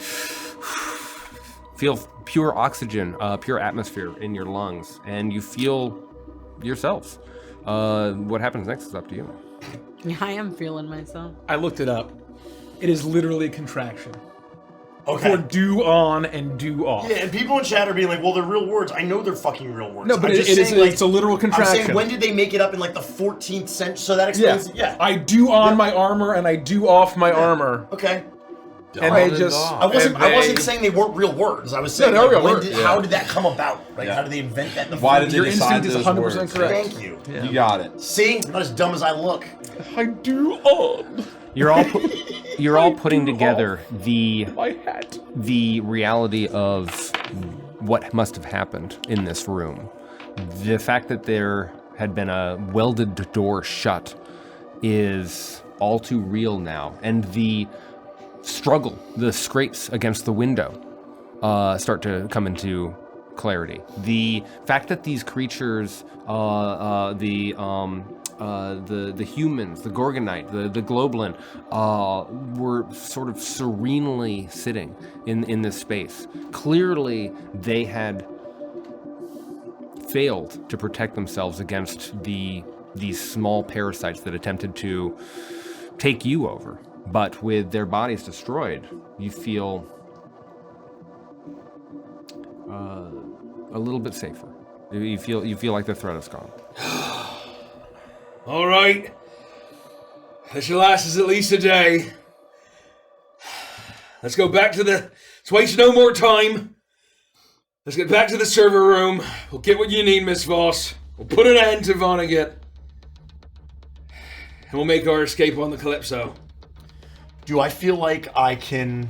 Feel pure oxygen, pure atmosphere in your lungs, and you feel yourselves. What happens next is up to you. I am feeling myself. I looked it up. It is literally a contraction. Okay. For do on and do off. Yeah, and people in chat are being like, well, they're real words. I know they're fucking real words. No, but I'm just it is saying, like, it's a literal contraction. I'm saying, when did they make it up in like the 14th century? So that explains it. Yeah. I do on my armor and I do off my armor. Okay. And they just... I wasn't saying they weren't real words. I was saying, they're real when words. how did that come about? Like, how did they invent that? Why did they Your decide instinct is those 100% words? correct. Thank you. You got it. See? I'm not as dumb as I look. I do on. You're all putting together My hat. the reality of what must have happened in this room. The fact that there had been a welded door shut is all too real now, and the struggle, the scrapes against the window, start to come into clarity. The fact that these creatures, the humans, the Gorgonite, the Globlin, were sort of serenely sitting in this space. Clearly, they had failed to protect themselves against these small parasites that attempted to take you over. But with their bodies destroyed, you feel a little bit safer. You feel like the threat is gone. All right. This should last us at least a day. Let's go back to the... Let's waste no more time. Let's get back to the server room. We'll get what you need, Miss Voss. We'll put an end to Vonnegut. And we'll make our escape on the Calypso. Do I feel like I can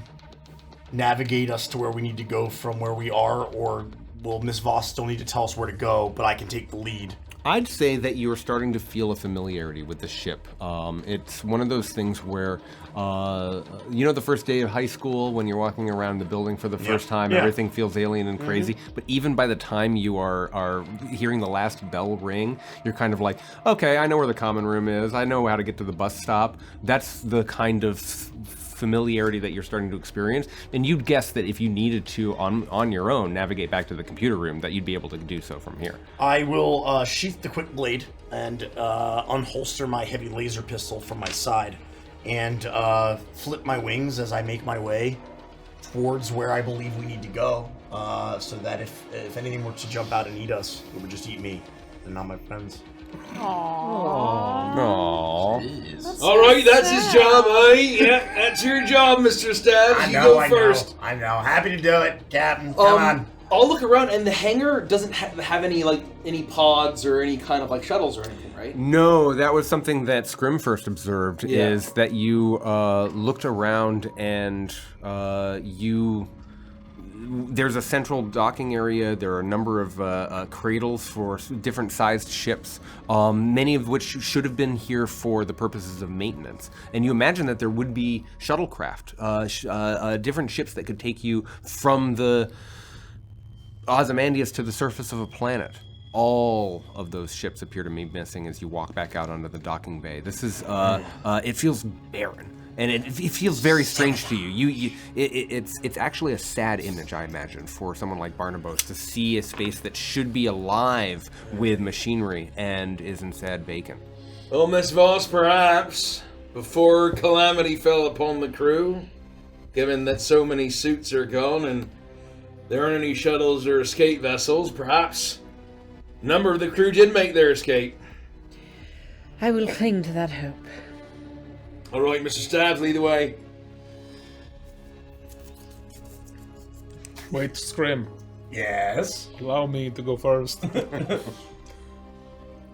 navigate us to where we need to go from where we are, or will Miss Voss still need to tell us where to go, but I can take the lead? I'd say that you are starting to feel a familiarity with the ship. It's one of those things where, the first day of high school when you're walking around the building for the first time, everything feels alien and crazy. But even by the time you are hearing the last bell ring, you're kind of like, okay, I know where the common room is. I know how to get to the bus stop. That's the kind of familiarity that you're starting to experience, and you'd guess that if you needed to on your own navigate back to the computer room, that you'd be able to do so from here. I will sheath the quick blade and unholster my heavy laser pistol from my side and flip my wings as I make my way towards where I believe we need to go, so that if anything were to jump out and eat us, it would just eat me and not my friends. Aww. All right, that's his job, eh? Yeah, that's your job, Mr. Stabs. You go first. I know. Happy to do it, Captain. Come on. I'll look around, and the hangar doesn't have any pods or any kind of shuttles or anything, right? No, that was something that Scrim first observed. Is that you looked around and there's a central docking area. There are a number of cradles for different sized ships, many of which should have been here for the purposes of maintenance. And you imagine that there would be shuttlecraft, different ships that could take you from the Ozymandias to the surface of a planet. All of those ships appear to be missing as you walk back out onto the docking bay. This is, it feels barren. And it feels very strange to you. It's actually a sad image, I imagine, for someone like Barnabas to see a space that should be alive with machinery and is instead vacant. Well, Miss Voss, perhaps, before calamity fell upon the crew, given that so many suits are gone and there aren't any shuttles or escape vessels, perhaps a number of the crew did make their escape. I will cling to that hope. All right, Mr. Stabs, lead the way. Wait, Scrim. Yes. Allow me to go first.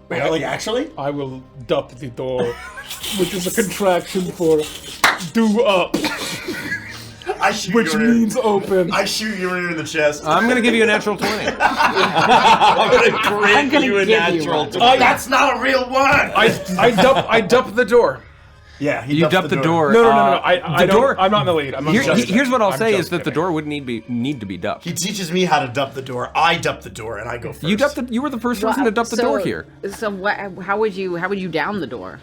Wait, actually? I will dup the door, which is a contraction for do up, I shoot which you means open. I shoot you in the chest. I'm going to give you a natural 20. I'm gonna grant you a natural. That's not a real one. I dup the door. Yeah, You dumped the door. No. I don't. door- I'm not in the lead. I'm not just Here's what I'll I'm say just is that the kidding. door would need to be dumped. He teaches me how to dump the door. I dump the door, and I go first. You were the first person to dump the door here. So how would you down the door?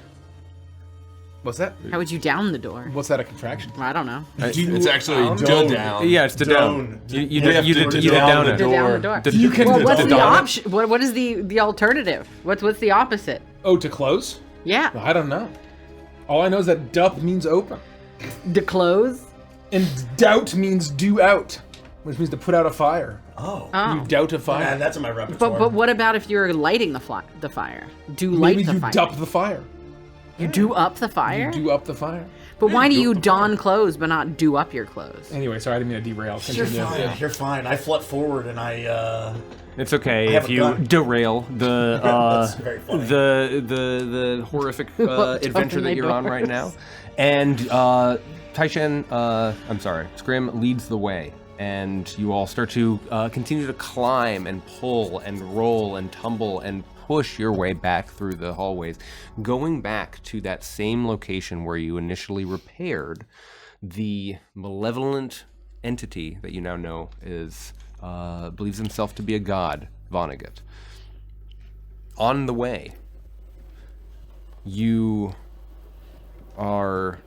What's that? How would you down the door? What's that a contraction? I don't know. It's actually down. Yeah, it's to down. You did down it. To down the door. You can Well, what's to the down it. option? What is the alternative? What's the opposite? Oh, to close? Yeah, I don't know. All I know is that dup means open, to close. and doubt means do out, which means to put out a fire. Oh. You doubt a fire. Man, that's in my repertoire. But what about if you're lighting the fire? Do light Maybe the you fire. dup the fire. You do up the fire? You do up the fire. But why do you don clothes but not do up your clothes? Anyway, sorry, I didn't mean to derail. You're Continue. fine. You're fine. I flut forward, and I. It's okay have if a you gun. derail the That's very funny. the horrific adventure that you're on right now. And Scrim leads the way, and you all start to continue to climb and pull and roll and tumble and push your way back through the hallways, going back to that same location where you initially repaired the malevolent entity that you now know is believes himself to be a god, Vonnegut. On the way, you are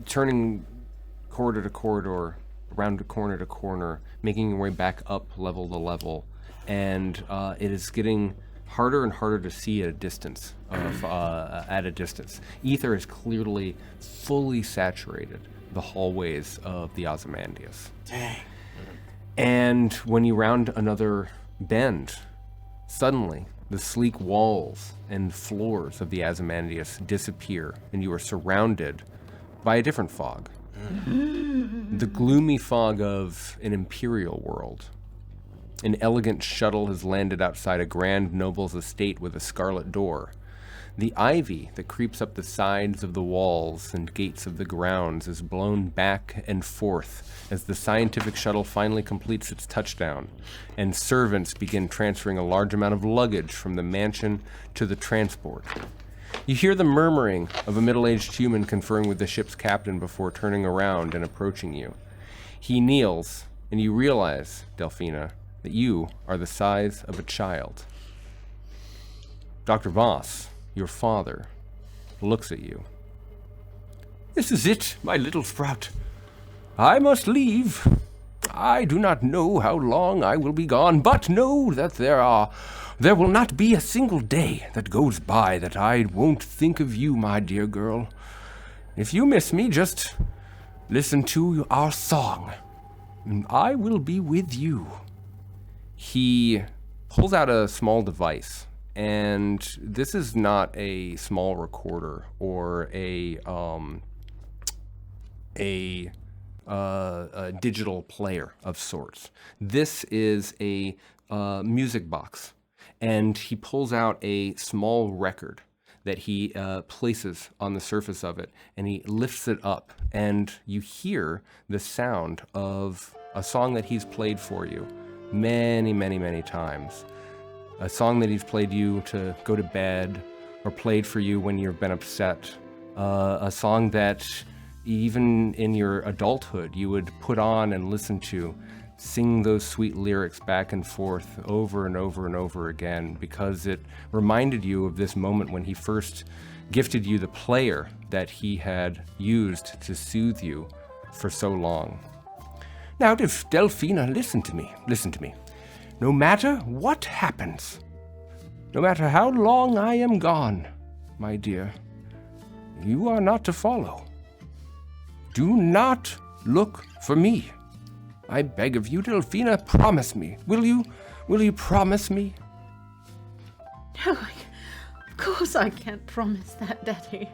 turning corridor to corridor, around corner to corner, making your way back up level to level, and it is getting harder and harder to see at a distance. Ether is clearly fully saturated the hallways of the Ozymandias. Dang. And when you round another bend, suddenly the sleek walls and floors of the Ozymandias disappear, and you are surrounded by a different fog. The gloomy fog of an imperial world. An elegant shuttle has landed outside a grand noble's estate with a scarlet door. The ivy that creeps up the sides of the walls and gates of the grounds is blown back and forth as the scientific shuttle finally completes its touchdown, and servants begin transferring a large amount of luggage from the mansion to the transport. You hear the murmuring of a middle-aged human conferring with the ship's captain before turning around and approaching you. He kneels, and you realize, Delphina, that you are the size of a child. Dr. Voss, your father, looks at you. This is it, my little sprout. I must leave. I do not know how long I will be gone, but know that there will not be a single day that goes by that I won't think of you, my dear girl. If you miss me, just listen to our song, and I will be with you. He pulls out a small device, and this is not a small recorder or a digital player of sorts. This is a music box, and he pulls out a small record that he places on the surface of it, and he lifts it up, and you hear the sound of a song that he's played for you many, many, many times. A song that he's played you to go to bed, or played for you when you've been upset. A song that even in your adulthood you would put on and listen to, sing those sweet lyrics back and forth over and over and over again, because it reminded you of this moment when he first gifted you the player that he had used to soothe you for so long. Now, Delphina, listen to me. No matter what happens, no matter how long I am gone, my dear, you are not to follow. Do not look for me. I beg of you, Delphina, promise me. Will you promise me? No, of course I can't promise that, Daddy.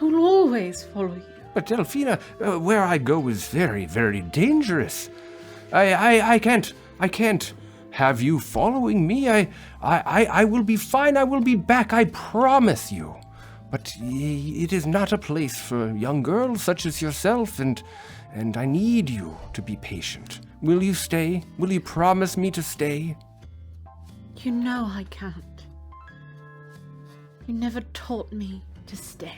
I will always follow you. But Delphina, where I go is very, very dangerous. I can't have you following me. I will be fine. I will be back. I promise you. But it is not a place for young girls such as yourself, and I need you to be patient. Will you stay? Will you promise me to stay? You know I can't. You never taught me to stay.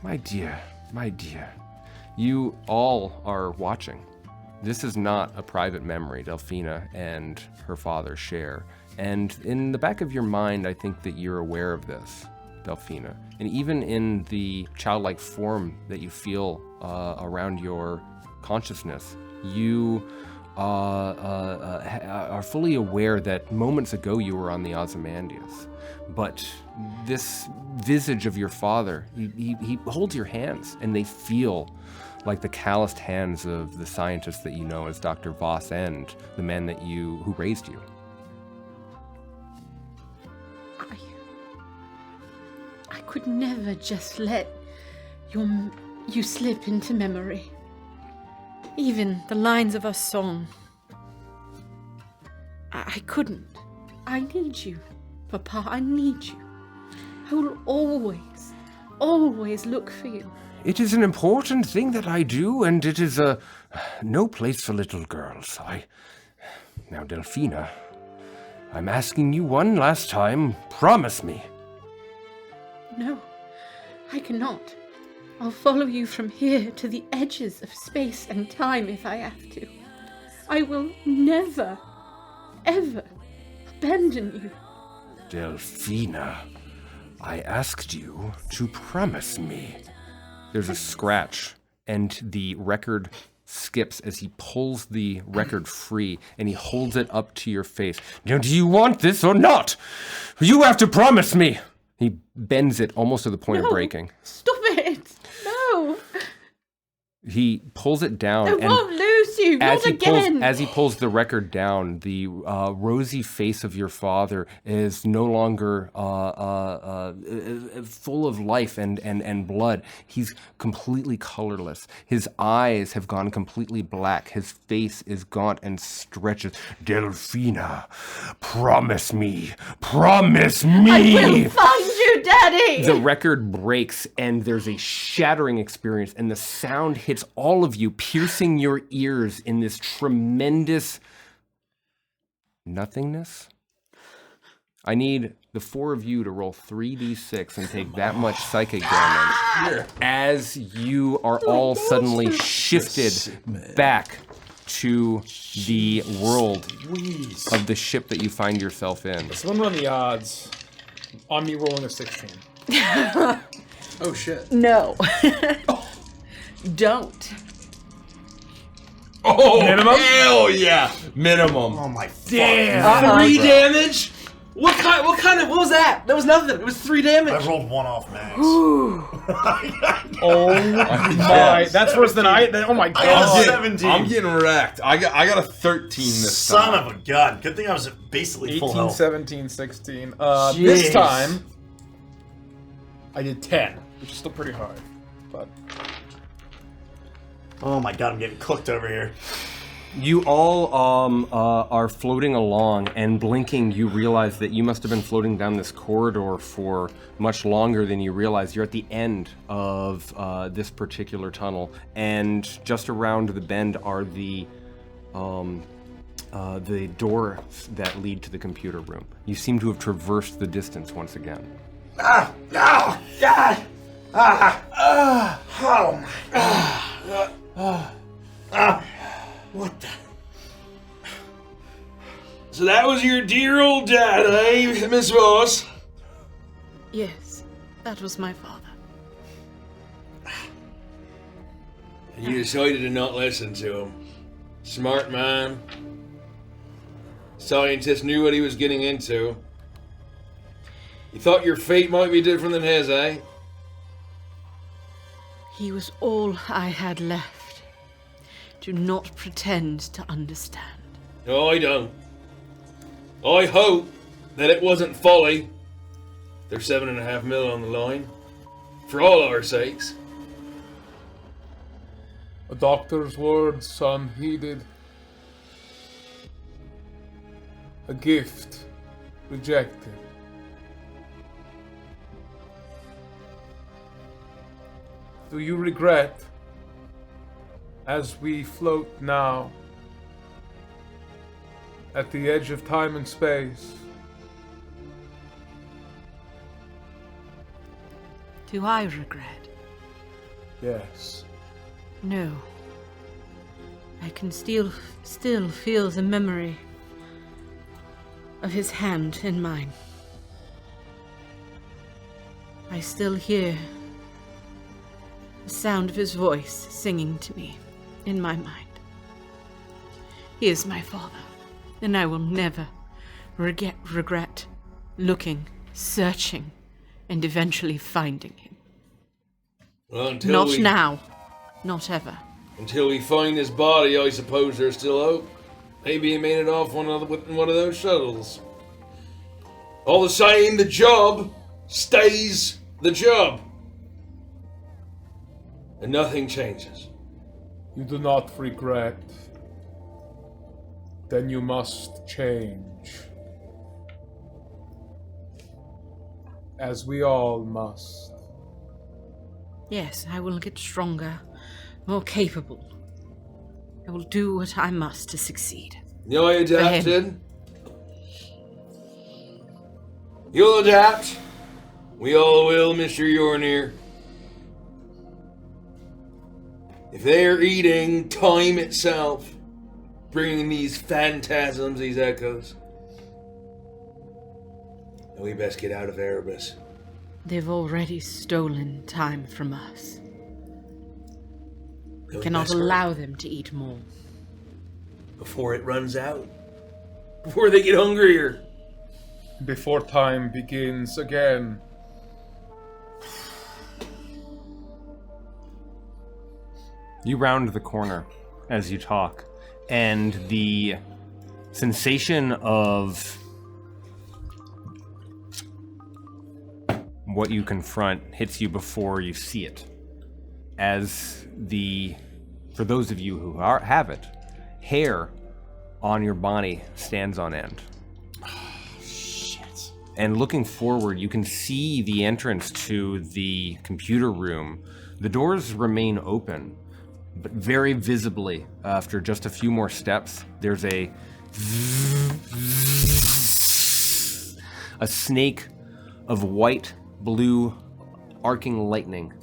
My dear, you all are watching. This is not a private memory Delphina and her father share. And in the back of your mind, I think that you're aware of this, Delphina. And even in the childlike form that you feel around your consciousness, you are fully aware that moments ago you were on the Ozymandias. But this visage of your father, he holds your hands, and they feel like the calloused hands of the scientist that you know as Dr. Voss and the man that who raised you. I could never just let you slip into memory. Even the lines of our song. I couldn't. I need you, Papa. I need you. I will always look for you. It is an important thing that I do, and it is no place for little girls. Now, Delphina, I'm asking you one last time. Promise me. No, I cannot. I'll follow you from here to the edges of space and time if I have to. I will never, ever abandon you. Delphina, I asked you to promise me. There's a scratch, and the record skips as he pulls the record free, and he holds it up to your face. Now, do you want this or not? You have to promise me. He bends it almost to the point of breaking. Stop it! No! He pulls it down. I won't lose you! you! Not again! As he pulls the record down, the rosy face of your father is no longer full of life and blood. He's completely colorless. His eyes have gone completely black. His face is gaunt and stretches. Delphina, promise me. Promise me! I will find you, Daddy! The record breaks and there's a shattering experience, and the sound hits all of you, piercing your ears in this tremendous nothingness. I need the four of you to roll 3d6 and take that much psychic damage as you are all suddenly shifted back to the world of the ship that you find yourself in. Someone run the odds on me rolling a 16. Oh shit. No. Don't. Oh, Minimum? hell yeah! Minimum. Oh my Damn. 3 damage? What was that? That was nothing. It was 3 damage. I rolled 1 off max. Oh my, that's worse than oh my I got god. a 17. I'm getting wrecked. I got a 13 this Son time. of a gun. Good thing I was basically full 18, health. 17, 16. This Jeez. time, I did 10, which is still pretty high. But Oh my god, I'm getting cooked over here. You all are floating along, and blinking, you realize that you must have been floating down this corridor for much longer than you realize. You're at the end of this particular tunnel, and just around the bend are the doors that lead to the computer room. You seem to have traversed the distance once again. Oh my. What the? So that was your dear old dad, eh, Miss Voss? Yes, that was my father. And you decided to not listen to him. Smart man. Scientist knew what he was getting into. You thought your fate might be different than his, eh? He was all I had left. Do not pretend to understand. No, I don't. I hope that it wasn't folly. There's 7.5 mil on the line. For all our sakes. A doctor's words unheeded. A gift rejected. Do you regret, as we float now at the edge of time and space, Do I regret? yes, No. I can still feel the memory of his hand in mine. I still hear the sound of his voice singing to me in my mind. He is my father, and I will never regret looking, searching, and eventually finding him. Well, Not now. Not ever. Until we find his body, I suppose there's still hope. Maybe he made it off one of those shuttles. All the same, the job stays the job. And nothing changes. you do not regret, then you must change. As we all must. Yes, I will get stronger, more capable. I will do what I must to succeed. You adapted. You'll adapt. We all will, Mr. Yornir. If they are eating time itself, bringing these phantasms, these echoes, then we best get out of Erebus. They've already stolen time from us. Then we Cannot best hurry allow them to eat more. before it runs out. Before they get hungrier. Before time begins again. You round the corner as you talk, and the sensation of what you confront hits you before you see it. As for those of you who have it, hair on your body stands on end. Shit. And looking forward, you can see the entrance to the computer room. The doors remain open, but very visibly, after just a few more steps, there's a snake of white, blue, arcing lightning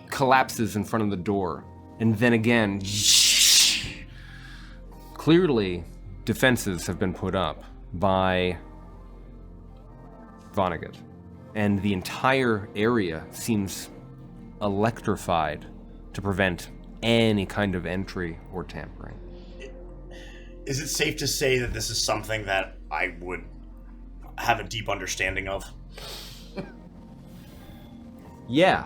collapses in front of the door, and then again, clearly, defenses have been put up by Vonnegut, and the entire area seems electrified to prevent any kind of entry or tampering. Is it safe to say that this is something that I would have a deep understanding of? Yeah.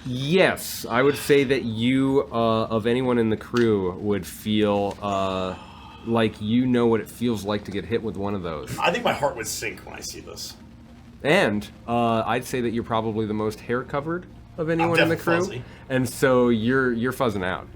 Yes, I would say that you, of anyone in the crew, would feel like you know what it feels like to get hit with one of those. I think my heart would sink when I see this. And I'd say that you're probably the most hair-covered of anyone in the crew. Fuzzy. And so you're fuzzing out.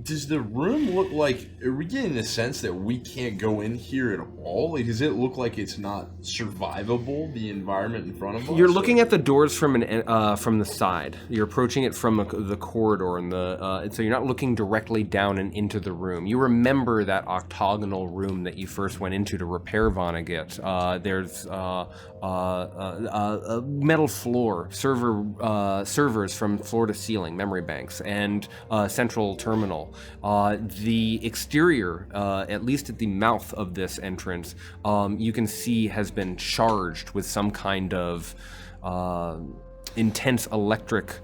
Does the room look like... Are we getting a sense that we can't go in here at all? Like, does it look like it's not survivable, the environment in front of us? You're looking at the doors from the side. You're approaching it from the corridor, and so you're not looking directly down and into the room. You remember that octagonal room that you first went into to repair Vonnegut. There's a metal floor, servers from floor to ceiling, memory banks, and central terminal. The exterior, at least at the mouth of this entrance, you can see has been charged with some kind of intense electric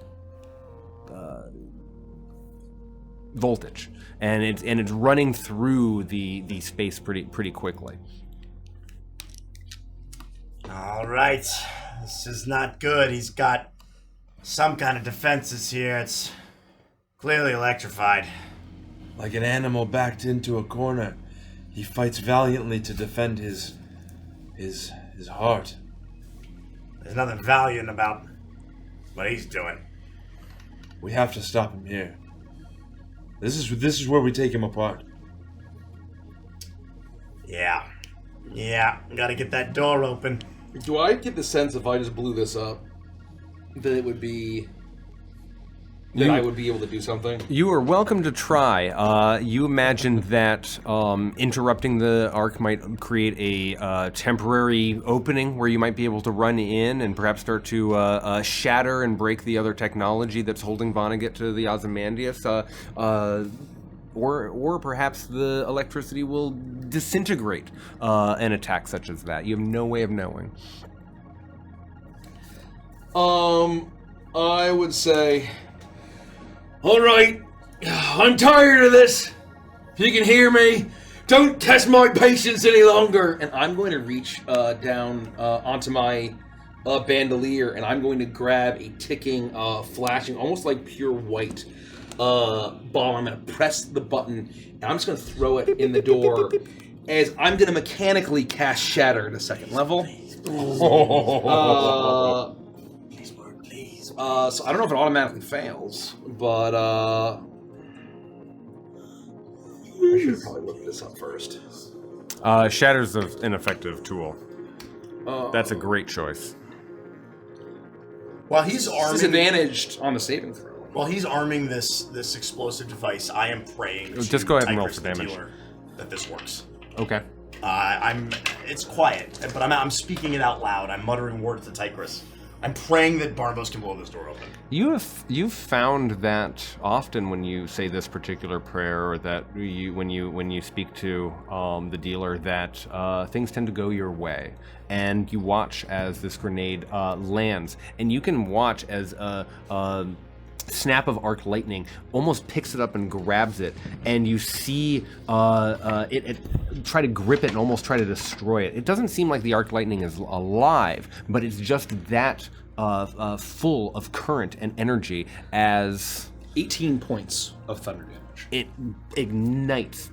voltage, and it's running through the space pretty quickly. All right, this is not good. He's got some kind of defenses here. It's clearly electrified. Like an animal backed into a corner, he fights valiantly to defend his heart. There's nothing valiant about what he's doing. We have to stop him here. This is where we take him apart. Yeah, gotta get that door open. Do I get the sense if I just blew this up, that it would be... that I would be able to do something? You are welcome to try. You imagined that interrupting the arc might create a temporary opening where you might be able to run in and perhaps start to shatter and break the other technology that's holding Vonnegut to the Ozymandias. Or perhaps the electricity will disintegrate an attack such as that. You have no way of knowing. I would say... Alright, I'm tired of this. If you can hear me, don't test my patience any longer. And I'm going to reach down onto my bandolier, and I'm going to grab a ticking, flashing, almost like pure white bomb. I'm going to press the button, and I'm just going to throw it in the door as I'm going to mechanically cast Shatter at a second level. So I don't know if it automatically fails, but I should have probably looked this up first. Shatter's an effective tool. That's a great choice. While he's arming... Disadvantaged on the saving throw. While he's arming this explosive device, I am praying to Just go ahead and roll Tigris for the damage. dealer that this works. Okay. It's quiet, but I'm speaking it out loud. I'm muttering words to Tigris. I'm praying that Barnabas can blow this door open. You've found that often when you say this particular prayer, or that when you speak to the dealer, that things tend to go your way, and you watch as this grenade lands, and you can watch as snap of arc lightning almost picks it up and grabs it, and you see it try to grip it and almost try to destroy it. It doesn't seem like the arc lightning is alive, but it's just that full of current and energy as 18 points of thunder damage. it ignites.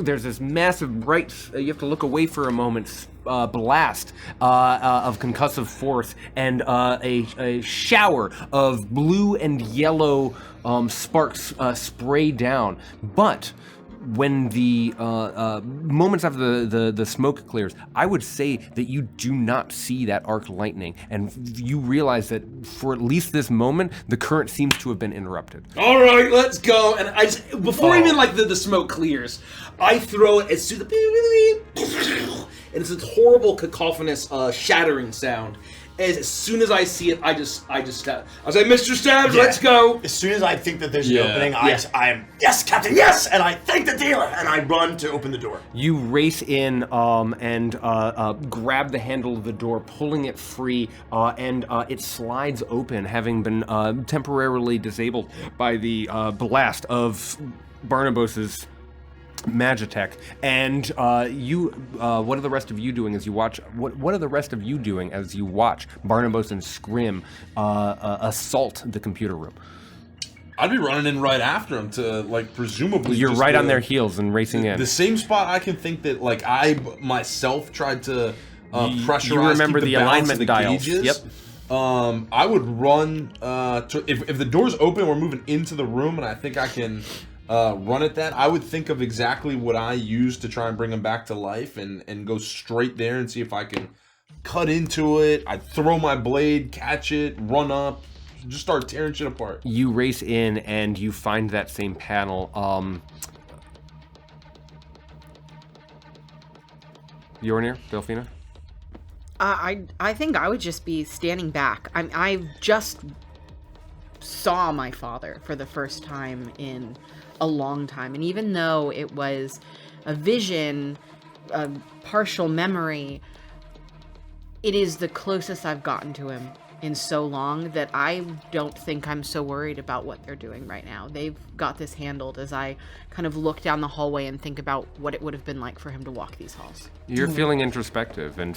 There's this massive bright, you have to look away for a moment, blast of concussive force, and a shower of blue and yellow sparks spray down. But when the moments after the smoke clears, I would say that you do not see that arc lightning, and you realize that for at least this moment, the current seems to have been interrupted. All right, let's go. And I just, before even like the smoke clears, I throw it as soon as and it's this horrible cacophonous shattering sound. As soon as I see it, I just stab. I was like, Mr. Stabs, let's go. As soon as I think that there's an opening, I am, yes, Captain, yes! And I thank the dealer, and I run to open the door. You race in and grab the handle of the door, pulling it free, and it slides open, having been temporarily disabled by the blast of Barnabas's Magitech. And what are the rest of you doing as you watch? What are the rest of you doing as you watch Barnabas and Scrim assault the computer room? I'd be running in right after him to, like, presumably. You're right on their heels and racing in. The same spot I can think that, like, I myself tried to pressurize. You remember the alignment the dials? gauges. Yep. I would run if the door's open, we're moving into the room, and I think I can run at that. I would think of exactly what I used to try and bring him back to life, and go straight there and see if I can cut into it. I'd throw my blade, catch it, run up, just start tearing shit apart. You race in and you find that same panel. Yornir, Delphina? I think I would just be standing back. I just saw my father for the first time in a long time, and even though it was a vision, a partial memory, it is the closest I've gotten to him in so long that I don't think I'm so worried about what they're doing right now. They've got this handled as I kind of look down the hallway and think about what it would have been like for him to walk these halls. You're feeling introspective, and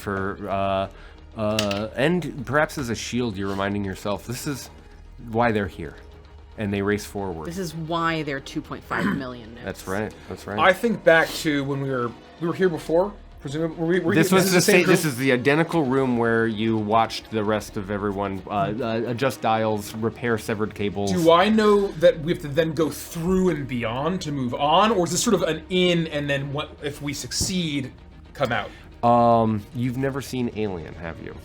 and perhaps as a shield, you're reminding yourself this is why they're here, and they race forward. This is why they're 2.5 million now. That's right. That's right. I think back to when we were here before. Presumably, this was the same. This is the identical room where you watched the rest of everyone adjust dials, repair severed cables. Do I know that we have to then go through and beyond to move on, or is this sort of an in and then what if we succeed, come out? You've never seen Alien, have you?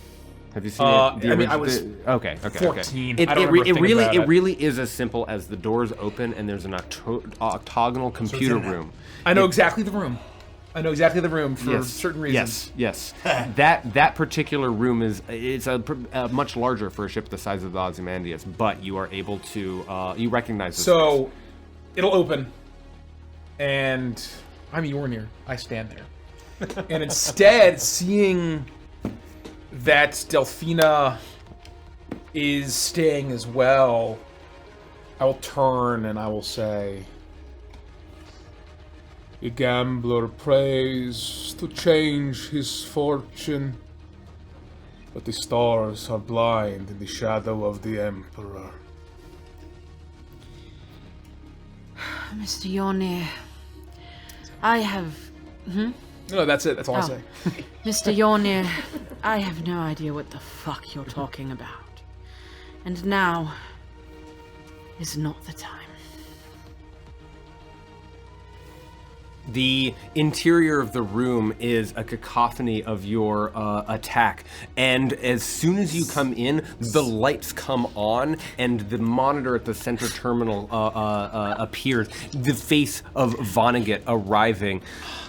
Have you seen I mean, I was okay. 14. It I don't remember thinking about it really is as simple as the doors open and there's an octagonal computer room. I know exactly the room. I know exactly the room for certain reasons. Yes. that particular room it's a much larger for a ship the size of the Ozymandias, but you are able to you recognize this. So it'll open, and I'm Yornir. I stand there, and instead, seeing that Delphina is staying as well, I will turn and I will say, "A gambler prays to change his fortune, but the stars are blind in the shadow of the Emperor." Mr. Yornir, I have... No, that's it. That's all I say. Mr. Yornir, I have no idea what the fuck you're talking about. And now is not the time. The interior of the room is a cacophony of your attack, and as soon as you come in, the lights come on, and the monitor at the center terminal appears. The face of Vonnegut arriving.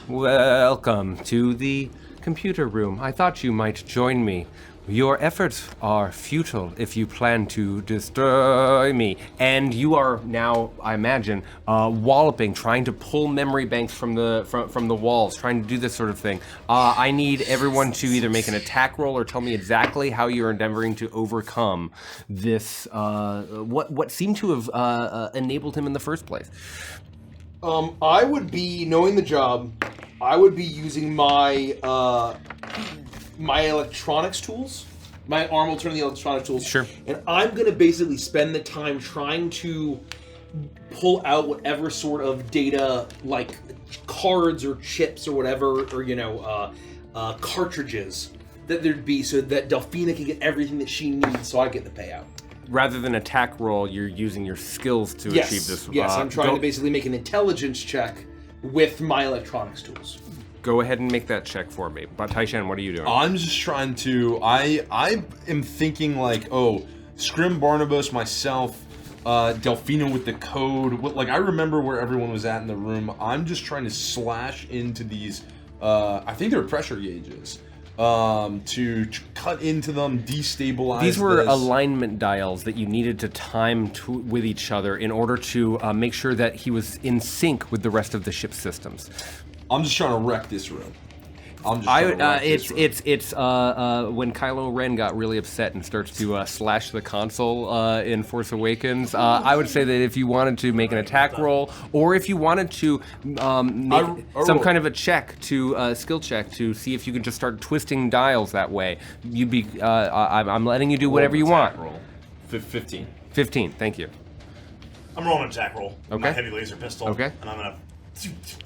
Welcome to the computer room. I thought you might join me. Your efforts are futile if you plan to destroy me. And you are now, I imagine, walloping, trying to pull memory banks from the walls, trying to do this sort of thing. I need everyone to either make an attack roll or tell me exactly how you're endeavoring to overcome this, what seemed to have enabled him in the first place. I would be, knowing the job, I would be using my my electronics tools. My arm will turn the electronic tools. Sure. And I'm going to basically spend the time trying to pull out whatever sort of data, like cards or chips or whatever, or, cartridges that there'd be so that Delphina can get everything that she needs so I get the payout. Rather than attack roll, you're using your skills to achieve this. Yes, I'm trying to basically make an intelligence check with my electronics tools. Go ahead and make that check for me. But Taishan, what are you doing? I'm just trying to. I am thinking like, oh, Scrim, Barnabas, myself, Delphina with the code. Like I remember where everyone was at in the room. I'm just trying to slash into these. I think they're pressure gauges. To cut into them, destabilize. These were alignment dials that you needed to time with each other in order to make sure that he was in sync with the rest of the ship's systems. I'm just trying to wreck this room. When Kylo Ren got really upset and starts to slash the console in Force Awakens, I would say that if you wanted to make an attack roll, or if you wanted to make some kind of a check to skill check to see if you could just start twisting dials that way, you'd be. I'm letting you do whatever you want. Roll. 15. 15. Thank you. I'm rolling an attack roll. Okay. My heavy laser pistol. Okay. And I'm gonna.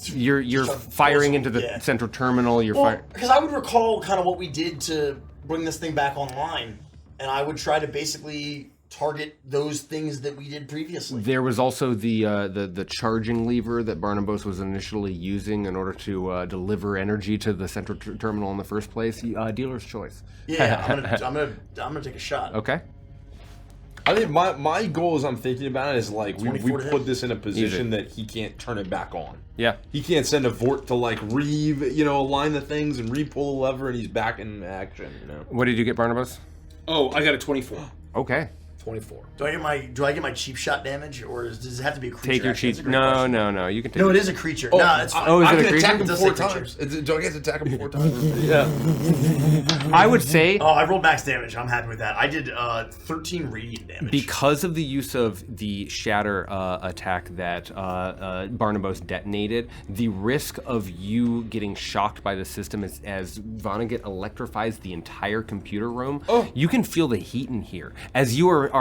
You're firing into the central terminal. You're firing. Because I would recall kind of what we did to bring this thing back online, and I would try to basically target those things that we did previously. There was also the charging lever that Barnabas was initially using in order to deliver energy to the central terminal in the first place. Dealer's choice. Yeah, I'm gonna take a shot. Okay. I think my goal as I'm thinking about it is like we put this in a position Easy. that he can't turn it back on. Yeah. He can't send a Vort to like align the things and re-pull the lever and he's back in action, What did you get, Barnabas? Oh, I got a 24. Okay. 24. Do I get my cheap shot damage, or does it have to be a creature? Take your action? cheap. No. You can take. No, it is a creature. Oh, no, it's fine. is I it a can creature? attack him It does 4 say times. Do I get to attack him 4 times? Yeah. I would say. Oh, I rolled max damage. I'm happy with that. I did 13 radiant damage. Because of the use of the shatter attack that Barnabas detonated, the risk of you getting shocked by the system as Vonnegut electrifies the entire computer room, you can feel the heat in here. As you are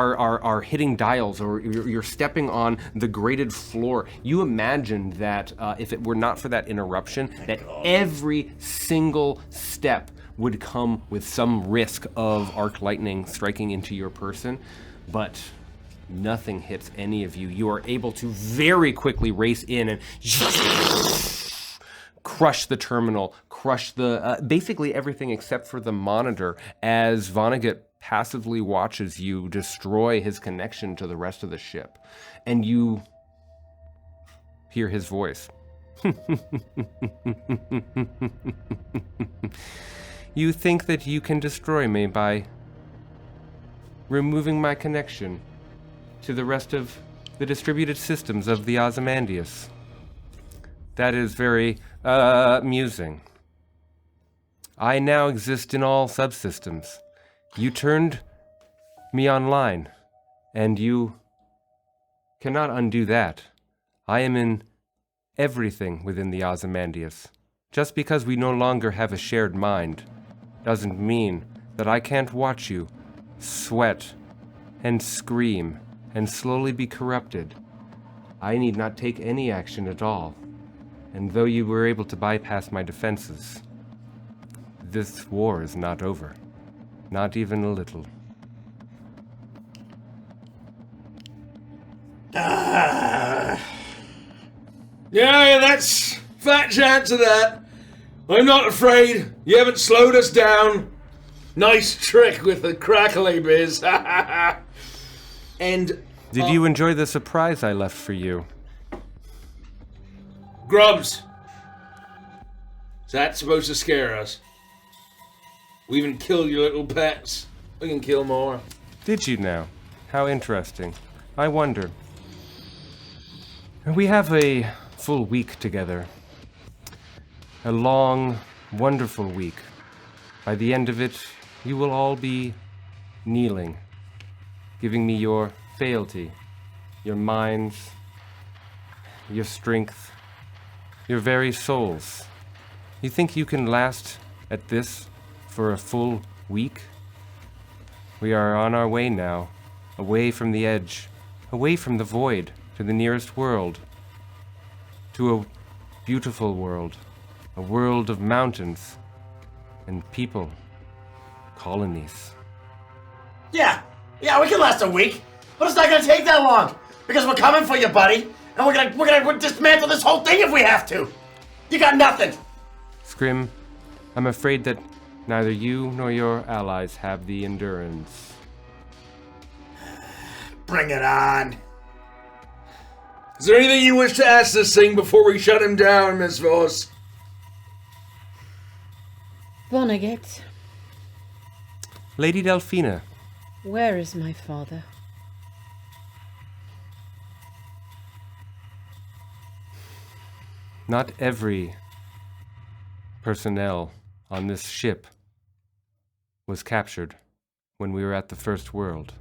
hitting dials or you're stepping on the grated floor, you imagine that if it were not for that interruption, every single step would come with some risk of arc lightning striking into your person, but nothing hits any of you. You are able to very quickly race in and crush the terminal, crush the basically everything except for the monitor as Vonnegut passively watches you destroy his connection to the rest of the ship. And you hear his voice. You think that you can destroy me by removing my connection to the rest of the distributed systems of the Ozymandias. That is very amusing. I now exist in all subsystems. You turned me online, and you cannot undo that. I am in everything within the Ozymandias. Just because we no longer have a shared mind doesn't mean that I can't watch you sweat and scream and slowly be corrupted. I need not take any action at all. And though you were able to bypass my defenses, this war is not over. Not even a little. Yeah, that's fat chance of that. I'm not afraid. You haven't slowed us down. Nice trick with the crackly biz. And Did you enjoy the surprise I left for you? Grubs. Is that supposed to scare us? We even killed your little pets. We can kill more. Did you now? How interesting. I wonder. We have a full week together. A long, wonderful week. By the end of it, you will all be kneeling, giving me your fealty, your minds, your strength, your very souls. You think you can last at this for a full week? We are on our way now, away from the edge, away from the void, to the nearest world, to a beautiful world, a world of mountains and people, colonies. Yeah, we can last a week, but it's not gonna take that long because we're coming for you, buddy, and we're gonna dismantle this whole thing if we have to. You got nothing. Scrim, I'm afraid that neither you nor your allies have the endurance. Bring it on. Is there anything you wish to ask this thing before we shut him down, Miss Voss? Vonnegut, Lady Delphina, where is my father? not every personnel on this ship was captured when we were at the First World.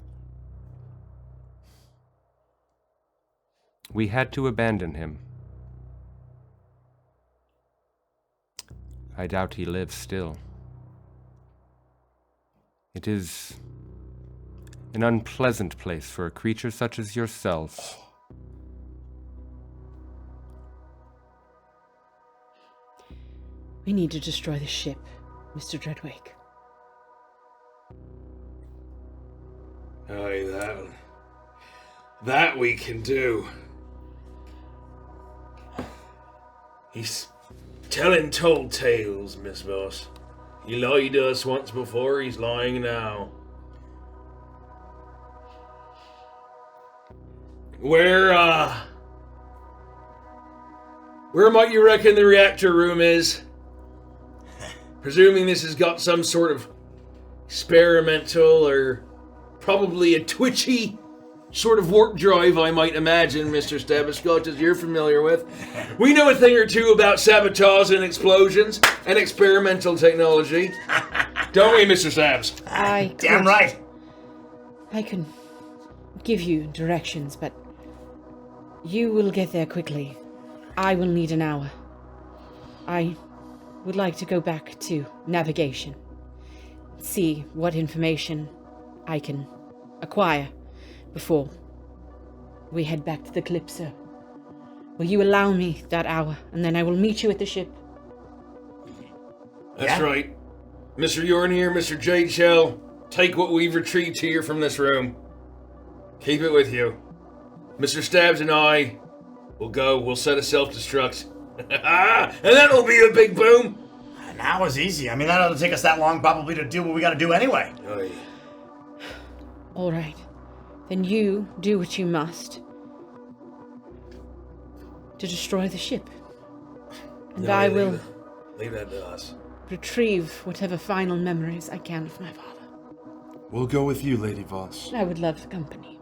We had to abandon him. I doubt he lives still. It is an unpleasant place for a creature such as yourselves. We need to destroy the ship, Mr. Dreadwake. Aye, that we can do. He's telling tall tales, Miss Voss. He lied to us once before, he's lying now. Where might you reckon the reactor room is? Presuming this has got some sort of experimental or probably a twitchy sort of warp drive, I might imagine, Mr. Stabiscott, as you're familiar with. We know a thing or two about sabotage and explosions and experimental technology. Don't we, Mr. Stabs? Damn right. I can give you directions, but you will get there quickly. I will need an hour. I would like to go back to navigation, see what information I can acquire before we head back to the Calypso. Will you allow me that hour, and then I will meet you at the ship? That's right. Mr. Yornir, Mr. Jade Shell, take what we've retrieved here from this room. Keep it with you. Mr. Stabs and I will go, we'll set a self-destruct. And that'll be a big boom. An hour's easy. I mean, that doesn't take us that long probably to do what we gotta do anyway. Aye. All right. Then you do what you must to destroy the ship. And I will leave that to us. retrieve whatever final memories I can of my father. We'll go with you, Lady Voss. I would love company.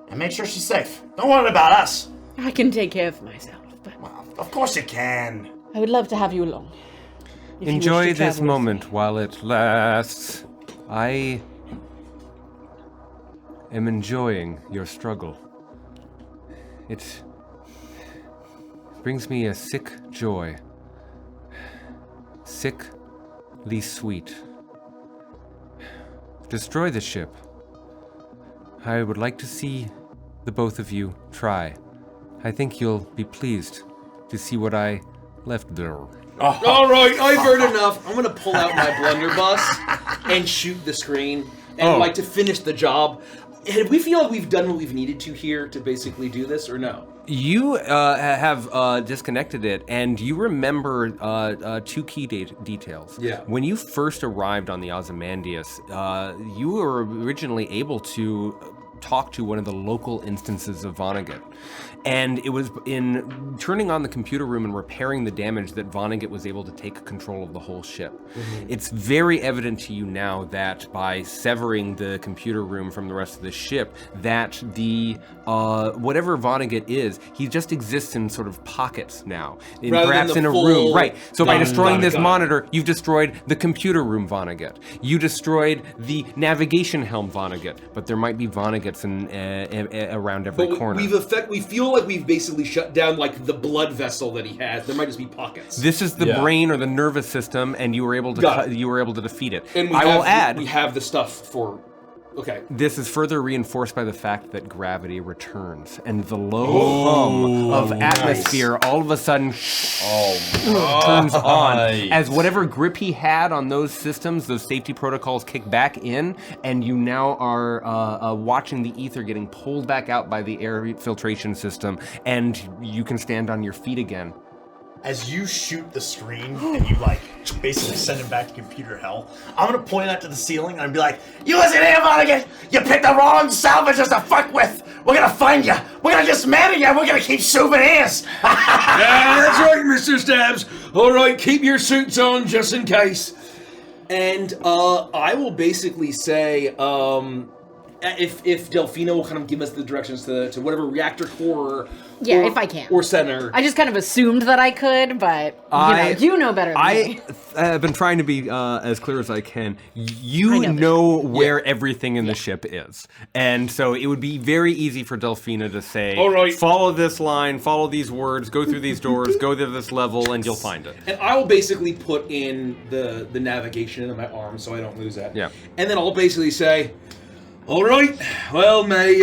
And make sure she's safe. Don't worry about us. I can take care of myself, but Well, of course you can. I would love to have you along. If you wish Enjoy to this travel with moment me. while it lasts. I am enjoying your struggle. It brings me a sick joy. Sickly sweet. Destroy the ship. I would like to see the both of you try. I think you'll be pleased to see what I left there. All right, I've heard enough. I'm gonna pull out my blunderbuss and shoot the screen, and like to finish the job. And we feel like we've done what we've needed to here to basically do this, or no? You have disconnected it, and you remember two key details. Yeah. When you first arrived on the Ozymandias, you were originally able to talk to one of the local instances of Vonnegut. And it was in turning on the computer room and repairing the damage that Vonnegut was able to take control of the whole ship. It's very evident to you now that by severing the computer room from the rest of the ship, that the whatever Vonnegut is, he just exists in sort of pockets now, perhaps in a room. Right. So by destroying this monitor, you've destroyed the computer room Vonnegut. You destroyed the navigation helm Vonnegut, but there might be Vonneguts around every corner. We feel like we've basically shut down like the blood vessel that he has. There might just be pockets. This is the brain or the nervous system, and you were able to defeat it. And I will add, we have the stuff for. Okay. This is further reinforced by the fact that gravity returns, and the low hum of atmosphere all of a sudden turns on as whatever grip he had on those systems, those safety protocols kick back in, and you now are watching the ether getting pulled back out by the air filtration system, and you can stand on your feet again. As you shoot the screen and you like basically send him back to computer hell, I'm gonna point that to the ceiling and I'd be like, "You listen here, Vonnegut! You picked the wrong salvagers to fuck with! We're gonna find you! We're gonna dismantle you! We're gonna keep souvenirs!" Yeah, that's right, Mr. Stabs. All right, keep your suits on just in case. And I will basically say, if Delphina will kind of give us the directions to whatever reactor core, if I can, or center. I just kind of assumed that I could, but you know better than me. I've been trying to be as clear as I can. You know where everything in the ship is, and so it would be very easy for Delphina to say, "All right, follow this line, follow these words, go through these doors, go to this level, and you'll find it." And I will basically put in the navigation into my arm so I don't lose that. Yeah. And then I'll basically say, all right. Well, may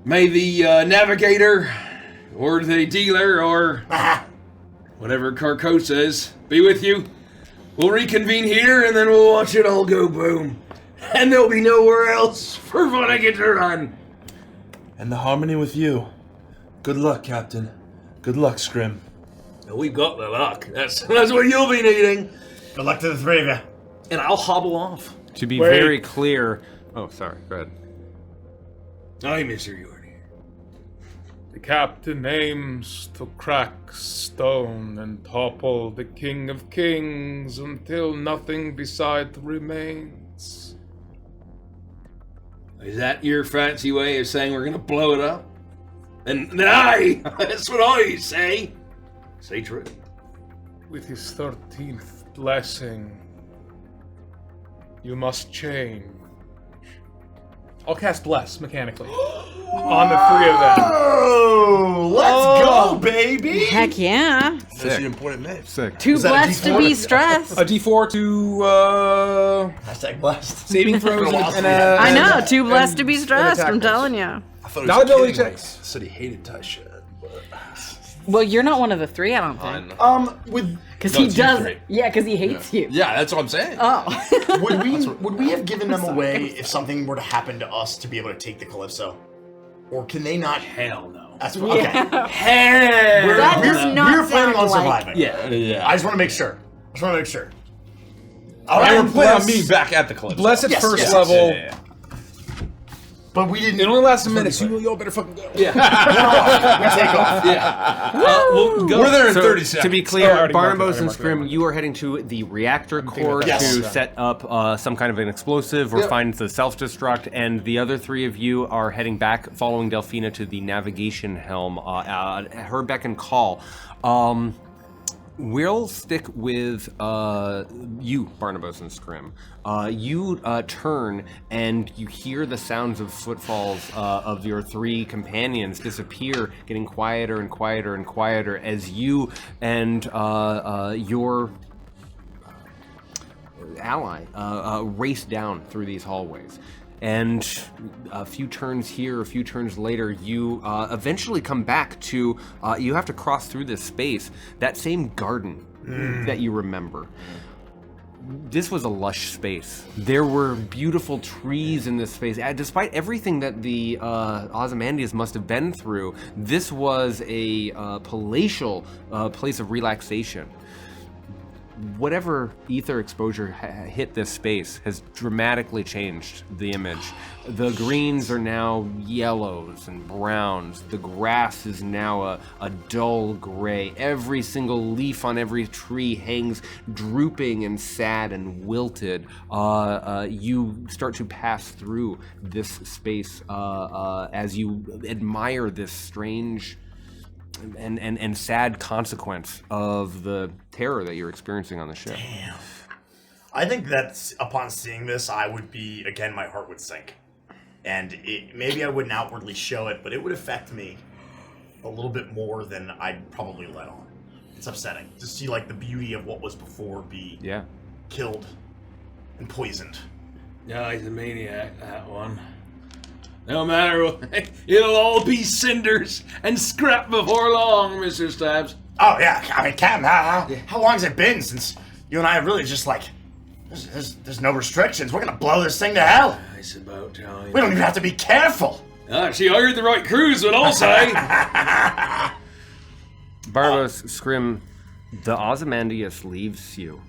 the navigator or the dealer or whatever Carcosa is be with you. We'll reconvene here and then we'll watch it all go boom. And there'll be nowhere else for Vonnegut to run. And the harmony with you. Good luck, Captain. Good luck, Scrim. We've got the luck. That's what you'll be needing. Good luck to the three of you. And I'll hobble off. To be very clear... Oh, sorry. Go ahead. Aye, Mr. Yordi. The captain aims to crack stone and topple the King of Kings until nothing beside remains. Is that your fancy way of saying we're gonna blow it up? And aye, that's what I say. Say true. With his 13th blessing, you must change. I'll cast Bless mechanically on the three of them. Oh, let's go, baby! Heck yeah. That's the important name. Sick. Too blessed to be stressed. A D4 to Hashtag blessed. saving throws and I know, too blessed to be and stressed, attack I'm rolls. telling you. I thought he Not was ability kidding when checks. he said he hated Taisha. Well, you're not one of the three, I don't think. Because he does. Yeah, because he hates you. Yeah, that's what I'm saying. Oh. Would we have given them away if something were to happen to us to be able to take the Calypso? Or can they not? Hell no. That's what, okay. Hell. That does not We're planning on sound like- surviving. Yeah. I just want to make sure. All right, we're playing on me back at the clip. Bless at Yes, first yes. level. Yeah. But we didn't. It only lasts a minute, so y'all better fucking go. we take off. We'll go. We're there in 30 seconds. To be clear, already marked it, Barnabas already and marked it, Scrim, already you are heading to the reactor core to Yes. set up some kind of an explosive or find the self-destruct, and the other three of you are heading back, following Delphina to the navigation helm, her beck and call. We'll stick with you, Barnabas and Scrim. You turn and you hear the sounds of footfalls of your three companions disappear, getting quieter and quieter and quieter as you and your ally race down through these hallways. And a few turns here, a few turns later, you eventually come back to, you have to cross through this space, that same garden that you remember. This was a lush space. There were beautiful trees in this space. Despite everything that the Ozymandias must have been through, this was a palatial place of relaxation. whatever ether exposure hit this space has dramatically changed the image. The greens are now yellows and browns. The grass is now a dull gray. Every single leaf on every tree hangs drooping and sad and wilted. You start to pass through this space as you admire this strange and sad consequence of the terror that you're experiencing on the ship. Damn. I think that upon seeing this, I would be, again, my heart would sink. And maybe I wouldn't outwardly show it, but it would affect me a little bit more than I'd probably let on. It's upsetting to see, like, the beauty of what was before be killed and poisoned. No, he's a maniac, that one. No matter what, it'll all be cinders and scrap before long, Mr. Stabs. Oh, yeah. I mean, Cam, how long has it been since you and I have really just, like, there's no restrictions. We're going to blow this thing to hell. It's about time. We don't even have to be careful. She hired the right crews, but I'll say. Barnabas, Scrim, the Ozymandias leaves you.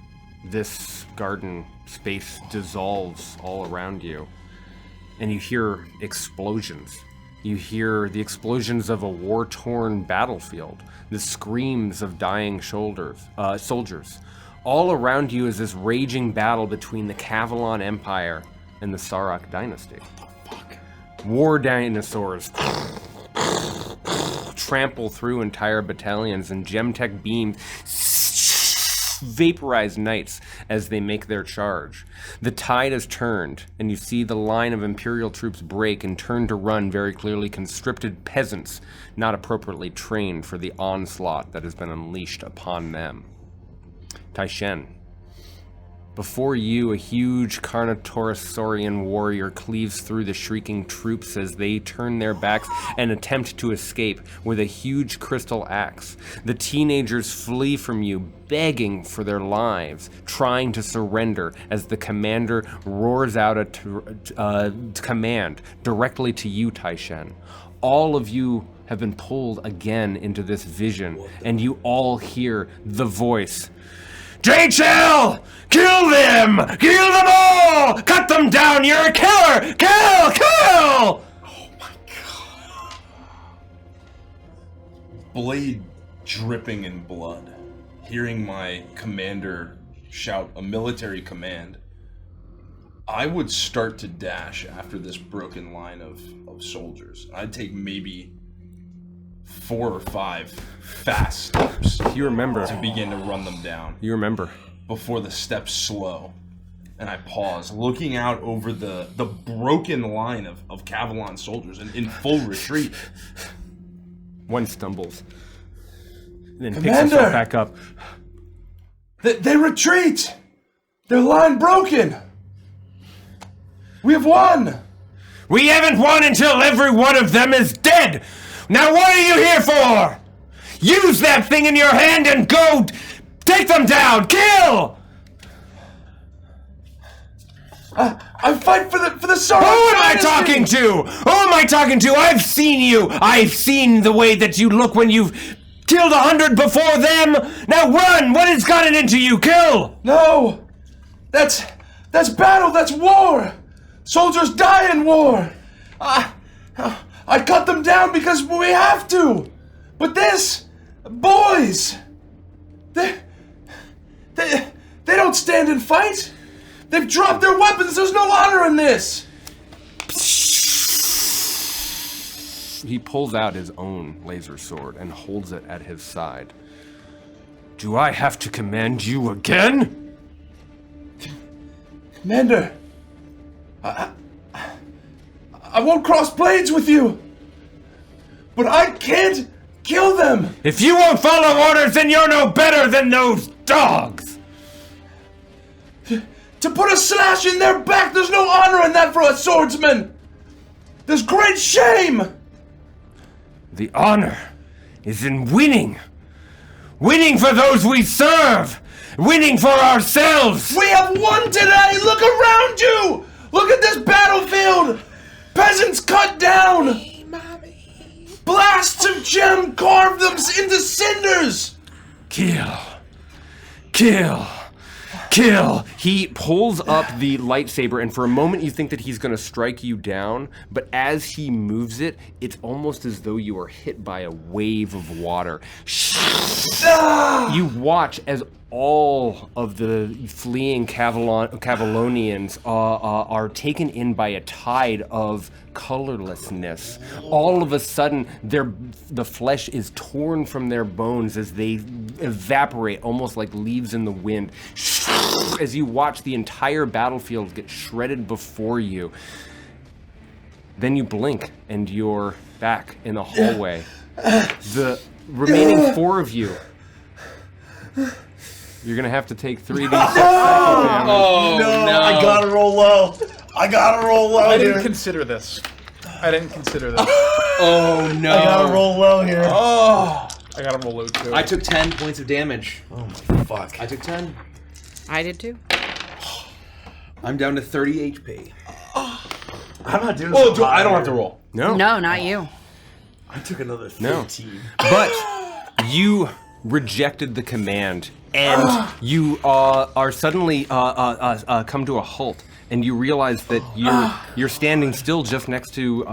This garden space dissolves all around you. And you hear explosions. You hear the explosions of a war-torn battlefield, the screams of dying soldiers. All around you is this raging battle between the Cavalon Empire and the Sarok Dynasty. War dinosaurs trample through entire battalions, and Gemtech beams vaporize knights as they make their charge. The tide has turned, and you see the line of Imperial troops break and turn to run, very clearly conscripted peasants, not appropriately trained for the onslaught that has been unleashed upon them. Taishen, before you, a huge Carnotaurus-saurian warrior cleaves through the shrieking troops as they turn their backs and attempt to escape with a huge crystal axe. The teenagers flee from you, begging for their lives, trying to surrender as the commander roars out a command directly to you, Taishen. All of you have been pulled again into this vision, and you all hear the voice. JHL! Kill them! Kill them all! Cut them down! You're a killer! Kill! Kill! Oh my god. Blade dripping in blood. Hearing my commander shout a military command, I would start to dash after this broken line of soldiers. I'd take maybe 4 or 5 fast steps. You remember to begin to run them down. You remember before the steps slow, and I pause, looking out over the broken line of Cavalon soldiers in full retreat. One stumbles, then Commander! picks himself back up. They retreat! Their line broken! We have won! We haven't won until every one of them is dead! Now what are you here for? Use that thing in your hand and go take them down! Kill! I fight for the Sarok Who am I Dynasty! talking to? Who am I talking to? I've seen you! I've seen the way that you look when you've killed 100 before them! Now run! What has gotten into you? Kill! No! That's battle, that's war! Soldiers die in war! I cut them down because we have to! But this... boys! They don't stand and fight! They've dropped their weapons, there's no honor in this! He pulls out his own laser sword and holds it at his side. Do I have to command you again? Commander, I won't cross blades with you, but I can't kill them! If you won't follow orders, then you're no better than those dogs! To put a slash in their back, there's no honor in that for a swordsman! There's great shame! The honor is in winning. Winning for those we serve! Winning for ourselves! We have won today! Look around you! Look at this battlefield! Peasants cut down! Hey, mommy. Blasts of gem carve them into cinders! Kill. Kill. Kill! He pulls up the lightsaber, and for a moment you think that he's going to strike you down, but as he moves it, it's almost as though you are hit by a wave of water. You watch as all of the fleeing Cavalonians are taken in by a tide of colorlessness. All of a sudden, the flesh is torn from their bones as they evaporate, almost like leaves in the wind. As you watch the entire battlefield get shredded before you. Then you blink, and you're back in the hallway. The remaining 4 of you, you're gonna have to take 3d6 damage. Oh, no, I gotta roll low. I I didn't here. consider this. Oh no! I gotta roll low here. I gotta roll low too. I took 10 points of damage. Oh my fuck. I took 10. I did too. I'm down to 30 HP. I'm not doing Oh, so I don't high have to here. roll. No. No, not you. I took another No. 15. But you rejected the command, and you are suddenly come to a halt, and you realize that you're standing still just next to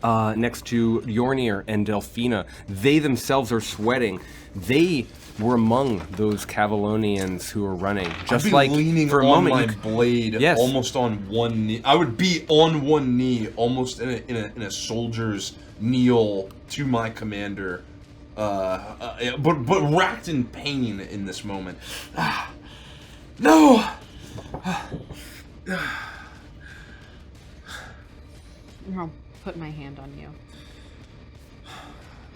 Yornir and Delphina. They themselves are sweating. They were among those Cavalonians who were running. Just I'd be like leaning for a on moment, my blade, Yes. almost on one knee. I would be on one knee, almost in a soldier's kneel to my commander, but racked in pain in this moment. No! I'll put my hand on you.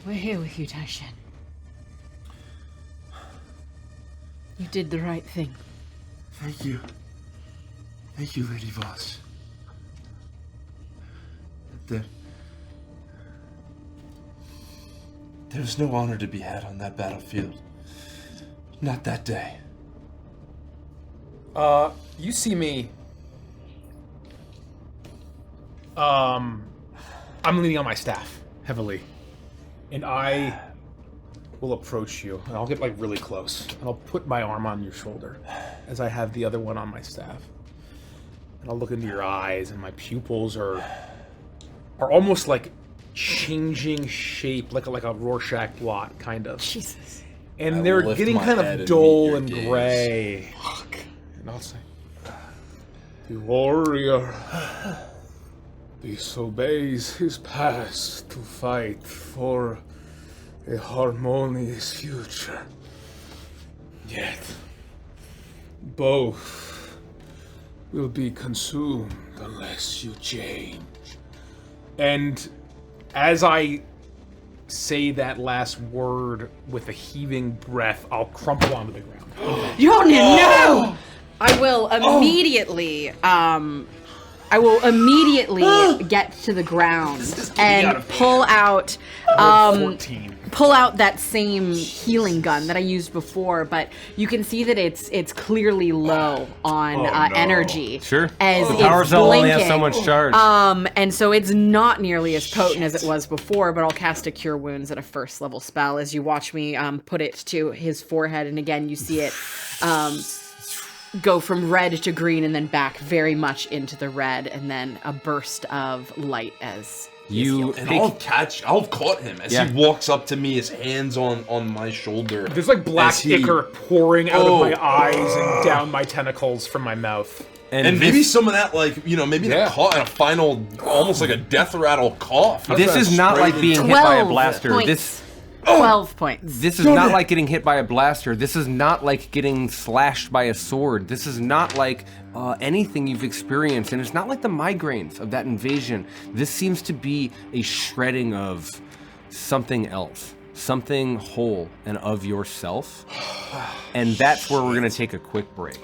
We're here with you, Taishan. You did the right thing. Thank you. Thank you, Lady Voss. There's no honor to be had on that battlefield. Not that day. You see me. I'm leaning on my staff heavily, and I will approach you, and I'll get like really close, and I'll put my arm on your shoulder as I have the other one on my staff, and I'll look into your eyes, and my pupils are almost like changing shape, like a Rorschach blot, kind of. Jesus. And I they're lift getting my kind head of and dull meet your and gaze. gray. And I'll say, the warrior disobeys his past to fight for a harmonious future. Yet, both will be consumed unless you change. And as I say that last word with a heaving breath, I'll crumple onto the ground. Yornir, no! I will immediately, get to the ground and pull out, 14. pull out that same healing gun that I used before, but you can see that it's clearly low on energy. Sure. As The it's power cell only has blinking. so much charge. And so it's not nearly as potent as it was before, but I'll cast a Cure Wounds at a first level spell as you watch me put it to his forehead, and again you see it go from red to green and then back very much into the red, and then a burst of light as You And take- I'll caught him as Yeah. he walks up to me, his hands on my shoulder. There's like black As he- ichor pouring out of my Oh. eyes and down my tentacles from my mouth. And maybe some of that, like, maybe Yeah. a final, almost like a death rattle cough. This is not like being hit by a blaster. 12 points. This is not like getting hit by a blaster. This is not like getting slashed by a sword. This is not like anything you've experienced, and it's not like the migraines of that invasion. This seems to be a shredding of something else, something whole and of yourself. And that's where we're gonna take a quick break.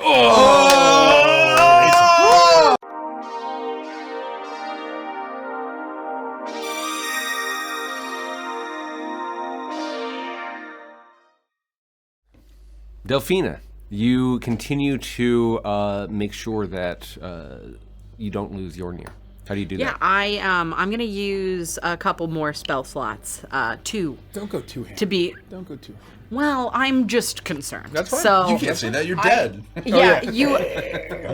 Delphina, you continue to make sure that you don't lose Yornir. How do you do Yeah, that? I'm gonna use a couple more spell slots. 2 Don't go too hand. to be. Don't go too. Well, I'm just concerned. That's fine. So You can't say that. You're dead. yeah, you.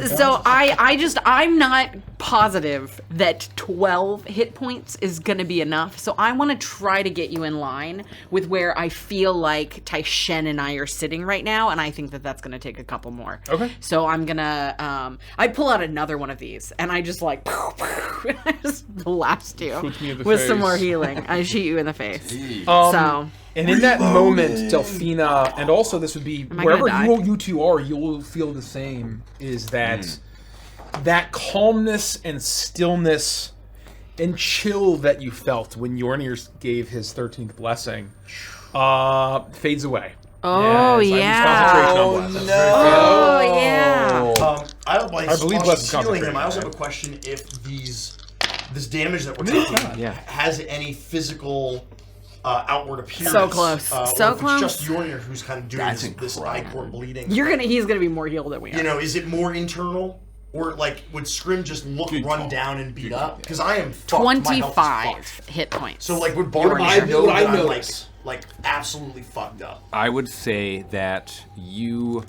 So I'm not positive that 12 hit points is gonna be enough. So I want to try to get you in line with where I feel like Taishen and I are sitting right now, and I think that that's gonna take a couple more. Okay. So I'm gonna. I pull out another one of these, and I just like. I just blast you Shoot me in the with some face. more healing. I shoot you in the face. So. And in that moment, Delphina, and also this would be I wherever gonna die? you two are, you'll feel the same. Is that that calmness and stillness and chill that you felt when Yornir gave his 13th blessing fades away. Oh, Yes, I use yeah. concentration on bless. Oh yeah. I believe bless is healing him. concentration, I also have right? a question if this damage that we're taking has any physical outward appearance. So close. Or So if it's close. just Yornir who's kind of doing That's this ichor bleeding. He's gonna be more healed than we are. You know, is it more internal? Or like, would Scrim just look run down and beat up? Because I am fucked. My health is 25 fucked. hit points. So like, would What I- Barnaby know what I that I'm notice. like absolutely fucked up? I would say that you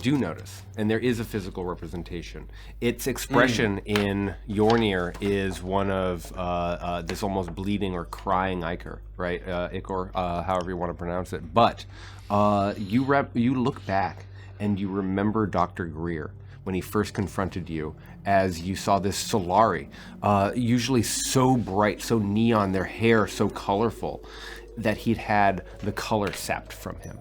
do notice, and there is a physical representation. Its expression in Yornir is one of this almost bleeding or crying ichor, right? Ichor, however you want to pronounce it. But you look back and you remember Dr. Greer when he first confronted you, as you saw this Solari, usually so bright, so neon, their hair so colorful, that he'd had the color sapped from him.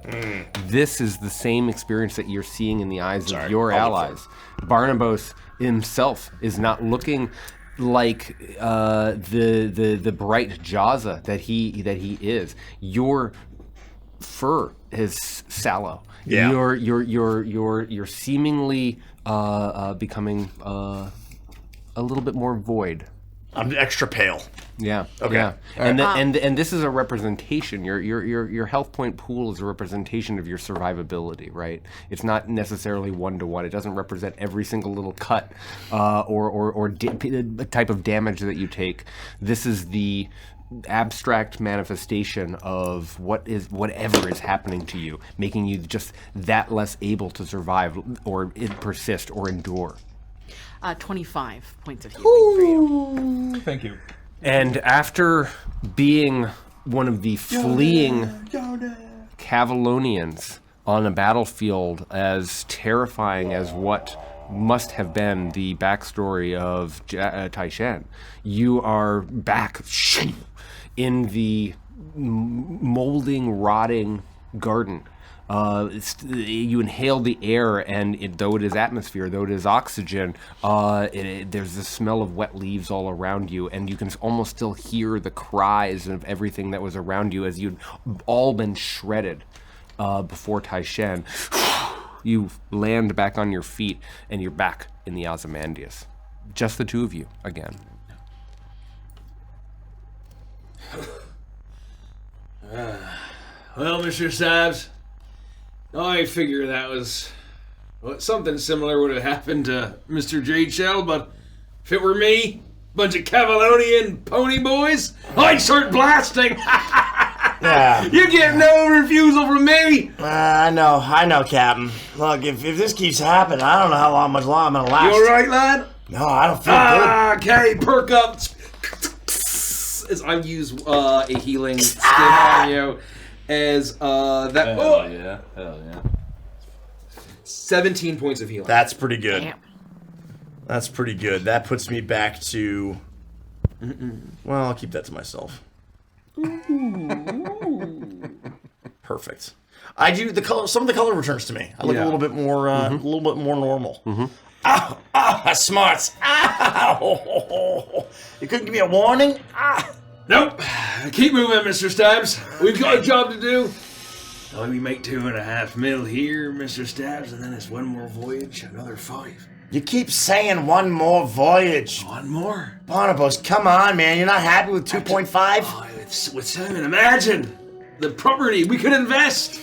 This is the same experience that you're seeing in the eyes of your allies. Barnabas himself is not looking like the bright Jaza that he is. Your fur is sallow. Yeah. You're seemingly becoming a little bit more void. I'm extra pale. Yeah. Okay. Yeah. And this is a representation. Your health point pool is a representation of your survivability, right? It's not necessarily one-to-one. It doesn't represent every single little cut or type of damage that you take. This is the abstract manifestation of whatever is happening to you, making you just that less able to survive or persist or endure. 25 points of healing for you. Thank you. And after being one of the fleeing Cavalonians on a battlefield as terrifying as what must have been the backstory of Taishen, you are back in the molding, rotting garden. You inhale the air, and though it is atmosphere, though it is oxygen, there's the smell of wet leaves all around you, and you can almost still hear the cries of everything that was around you as you'd all been shredded before Taishen. You land back on your feet, and you're back in the Ozymandias. Just the two of you again. Well, Mr. Stabs, I figure that was something similar would have happened to Mr. Jade Shell, but if it were me, bunch of Cavalonian pony boys, I'd start blasting. Yeah. You get no refusal from me. I know, Captain. Look, if this keeps happening, I don't know how much longer I'm gonna last. You all right, lad? No, I don't feel good. Okay, perk up. As I use a healing skin on you, as that. Hell yeah. Hell yeah. 17 points of healing. That's pretty good. Damn. That's pretty good. That puts me back to. Well, I'll keep that to myself. Perfect. I do the color. Some of the color returns to me. I look a little bit more, normal. Smarts. You couldn't give me a warning. Nope. Keep moving, Mr. Stabs. We've got a job to do. Well, we make 2.5 mil here, Mr. Stabs, and then it's one more voyage, another 5. You keep saying one more voyage. One more. Barnabas, come on, man. You're not happy with 2.5? Oh, with Simon, imagine the property we could invest.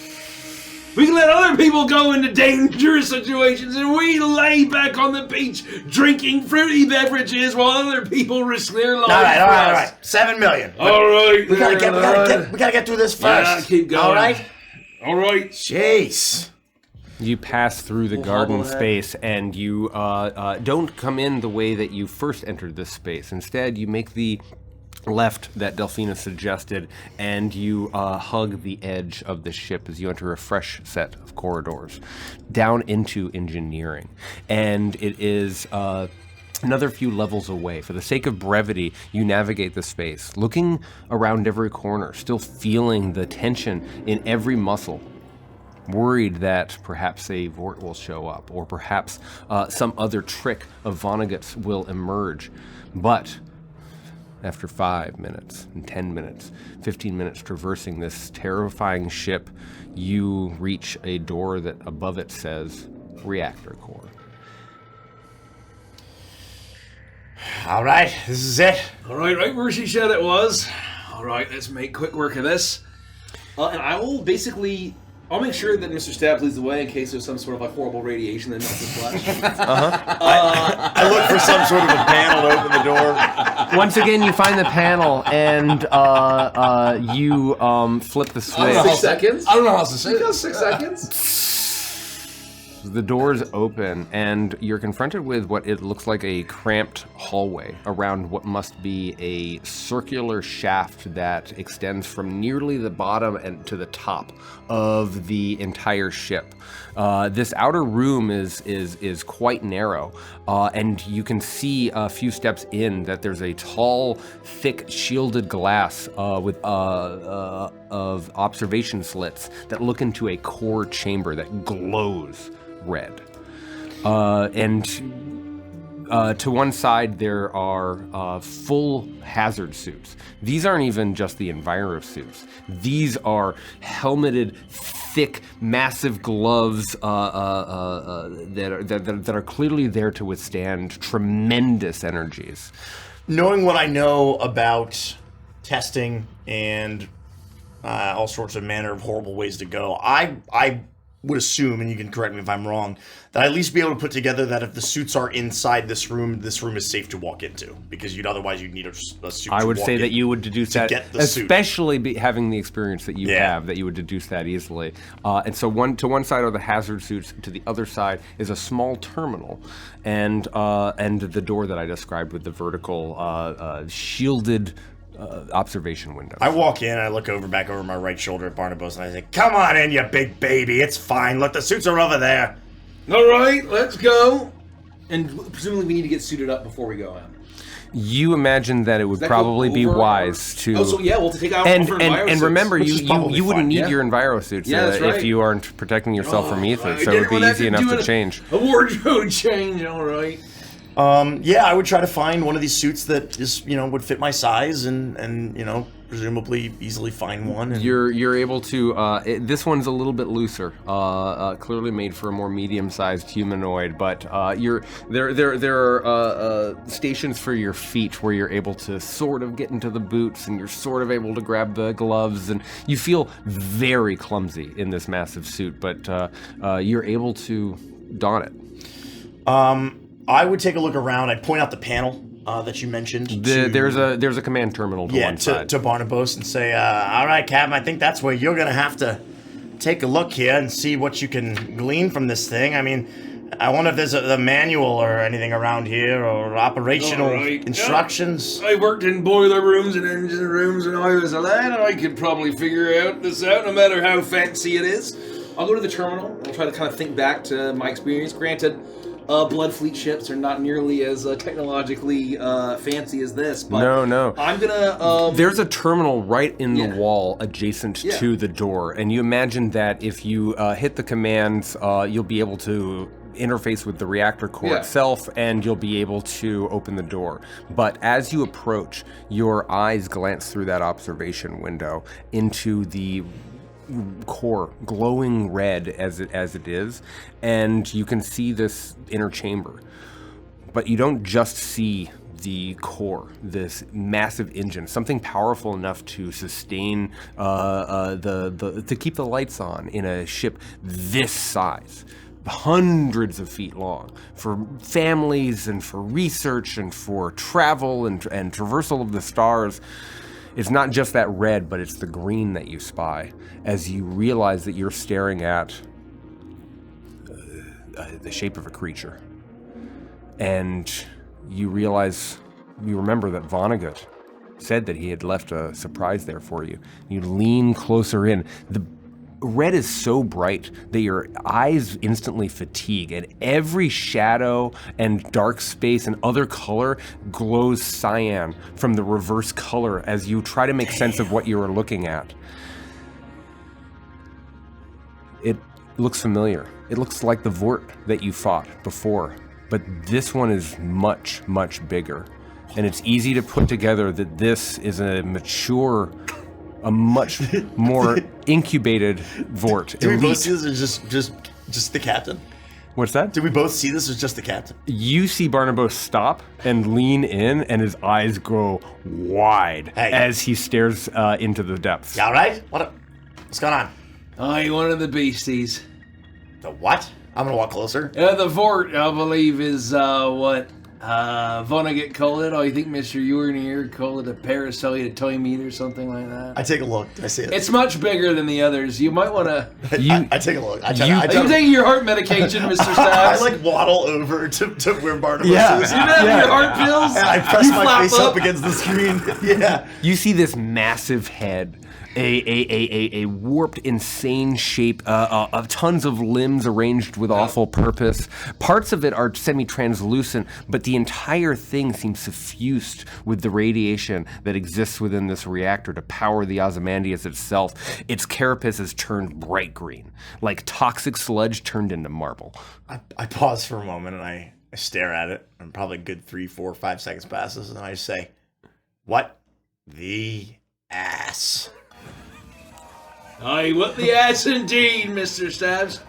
We can let other people go into dangerous situations, and we lay back on the beach drinking fruity beverages while other people risk their lives. All right. 7 million. All right. We gotta get through this first. Yeah, keep going. All right. All right. Jeez. You pass through the garden space, and you don't come in the way that you first entered this space. Instead, you make the left that Delphina suggested, and you hug the edge of the ship as you enter a fresh set of corridors down into engineering. And it is another few levels away. For the sake of brevity, you navigate the space, looking around every corner, still feeling the tension in every muscle, worried that perhaps a Vort will show up, or perhaps some other trick of Vonnegut's will emerge. But after 5 minutes, and 10 minutes, 15 minutes traversing this terrifying ship, you reach a door that above it says reactor core. All right, this is it. All right, right where she said it was. All right, let's make quick work of this. And I will basically... I'll make sure that Mr. Stabs leads the way in case there's some sort of like horrible radiation that melts his flesh. I look for some sort of a panel to open the door. Once again, you find the panel, and you flip the switch. 6 seconds. I don't know how else to say You got it. 6 seconds. The doors open, and you're confronted with what it looks like a cramped hallway around what must be a circular shaft that extends from nearly the bottom and to the top of the entire ship. This outer room is quite narrow, and you can see a few steps in that there's a tall, thick, shielded glass with of observation slits that look into a core chamber that glows red. And to one side there are full hazard suits. These aren't even just the enviro suits. These are helmeted, thick, massive gloves that are clearly there to withstand tremendous energies. Knowing what I know about testing and all sorts of manner of horrible ways to go, I would assume, and you can correct me if I'm wrong, that I'd at least be able to put together that if the suits are inside this room is safe to walk into, because otherwise you'd need a suit. I would to walk say in that you would deduce to that, get the suit. especially having the experience that you have, that you would deduce that easily. And so to one side are the hazard suits, to the other side is a small terminal, and the door that I described with the vertical shielded observation window. I walk in, I look back over my right shoulder at Barnabas, and I say, "Come on in, you big baby. It's fine. Look, the suits are over there." All right, let's go. And presumably we need to get suited up before we go in. You imagine that it would probably be wise to. Oh, so yeah, we'll take out and our and remember, Which is probably you wouldn't fine, need yeah. your enviro suits that's right. if you aren't protecting yourself from ether, I so it would didn't be want easy enough to change. A wardrobe change, all right. Yeah, I would try to find one of these suits that is, would fit my size and presumably easily find one. And You're able to. This one's a little bit looser, clearly made for a more medium-sized humanoid. But there are stations for your feet where you're able to sort of get into the boots, and you're sort of able to grab the gloves, and you feel very clumsy in this massive suit. But you're able to don it. I would take a look around. I'd point out the panel that you mentioned. There's a command terminal to one side. to Barnabas and say, all right, Captain, I think that's where you're going to have to take a look here and see what you can glean from this thing. I mean, I wonder if there's a manual or anything around here or operational instructions. I worked in boiler rooms and engine rooms when I was a lad, and I could probably figure this out no matter how fancy it is. I'll go to the terminal. I'll try to kind of think back to my experience. Granted, Blood Fleet ships are not nearly as technologically fancy as this, but no. I'm gonna... There's a terminal right in the wall adjacent to the door, and you imagine that if you hit the commands, you'll be able to interface with the reactor core itself, and you'll be able to open the door. But as you approach, your eyes glance through that observation window into the core, glowing red as it is, and you can see this inner chamber. But you don't just see the core, this massive engine, something powerful enough to sustain to keep the lights on in a ship this size, hundreds of feet long, for families and for research and for travel and traversal of the stars. It's not just that red, but it's the green that you spy as you realize that you're staring at the shape of a creature. And you remember that Vonnegut said that he had left a surprise there for you. You lean closer in. The red is so bright that your eyes instantly fatigue, and every shadow and dark space and other color glows cyan from the reverse color as you try to make sense of what you are looking at. It looks familiar. It looks like the Vort that you fought before, but this one is much, much bigger. And it's easy to put together that this is a much more incubated Vort. Do we both see this as just the captain? What's that? Did we both see this as just the captain? You see Barnabas stop and lean in, and his eyes grow wide as he stares into the depths. You all right? What's going on? I one of the beasties. The what? I'm gonna walk closer. The Vort, I believe, is what Vonnegut called it. I think Mr. Urnir called it a parasite, a toymete, or something like that. I take a look. I see it. It's much bigger than the others. You might want to. I take a look. Are you taking your heart medication, Mr. Stabs? I waddle over to where Barnabas is. You have your heart pills? And I press my face up against the screen. Yeah. You see this massive head, a warped, insane shape, of tons of limbs arranged with awful purpose. Parts of it are semi-translucent, but the entire thing seems suffused with the radiation that exists within this reactor to power the Ozymandias itself. Its carapace is turned bright green, like toxic sludge turned into marble. I pause for a moment and I stare at it, and probably a good 3, 4, 5 seconds passes, and I say, "What the ass?" Aye, what the ass indeed, Mr. Stabs.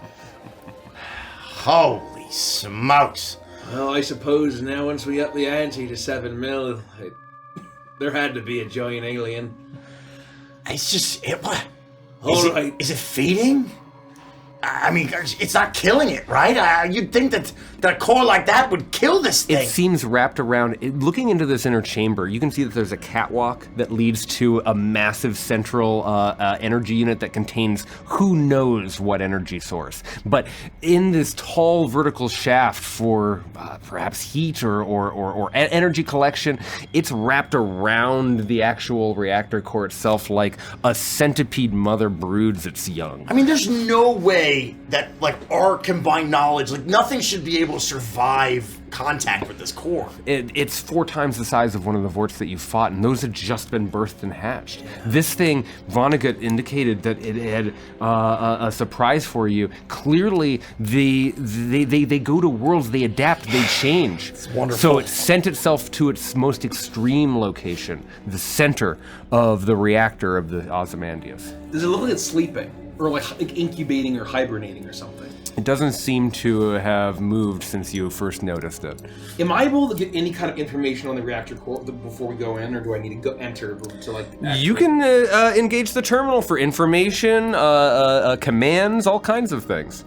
Holy smokes. Well, I suppose now once we up the ante to 7 mil, there had to be a giant alien. It's just, what? Alright. Is it feeding? I mean, it's not killing it, right? You'd think that a core like that would kill this thing. It seems wrapped around. Looking into this inner chamber, you can see that there's a catwalk that leads to a massive central energy unit that contains who knows what energy source. But in this tall vertical shaft for perhaps heat or energy collection, it's wrapped around the actual reactor core itself like a centipede mother broods its young. I mean, there's no way that our combined knowledge, nothing should be able to survive contact with this core. It's 4 times the size of one of the Vorts that you fought, and those had just been birthed and hatched. This thing, Vonnegut indicated that it had a surprise for you. Clearly, they go to worlds, they adapt, they change. It's wonderful. So it sent itself to its most extreme location, the center of the reactor of the Ozymandias. Does it look like it's sleeping? Or like incubating or hibernating or something? It doesn't seem to have moved since you first noticed it. Am I able to get any kind of information on the reactor core before we go in, or do I need to go enter to actually... You can engage the terminal for information, commands, all kinds of things.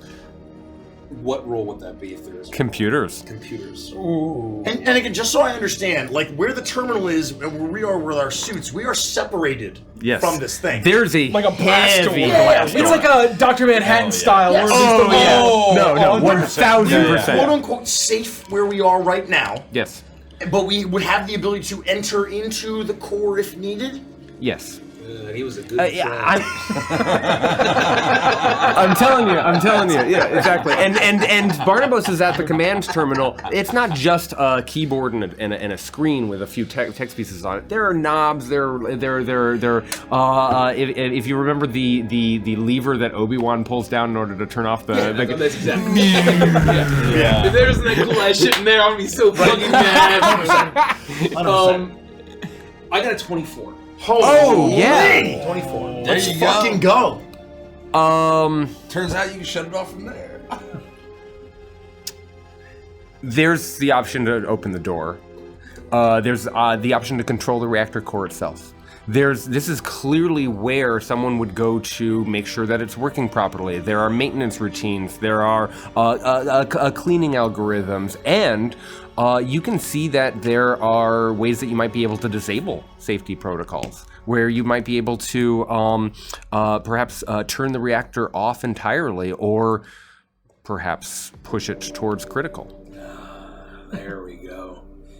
What role would that be if there is Computers. Computers. Ooh. And again, just so I understand, where the terminal is and where we are with our suits, we are separated from this thing. There's a like a blast door. blast It's like a Dr. Manhattan style. Yes. No, 1000%. Quote unquote safe where we are right now. Yes. But we would have the ability to enter into the core if needed. Yes. He was a good friend. I'm telling you, yeah, exactly. And Barnabas is at the command terminal. It's not just a keyboard and a screen with a few text pieces on it. There are knobs. If you remember the lever that Obi-Wan pulls down in order to turn off the. That's exactly. Yeah. If there was that cool ass shit in there, I'd be so fucking mad. 100%. I got a 24. Holy yeah. 24. There Let's you fucking go. Turns out you can shut it off from there. There's the option to open the door. There's the option to control the reactor core itself. This is clearly where someone would go to make sure that it's working properly. There are maintenance routines, there are cleaning algorithms, and you can see that there are ways that you might be able to disable safety protocols, where you might be able to perhaps turn the reactor off entirely, or perhaps push it towards critical. There we go.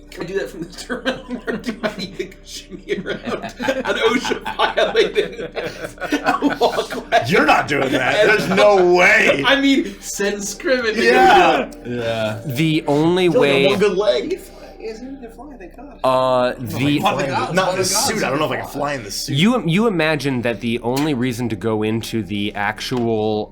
Can I do that from the terminal, or do I need to shimmy around an OSHA violating walkway? You're not doing that. There's no way. I mean, send Scriven to Yeah. go do it. Yeah. The only Only way... one good leg. Isn't it flying? Thank God. Not in the suit. I don't know if I can fly in the suit. You imagine that the only reason to go into the actual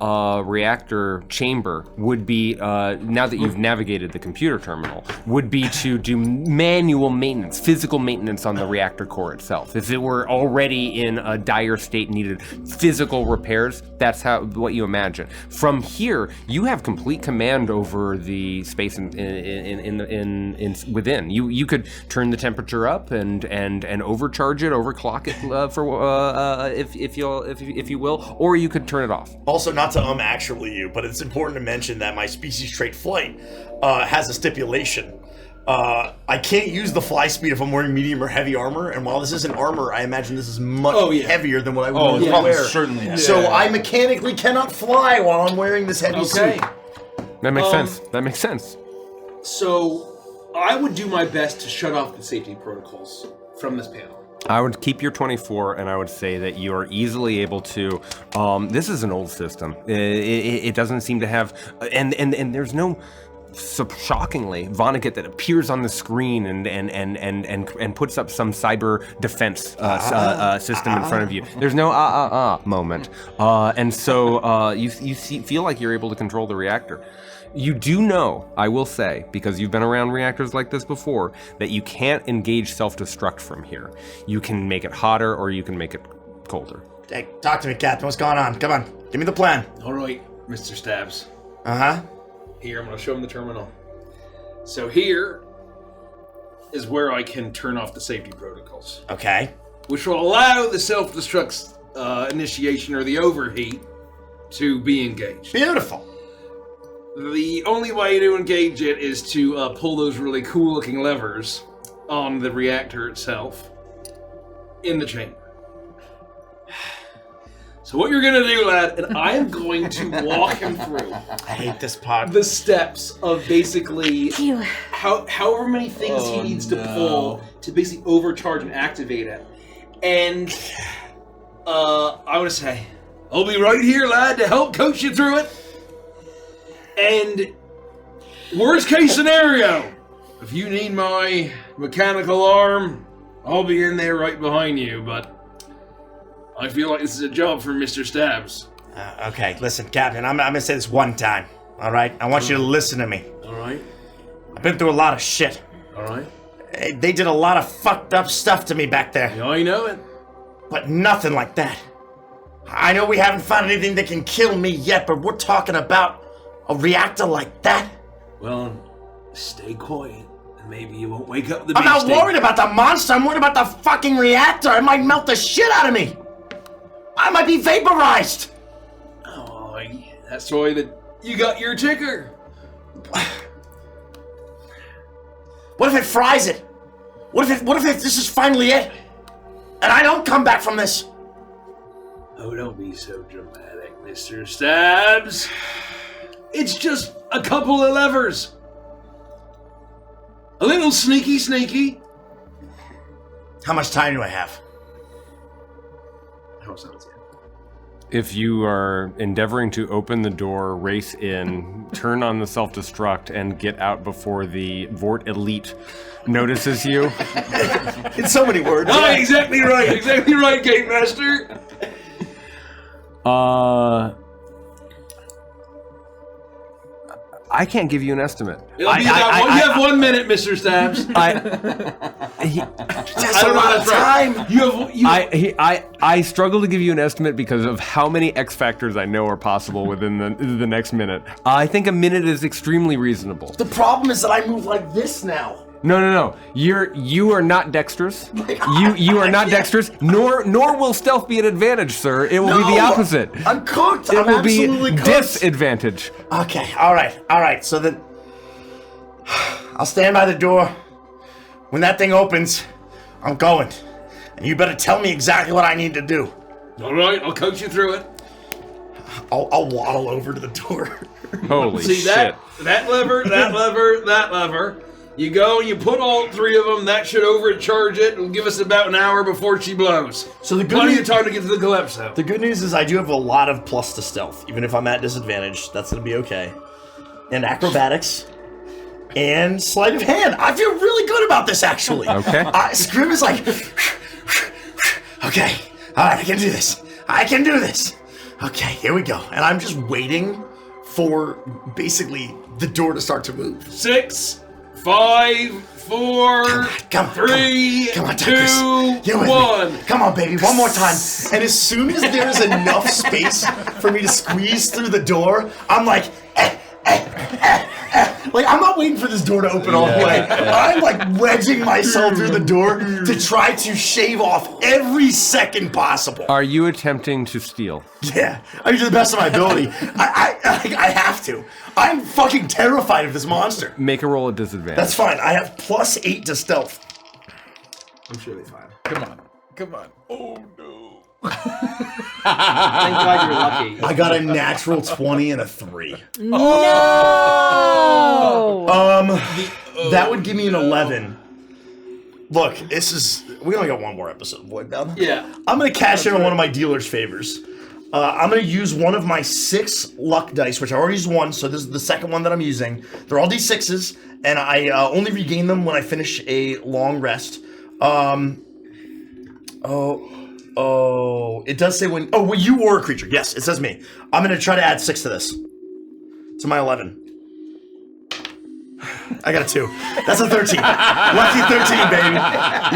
reactor chamber would be, now that you've navigated the computer terminal, would be to do manual maintenance, physical maintenance on the reactor core itself. If it were already in a dire state, needed physical repairs, that's what you imagine. From here, you have complete command over the space within. You could turn the temperature up and overcharge it, overclock it if you will, or you could turn it off. Also, not to actually you, but it's important to mention that my species trait flight has a stipulation. I can't use the fly speed if I'm wearing medium or heavy armor, and while this isn't armor, I imagine this is much heavier than what I would normally wear. Certainly. Yeah. So I mechanically cannot fly while I'm wearing this heavy suit. That makes sense. That makes sense. So, I would do my best to shut off the safety protocols from this panel. I would keep your 24, and I would say that you are easily able to. This is an old system. It doesn't seem to have, and there's no. So shockingly, Vonnegut that appears on the screen and puts up some cyber defense system in front of you. There's no moment, and so you feel like you're able to control the reactor. You do know, I will say, because you've been around reactors like this before, that you can't engage self-destruct from here. You can make it hotter or you can make it colder. Hey, talk to me, Captain. What's going on? Come on, give me the plan. All right, Mr. Stabs. Uh-huh. Here, I'm going to show him the terminal. So here is where I can turn off the safety protocols. Okay. Which will allow the self-destruct initiation or the overheat to be engaged. Beautiful. The only way to engage it is to pull those really cool-looking levers on the reactor itself in the chamber. So what you're gonna do, lad, and I am going to walk him through. I hate this pod. The steps of basically however many things he needs to pull to basically overcharge and activate it. And I would say, I'll be right here, lad, to help coach you through it. And worst case scenario, if you need my mechanical arm, I'll be in there right behind you, but I feel like this is a job for Mr. Stabs. Okay, listen, Captain, I'm gonna say this one time, all right? I want you to listen to me. All right. I've been through a lot of shit. All right. They did a lot of fucked up stuff to me back there. Yeah, I know it. But nothing like that. I know we haven't found anything that can kill me yet, but we're talking about a reactor like that? Well, stay quiet, and maybe you won't wake up the I'm not beefsteak. worried about the monster, I'm worried about the fucking reactor. It might melt the shit out of me. I might be vaporized. Oh, that's why that you got your ticker. What if it fries it? What if this is finally it? And I don't come back from this? Oh, don't be so dramatic, Mr. Stabs. It's just a couple of levers. A little sneaky. How much time do I have? How sounds it? If you are endeavoring to open the door, race in, turn on the self-destruct, and get out before the Vort Elite notices you. In so many words. Oh, exactly right, Game Master. I can't give you an estimate. It'll be about you have 1 minute, Mr. Stabs. That's a lot of time. I struggle to give you an estimate because of how many X factors I know are possible within the next minute. I think a minute is extremely reasonable. The problem is that I move like this now. No. You are not dexterous. You are not dexterous. Nor will stealth be an advantage, sir. It will be the opposite. I'm cooked. It I'm will be absolutely cooked. disadvantage. Okay, all right. So then, I'll stand by the door. When that thing opens, I'm going. And you better tell me exactly what I need to do. All right, I'll coach you through it. I'll waddle over to the door. Holy See shit! that lever, that lever, that lever. You go and you put all three of them. That should overcharge it and give us about an hour before she blows. So the good plenty news, of time to get to the Calypso. the good news is I do have a lot of plus to stealth, even if I'm at disadvantage. That's gonna be okay. And acrobatics. And sleight of hand. I feel really good about this, actually. Okay. Scrim is like, okay, all right, I can do this. I can do this. Okay, here we go. And I'm just waiting for basically the door to start to move. 6, 5, 4, Come on, 3, come on, 2, Tigress. You're with me. 1. Come on, baby, one more time. And as soon as there's enough space for me to squeeze through the door, I'm like, like, I'm not waiting for this door to open all the way. I'm like wedging myself through the door to try to shave off every second possible. Are you attempting to steal? Yeah, I mean, to the best of my ability. I have to. I'm fucking terrified of this monster. Make a roll at disadvantage. That's fine. I have +8 to stealth. I'm sure they fine. Come on. Oh no. Thank God you're lucky. I got a natural 20 and a 3. No! That would give me an 11. Look, we only got one more episode of Voidbound. Yeah. I'm gonna cash in on one of my dealer's favors. I'm gonna use one of my 6 luck dice, which I already used one, so this is the second one that I'm using. They're all D6s, and I only regain them when I finish a long rest. It does say when you or a creature. Yes, it says me. I'm gonna try to add 6 to this. To my 11. I got a 2. That's a 13. Lucky 13, baby.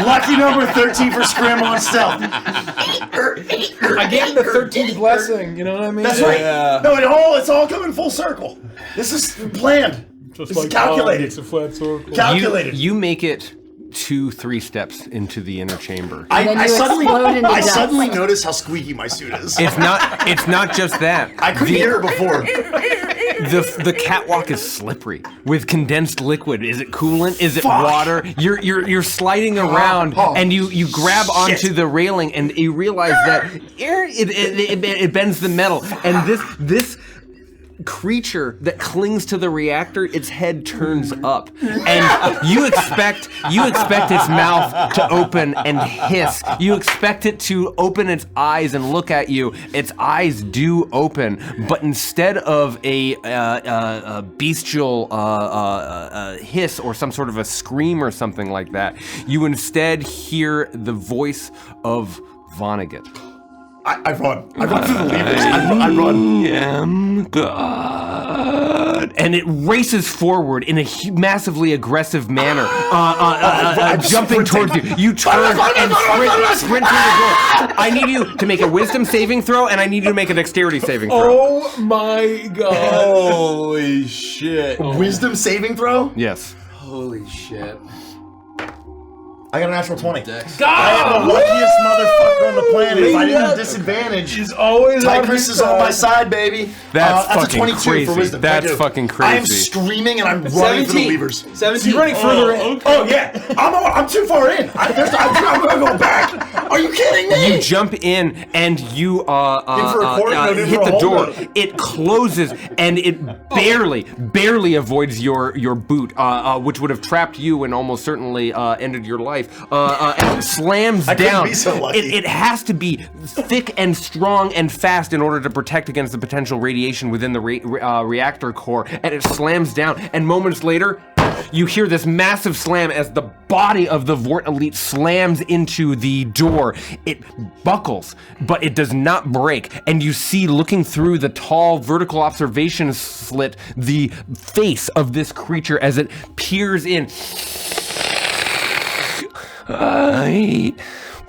Lucky number 13 for Scram on stealth. I gave him the 13th blessing. You know what I mean? That's right. No, it's all coming full circle. This is planned. Just This like is calculated. It's a flat circle. Calculated. You make it 2-3 steps into the inner chamber. then I you suddenly explode into dust. notice how squeaky my suit is. It's not just that. I couldn't hear it before. The catwalk is slippery with condensed liquid. Is it coolant? Is it Fuck. water? You're sliding around and you grab onto the railing and you realize that it bends the metal, and this creature that clings to the reactor, its head turns up, and you expect its mouth to open and hiss. You expect it to open its eyes and look at you. Its eyes do open, but instead of a bestial hiss or some sort of a scream or something like that, you instead hear the voice of Vonnegut. I run. I run through the levers. I run. I am God. And it races forward in a massively aggressive manner, jumping towards you. You turn and sprint through the door. I need you to make a wisdom saving throw, and I need you to make a dexterity saving throw. Oh my god. Holy shit. Wisdom saving throw? Yes. Holy shit. I got a natural 20. Dex. I am the luckiest motherfucker on the planet. If I didn't have disadvantage, He's always Tigress is on my side, baby. That's a fucking 22 crazy. for wisdom. That's 22. fucking I am crazy. screaming and I'm running for the levers. 17. You're running further in. Oh yeah, I'm too far in. I'm gonna go back. Are you kidding me? You jump in and you for a quarter? No, in hit for a the whole door. load. It closes and it barely avoids your boot, which would have trapped you and almost certainly ended your life. And it slams couldn't down. be so lucky. It has to be thick and strong and fast in order to protect against the potential radiation within the reactor core. And it slams down. And moments later, you hear this massive slam as the body of the Vort Elite slams into the door. It buckles, but it does not break. And you see, looking through the tall vertical observation slit, the face of this creature as it peers in. I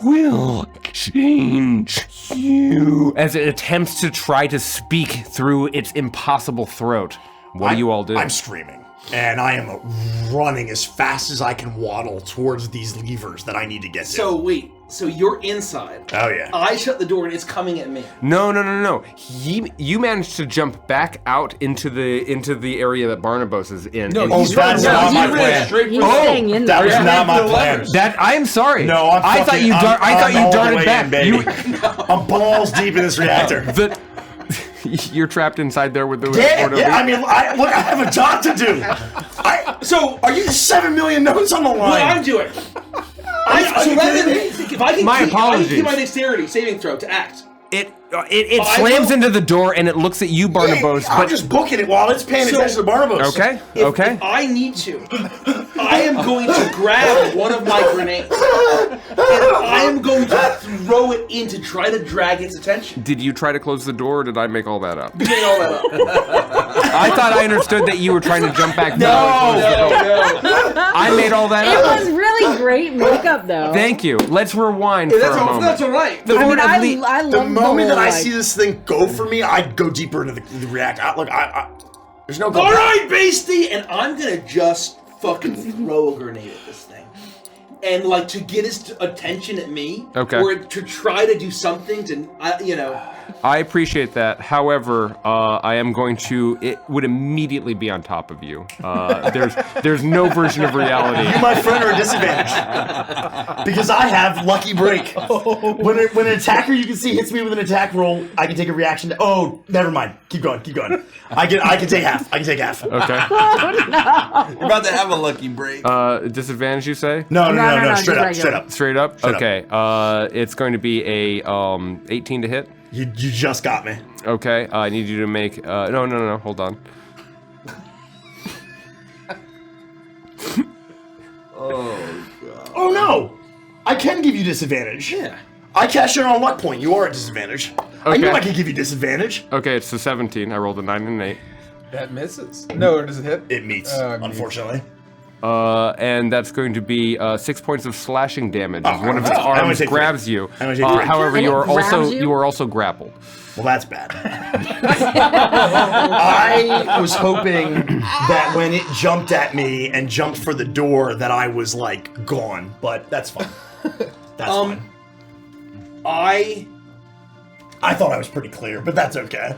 will change you. As it attempts to try to speak through its impossible throat. What do you all do? I'm screaming. and I am running as fast as I can waddle towards these levers that I need to get to. So wait, so you're inside. Oh yeah. I shut the door and it's coming at me. No. You managed to jump back out into the area that Barnabas is in. No, and Oh, he's that's running. not my He ran plan. straight He's for staying in That there. was not my plan. That I am sorry. No, I'm I thought fucking- you I'm all the darted way back. in, baby. I'm balls deep in this reactor. You're trapped inside there with the Yeah, I mean, look, I have a job to do. So, are you 7 million notes on the line? What I'm doing. If I can My keep apologies. my dexterity saving throw to act. It I slams will- into the door and it looks at you, Barnabas. I'm But just booking it while it's paying So- attention to Barnabas. okay. If I need to, I am going to grab one of my grenades and I am going to throw it in to try to drag its attention. Did you try to close the door, or did I make all that up? Getting all that up. I thought I understood that you were trying to jump back. No. I made all that It up. was really great makeup, though. Thank you. Let's rewind for a moment. That's all right. The I mean, Lord of I Le- The love moment that I like, see this thing go for me, I go deeper into the reactor. There's no go All back. right, Beastie, and I'm gonna just fucking throw a grenade at this thing, and like to get his attention at me, Okay. or to try to do something to, I appreciate that. However, I am going to. It would immediately be on top of you. There's no version of reality. You, my friend, are a disadvantage because I have lucky break. When an attacker you can see hits me with an attack roll, I can take a reaction. Oh, never mind. Keep going. I can take half. Okay. You're about to have a lucky break. Disadvantage, you say? No, No, straight up, regular. straight up. Straight up. Straight up. Okay. It's going to be a 18 to hit. You just got me. Okay. I need you to make. No. Hold on. Oh no! I can give you disadvantage. yeah. I cash in on luck point. You are at disadvantage. I knew Okay. I could give you disadvantage. Okay, it's a 17. I rolled a 9 and an 8. That misses. No, does it hit? It meets, It meets. unfortunately. And that's going to be 6 points of slashing damage as one of its I'm gonna arms take grabs three. you. I'm gonna take three. However, And you it are also grabs you? you are also grappled. Well, that's bad. I was hoping that when it jumped at me and jumped for the door that I was, like, gone. But that's fine. That's fine. I thought I was pretty clear, but that's okay.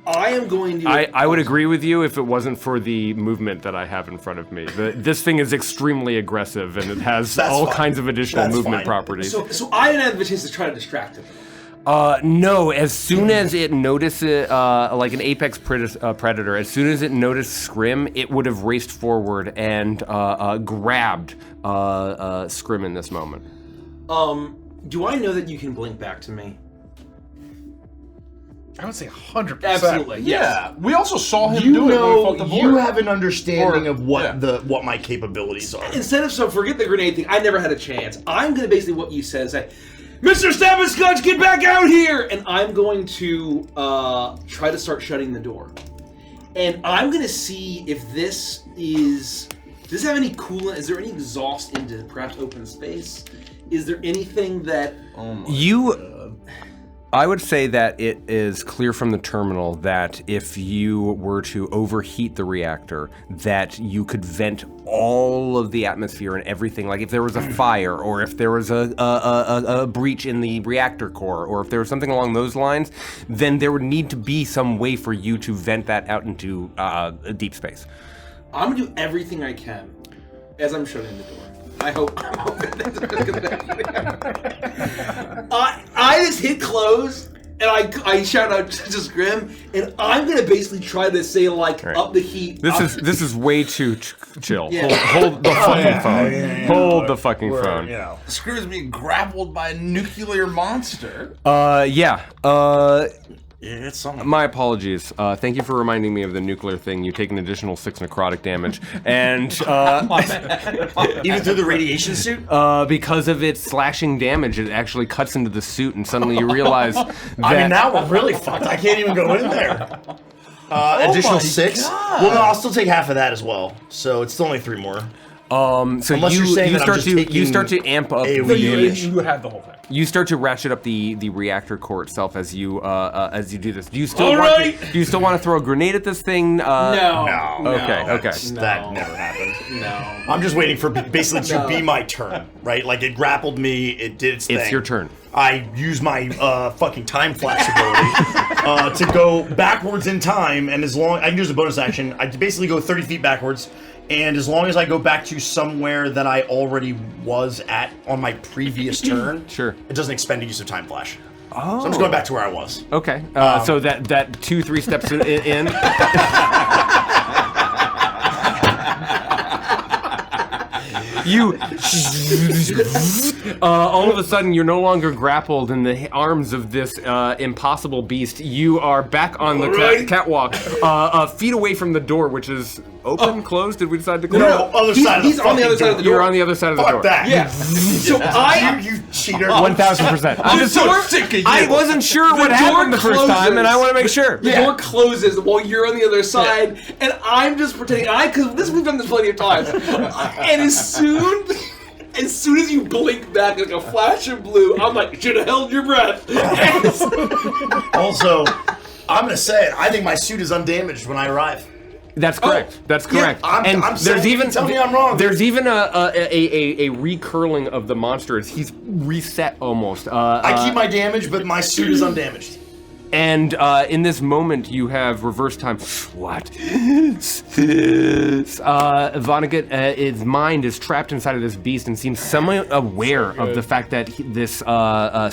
I am going to. I would agree with you if it wasn't for the movement that I have in front of me. This thing is extremely aggressive and it has That's all fine. kinds of additional That's movement fine. properties. So I didn't have the chance to try to distract him. No, as soon as it notices, like an apex predator, as soon as it noticed Scrim, it would have raced forward and grabbed Scrim in this moment. Do I know that you can blink back to me? I would say 100%. Absolutely. Yes. Yeah, we also saw him You do it when we know, fought the board. you have an understanding Or- of what yeah. what my capabilities are. Instead of forget the grenade thing, I never had a chance. I'm gonna basically what you said say, Mr. Stabbing-Scotch, get back out here! And I'm going to try to start shutting the door. And I'm gonna see if this is. Does this have any coolant? Is there any exhaust into perhaps open space? Is there anything that I would say that it is clear from the terminal that if you were to overheat the reactor, that you could vent all of the atmosphere and everything. Like if there was a fire, or if there was a breach in the reactor core, or if there was something along those lines, then there would need to be some way for you to vent that out into deep space. I'm gonna do everything I can as I'm shutting the door. I'm hoping that's gonna happen. I just hit close and I shout out to Scrim, and I'm gonna basically try to say like up the heat. This is way too chill. Yeah. Hold the fucking phone. Hold the fucking phone. You know. Screw's being grappled by a nuclear monster. Yeah, it's something. My apologies. Thank you for reminding me of the nuclear thing. You take an additional 6 necrotic damage, and Even through the radiation suit? because of its slashing damage, it actually cuts into the suit, and suddenly you realize that. I mean, now we're really fucked. I can't even go in there. Additional 6? Well, no, I'll still take half of that as well. So it's still only 3 more. So Unless you you're saying you that I'm start just to taking you start to amp up AoE the damage. You have the whole thing. You start to ratchet up the reactor core itself as you do this. Do you still All want right. do you still want to throw a grenade at this thing? No. Okay, okay. That never happened. No. I'm just waiting for basically to be my turn, right? Like it grappled me, it did its thing. It's your turn. I use my fucking time flash ability to go backwards in time, and as long I can use a bonus action, I basically go 30 feet backwards, and as long as I go back to somewhere that I already was at on my previous turn, Sure. it doesn't expend a use of time flash. Oh. So I'm just going back to where I was. Okay. So that 2-3 steps in. You all of a sudden you're no longer grappled in the arms of this impossible beast. You are back on the catwalk, feet away from the door, which is open, closed. Did we decide to close? No, other side of the He's on the other side of the door. You're on the other side of the Fuck door. that. Yeah. So You cheater. 1000%. I'm just I wasn't sure what happened the first time, and I want to make sure. The door closes while you're on the other side, and I'm just pretending. Because we've done this plenty of times. And as soon as you blink back like a flash of blue, I'm like, should have held your breath. Also, I'm gonna say it. I think my suit is undamaged when I arrive. That's correct. That's correct. I'm and saying, there's even tell me I'm wrong. There's even a recurling of the monster as he's reset almost. I keep my damage, but my suit is undamaged. And in this moment, you have reverse time. What is this? Vonnegut, his mind is trapped inside of this beast and seems somewhat aware of the fact that this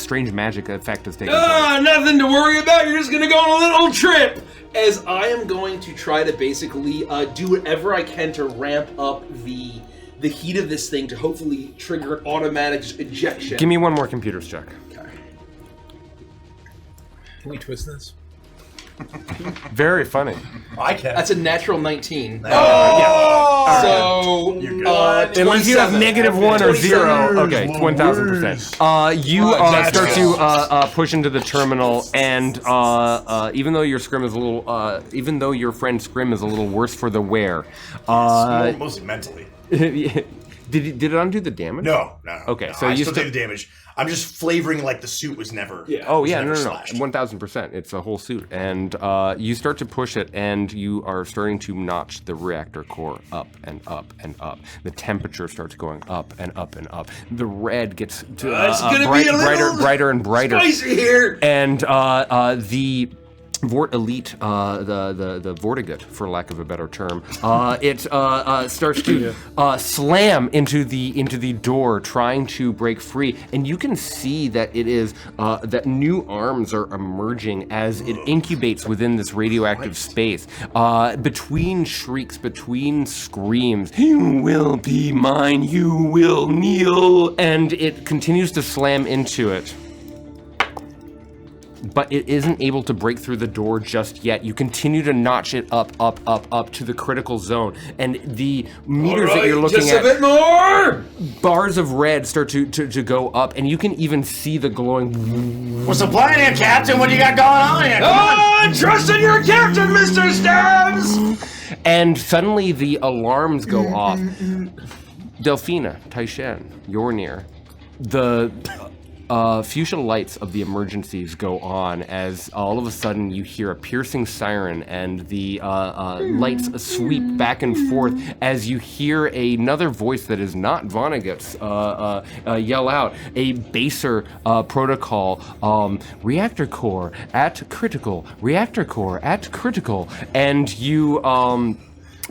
strange magic effect is taking place. Nothing to worry about. You're just gonna go on a little trip. As I am going to try to basically do whatever I can to ramp up the heat of this thing to hopefully trigger an automatic ejection. Give me one more computer's check. Can we twist this? Very funny. I can. That's a natural 19. Yeah. So, Unless you have -1 or 0. Okay, 1000%. You start to push into the terminal, and even though your scrim is a little, even though your friend Scrim is a little worse for the wear, mostly mentally. did it undo the damage? No. Okay, no, so I you still take the damage. I'm just flavoring like the suit was never. Yeah. Oh was yeah, never no, slashed. 1000%. It's a whole suit, and you start to push it, and you are starting to notch the reactor core up and up and up. The temperature starts going up and up and up. The red gets to It's gonna be a little brighter and brighter. spicy here. And the Vort Elite, the Vortigut, for lack of a better term, it starts to slam into the door, trying to break free, and you can see that it is that new arms are emerging as it incubates within this radioactive space. Between shrieks, between screams, "You will be mine, you will kneel," and it continues to slam into it. But it isn't able to break through the door just yet. You continue to notch it up to the critical zone. And the meters that you're looking just at, a bit more. bars of red start to go up, and you can even see the glowing. What's the plan here, Captain? What do you got going on here? Come on. Trust in your captain, Mr. Stabs. And suddenly the alarms go off. Delphina, Taishen, Yornir, the fuchsia lights of the emergencies go on as all of a sudden you hear a piercing siren, and the lights sweep back and forth as you hear another voice that is not Vonnegut's yell out a baser protocol, reactor core at critical, reactor core at critical, and you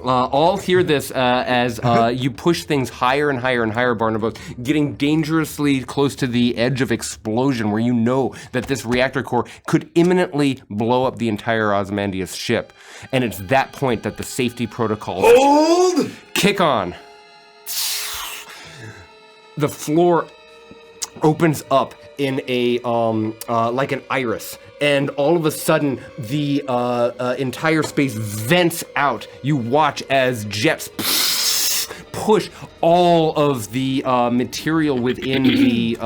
all hear this as you push things higher and higher and higher, Barnabas, getting dangerously close to the edge of explosion, where you know that this reactor core could imminently blow up the entire Ozymandias ship. And it's that point that the safety protocols kick on. The floor opens up in a like an iris, and all of a sudden the entire space vents out. You watch as jets push all of the material within the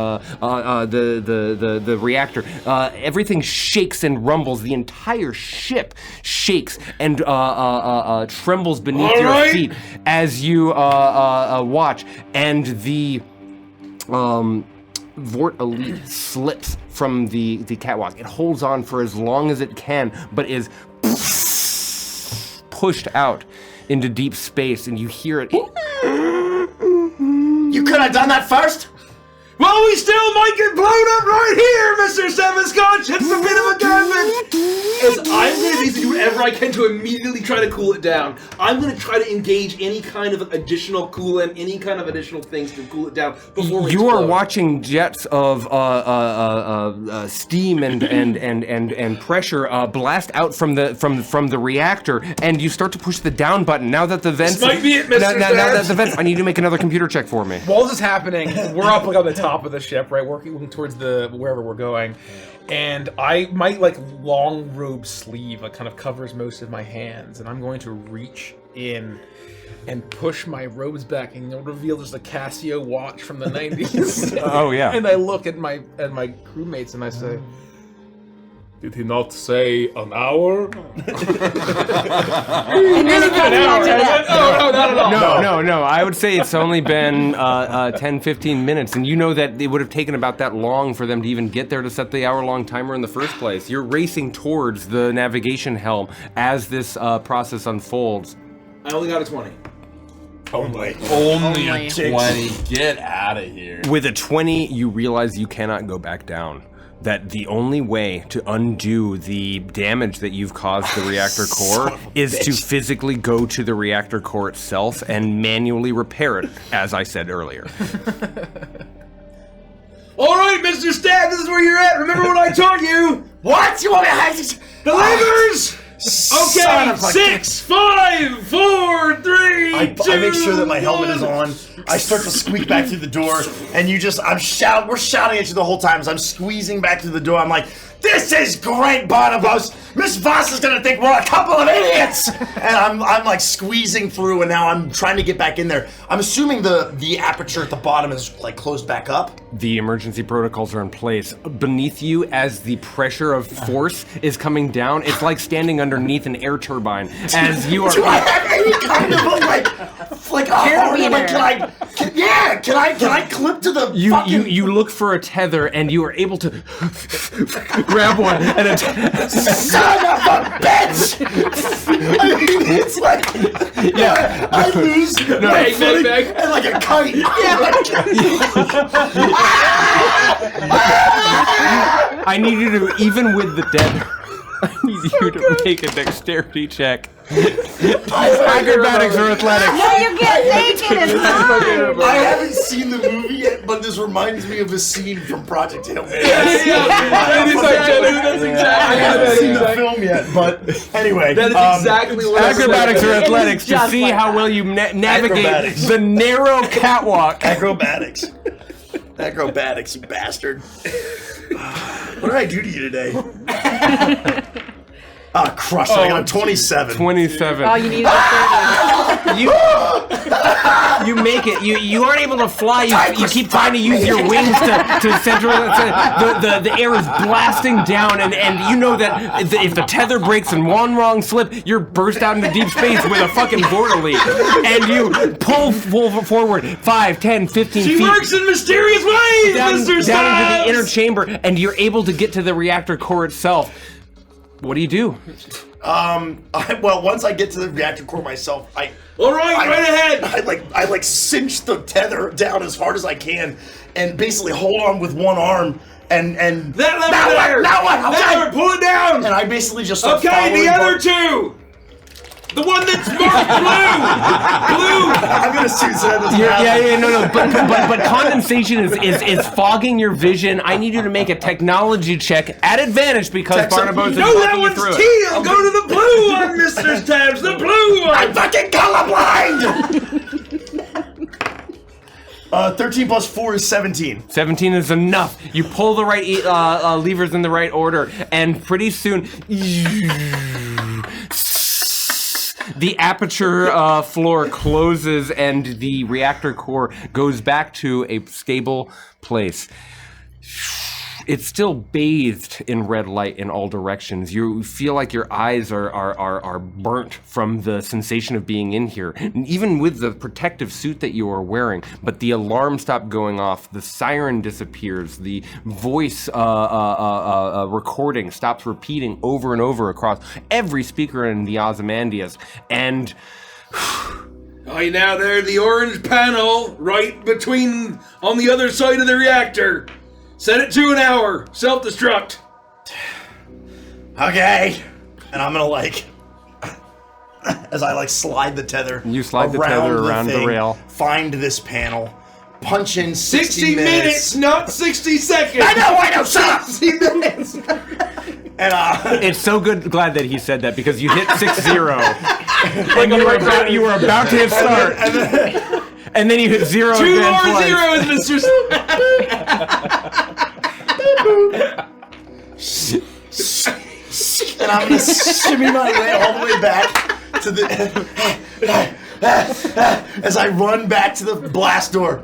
reactor. Everything shakes and rumbles. The entire ship shakes and trembles beneath your feet as you watch, and the Vort Elite slips from the catwalk. It holds on for as long as it can, but is pushed out into deep space, and you hear it. You could have done that first? Well, we still might get blown up right here, Mr. Seven-Scotch! It's a bit of a gambit! As I'm going to basically do whatever I can to immediately try to cool it down. I'm going to try to engage any kind of additional coolant, any kind of additional things to cool it down before we You explode. are watching jets of steam and pressure blast out from the reactor, and you start to push the down button. Now that the vents, might be it, Mr. Now that Stabs. the vents, I need you to make another computer check for me. While this is happening, we're up like on the top of the ship, right, working towards wherever we're going, and my long robe sleeve kind of covers most of my hands, and I'm going to reach in and push my robes back, and you'll reveal just a Casio watch from the 90s. Oh yeah. And I look at my crewmates and I say, Did he not say an hour? And then it comes back to that. No. I would say it's only been 10, 15 minutes, and you know that it would have taken about that long for them to even get there to set the hour-long timer in the first place. You're racing towards the navigation helm as this process unfolds. I only got a 20. Only Only. a 20. Get out of here. With a 20, you realize you cannot go back down. That the only way to undo the damage that you've caused the reactor core is to physically go to the reactor core itself and manually repair it, as I said earlier. Alright, Mr. Stab, this is where you're at. Remember what I taught you? What? You want me to have this? The levers! Son Okay, of a 6, 5, 4, 3, I 2, make sure that my helmet 1. is on. I start to squeak back through the door, and we're shouting at you the whole time as I'm squeezing back through the door. I'm like, this is great, Barnabas. Miss Voss is gonna think we're a couple of idiots. And I'm like squeezing through, and now I'm trying to get back in there. I'm assuming the aperture at the bottom is like closed back up. The emergency protocols are in place. Beneath you, as the pressure of force is coming down, it's like standing underneath an air turbine. As you are. Do I have any kind of like a harness? Like, can I clip to the You look for a tether, and you are able to grab one and son of a bitch! I mean, it's like I lose my footing and like a kite. I need you to, even with the tether, I need you to make a dexterity check. Acrobatics or athletics. No, you can't take it. It's fine. I haven't seen the movie yet, but this reminds me of a scene from Project Hail Mary. I haven't seen the film yet, but anyway. That is exactly what I was Acrobatics or It is athletics to just see like how that. well you navigate Acrobatics. the narrow catwalk. Acrobatics. Acrobatics, you bastard. What did I do to you today? Crushed it. I got a 27. 27. Oh, you need a 30. You make it. You aren't able to fly. You keep trying to use your wings to center. The air is blasting down, and you know that if the tether breaks in one wrong slip, you're burst out into deep space with a fucking border leak. And you pull forward 5, 10, 15 She feet. works in mysterious ways, down Mr. into the Stabs! inner chamber, and you're able to get to the reactor core itself. What do you do? Well, once I get to the reactor core myself, Alright, right ahead! I like cinch the tether down as hard as I can, and basically hold on with one arm, and That lever now there! what? Now what? That lever, pull it down! And I basically just start Okay, following the other Bar- two! The one that's marked blue! Blue! I'm gonna see that. No. But condensation is fogging your vision. I need you to make a technology check at advantage because Barnabas is No, that walking you one's through it. teal! Go to the blue one, Mr. Stabs! The blue one! I'm fucking colorblind! 13 plus 4 is 17. 17 is enough. You pull the right levers in the right order, and pretty soon The aperture floor closes and the reactor core goes back to a stable place. It's still bathed in red light in all directions. You feel like your eyes are burnt from the sensation of being in here, and even with the protective suit that you are wearing. But the alarm stopped going off, the siren disappears, the voice recording stops repeating over and over across every speaker in the Ozymandias, and Aye, now there, the orange panel right between on the other side of the reactor. Set it to an hour. Self-destruct. Okay. And I'm gonna as I slide the tether. You slide the tether around the thing, rail. Find this panel. Punch in 60 minutes, not 60 seconds. I know. Shut up. 60 minutes. And it's so glad that he said that because you hit 6-0, and you were about to hit start, and then you hit 0 Two again. more twice. zeros, Mr. And I'm gonna shimmy my way all the way back to the as I run back to the blast door.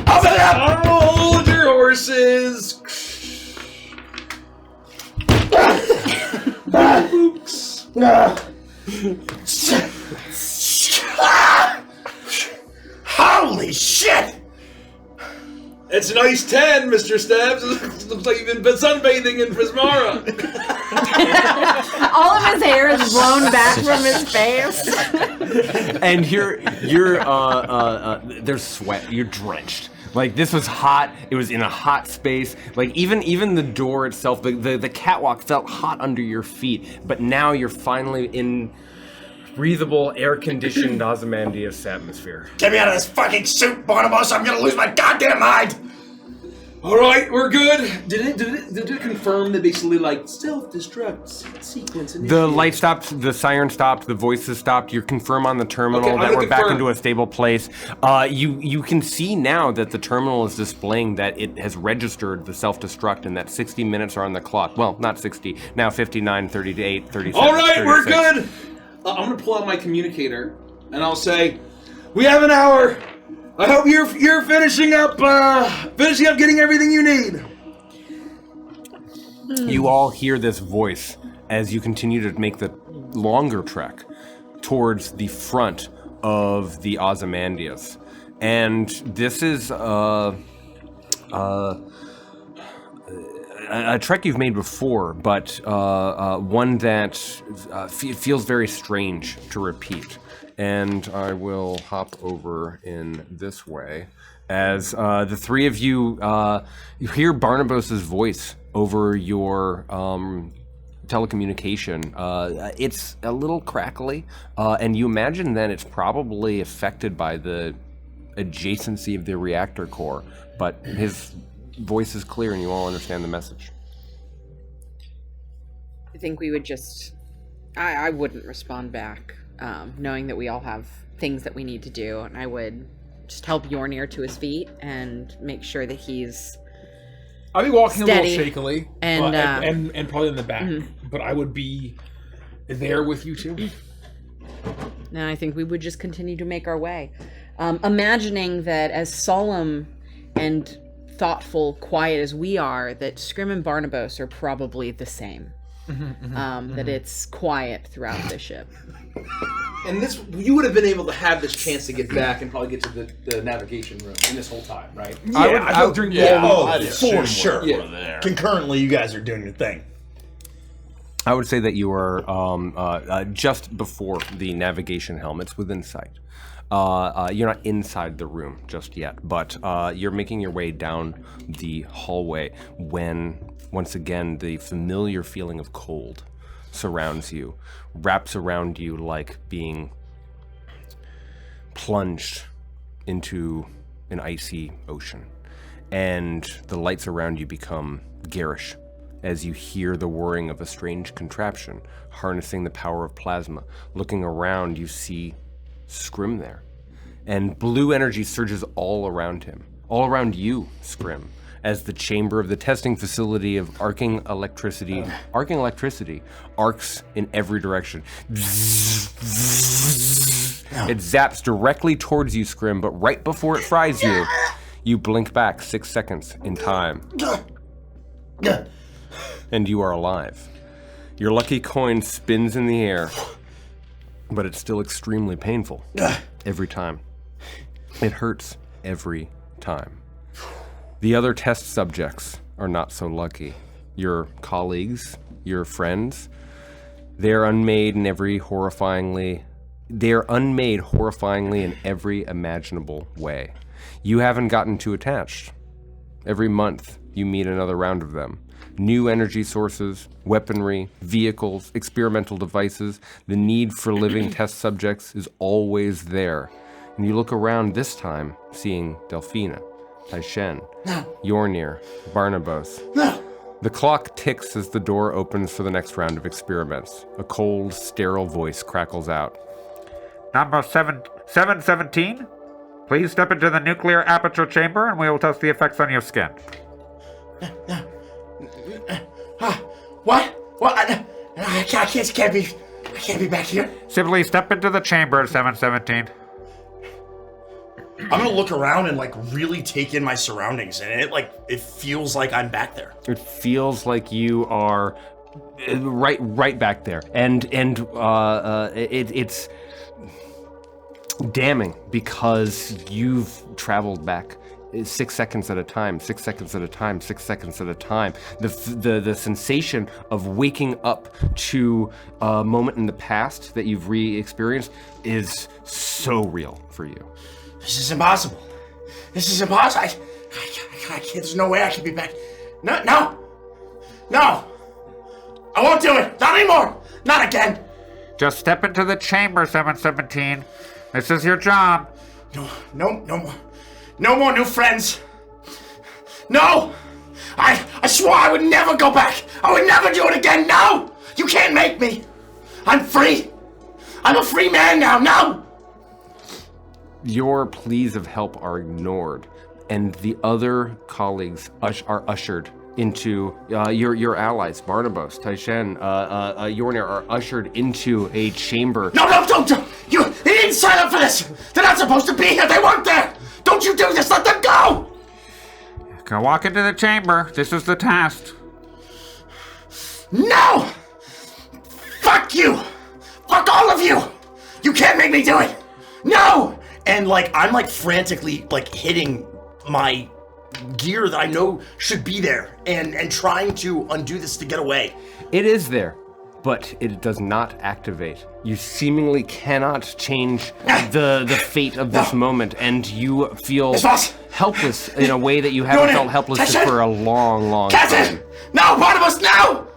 Open it up! Hold your horses. Holy shit! It's a nice tan, Mr. Stabs. Looks like you've been sunbathing in Prismara. All of his hair is blown back from his face. And you're there's sweat. You're drenched. Like, this was hot. It was in a hot space. Like, even the door itself, the catwalk felt hot under your feet. But now you're finally in breathable, air-conditioned Ozymandias atmosphere. Get me out of this fucking suit, Barnabas! I'm gonna lose my goddamn mind! All right, we're good. Did it confirm that basically self-destruct sequence? The light stopped, the siren stopped, the voices stopped. You're confirmed on the terminal Okay, that we're back confirm. into a stable place. You can see now that the terminal is displaying that it has registered the self-destruct and that 60 minutes are on the clock. Well, not 60, now 59, 38, 37, All right, 36. we're good. I'm gonna pull out my communicator and I'll say, "We have an hour. I hope you're finishing up getting everything you need." You all hear this voice as you continue to make the longer trek towards the front of the Ozymandias. And this is a trek you've made before, but one that feels very strange to repeat. And I will hop over in this way as the three of you hear Barnabas's voice over your telecommunication. It's a little crackly, and you imagine that it's probably affected by the adjacency of the reactor core, but his voice is clear and you all understand the message. I think we would just... I wouldn't respond back, knowing that we all have things that we need to do, and I would just help Yornir to his feet and make sure that he's I'd be walking steady a little shakily, and, and probably in the back, but I would be there with you too. No, I think we would just continue to make our way. Imagining that as solemn and thoughtful, quiet as we are, that Scrim and Barnabas are probably the same. That it's quiet throughout the ship. And you would have been able to have this chance to get back and probably get to the navigation room in this whole time, right? I would drink For sure. Yeah. Concurrently, you guys are doing your thing. I would say that you are just before the navigation helmets within sight. You're not inside the room just yet, but you're making your way down the hallway when, once again, the familiar feeling of cold surrounds you, wraps around you like being plunged into an icy ocean. And the lights around you become garish as you hear the whirring of a strange contraption harnessing the power of plasma. Looking around, you see Scrim there. And blue energy surges all around him, all around you, Scrim, as the chamber of the testing facility of arcing electricity arcs in every direction. It zaps directly towards you, Scrim, but right before it fries you, you blink back 6 seconds in time. And you are alive. Your lucky coin spins in the air, but it's still extremely painful every time. It hurts every time. The other test subjects are not so lucky. Your colleagues, your friends, they're unmade horrifyingly in every imaginable way. You haven't gotten too attached. Every month, you meet another round of them. New energy sources, weaponry, vehicles, experimental devices. The need for living test subjects is always there. And you look around this time, seeing Delphina, Taishen, Yornir, Barnabas. The clock ticks as the door opens for the next round of experiments. A cold, sterile voice crackles out. Number 717, please step into the nuclear aperture chamber and we will test the effects on your skin. What? I can't be back here. Simply step into the chamber, 717. I'm gonna look around and like really take in my surroundings, and it feels like I'm back there. It feels like you are right back there, and it's damning because you've traveled back 6 seconds at a time, 6 seconds at a time, 6 seconds at a time. The sensation of waking up to a moment in the past that you've re-experienced is so real for you. This is impossible. I can't. There's no way I can be back. No. I won't do it. Not anymore. Not again. Just step into the chamber, 717. This is your job. No more new friends. No! I swore I would never go back. I would never do it again. No! You can't make me. I'm free. I'm a free man now. No! Your pleas of help are ignored, and the other colleagues are ushered into your allies, Barnabas, Taishen, Yornir, are ushered into a chamber. No, don't! They didn't sign up for this! They're not supposed to be here! They weren't there! Don't you do this! Let them go! Go walk into the chamber. This is the test. No! Fuck you! Fuck all of you! You can't make me do it! No! And I'm frantically hitting my gear that I know should be there and trying to undo this to get away. It is there, but it does not activate. You seemingly cannot change the fate of this moment, and you feel helpless in a way that you haven't felt helpless for a long time. No, Barnabas, no!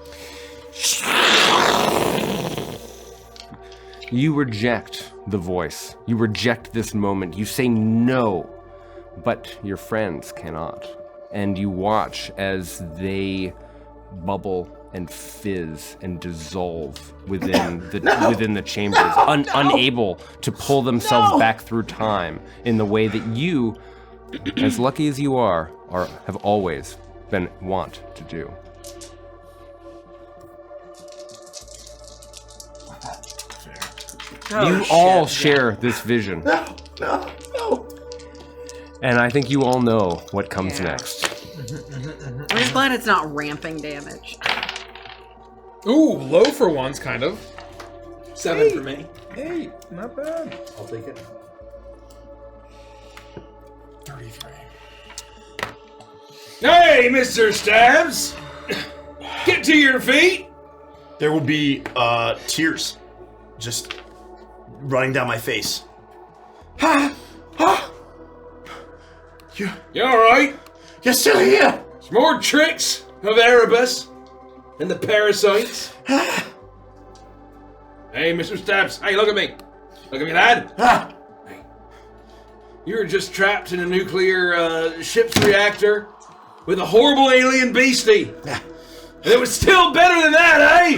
You reject the voice. You reject this moment. You say no, but your friends cannot. And you watch as they bubble and fizz and dissolve within the chambers, unable to pull themselves back through time in the way that you, as lucky as you are have always been wont to do. You all share this vision. No. And I think you all know what comes next. I'm just glad it's not ramping damage. Ooh, low for once, kind of. 7 for me. Hey, not bad. I'll take it. 33. Hey, Mr. Stabs! Get to your feet! There will be tears just running down my face. You alright? You're still here! Some more tricks of Erebus and the parasites. Hey, Mr. Stabs. Hey, look at me. Look at me, lad. Hey. You were just trapped in a nuclear ship's reactor with a horrible alien beastie. And it was still better than that, eh?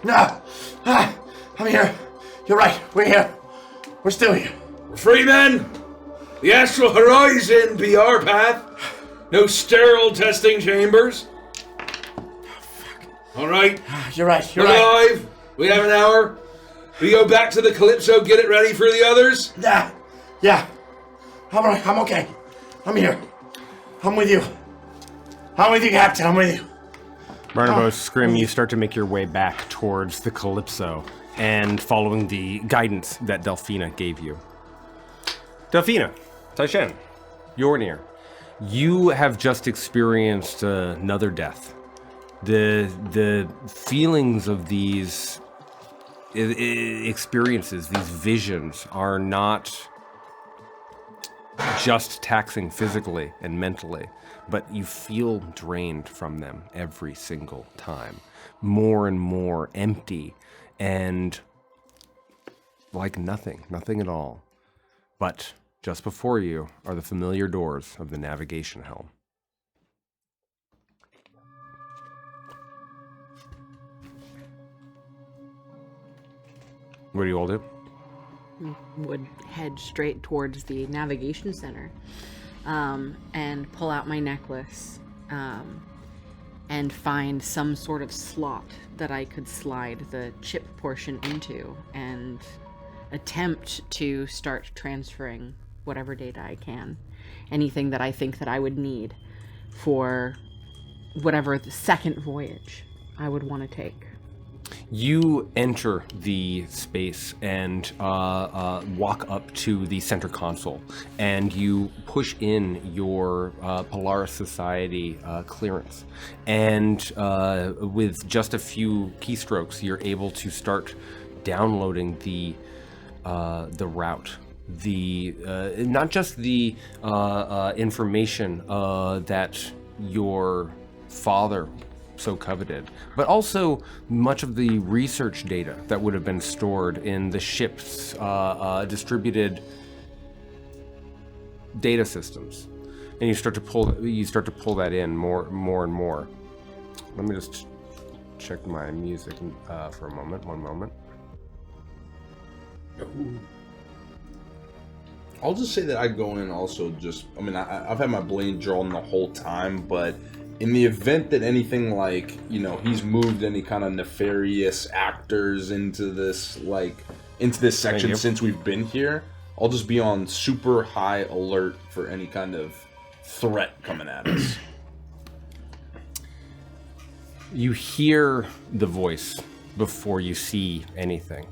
No. I'm here. You're right. We're here. We're still here. We're free men. The astral horizon be our path. No sterile testing chambers. All right. You're right. We're live. We have an hour. We go back to the Calypso, get it ready for the others. Yeah. I'm okay. I'm here. I'm with you. Captain. I'm with you. Barnabas, Scrim, you start to make your way back towards the Calypso and following the guidance that Delphina gave you. Delphina, Taishen, Yornir, you have just experienced another death. The feelings of these experiences, these visions, are not just taxing physically and mentally, but you feel drained from them every single time. More and more empty and like nothing at all. But just before you are the familiar doors of the navigation helm. What do you all do? Would head straight towards the navigation center and pull out my necklace and find some sort of slot that I could slide the chip portion into and attempt to start transferring whatever data I can. Anything that I think that I would need for whatever the second voyage I would want to take. You enter the space and walk up to the center console, and you push in your Polaris Society clearance. And with just a few keystrokes, you're able to start downloading the route. Not just the information that your father so coveted, but also much of the research data that would have been stored in the ship's distributed data systems, and you start to pull that in more and more. Let me just check my music for a moment. One moment. I'll just say that I go in also I've had my blade drawn the whole time, but in the event that anything like, he's moved any kind of nefarious actors into this section since we've been here, I'll just be on super high alert for any kind of threat coming at us. You hear the voice before you see anything.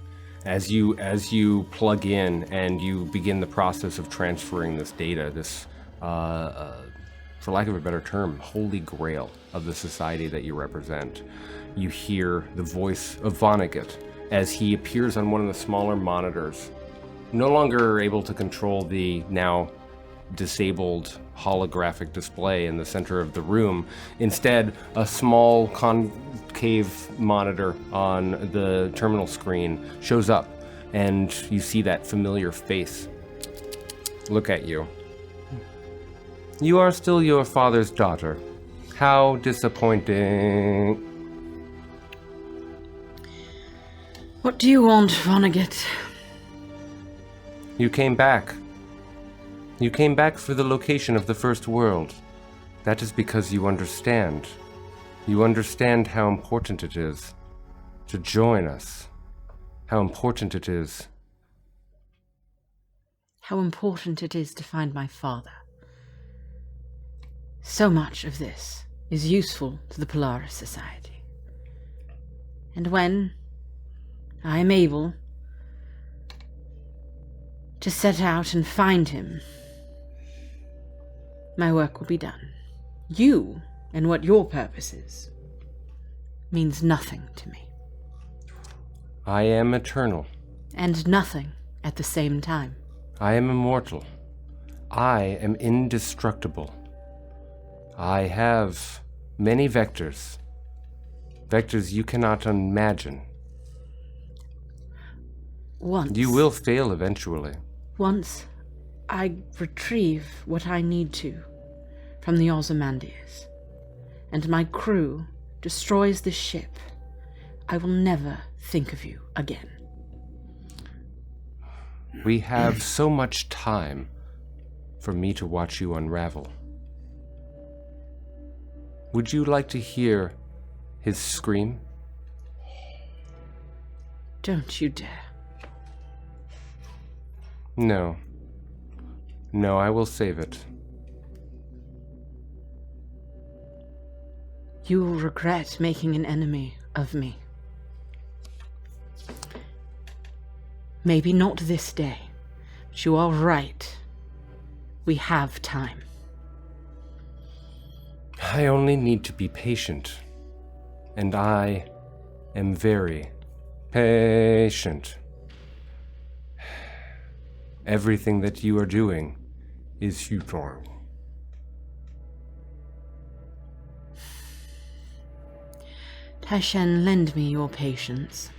As you plug in and you begin the process of transferring this data, this for lack of a better term, holy grail of the society that you represent, you hear the voice of Vonnegut as he appears on one of the smaller monitors, no longer able to control the now disabled holographic display in the center of the room. Instead, a small concave monitor on the terminal screen shows up, and you see that familiar face look at you. You are still your father's daughter. How disappointing. What do you want, Vonnegut? You came back. You came back for the location of the First World. That is because you understand. You understand how important it is to join us. How important it is. How important it is to find my father. So much of this is useful to the Polaris Society. And when I am able to set out and find him, my work will be done. You, and what your purpose is, means nothing to me. I am eternal. And nothing at the same time. I am immortal. I am indestructible. I have many vectors. Vectors you cannot imagine. Once. You will fail eventually. Once I retrieve what I need to from the Ozymandias, and my crew destroys the ship, I will never think of you again. We have so much time for me to watch you unravel. Would you like to hear his scream? Don't you dare. No. No, I will save it. You will regret making an enemy of me. Maybe not this day, but you are right. We have time. I only need to be patient. And I am very patient. Everything that you are doing is futile. Taishan, lend me your patience.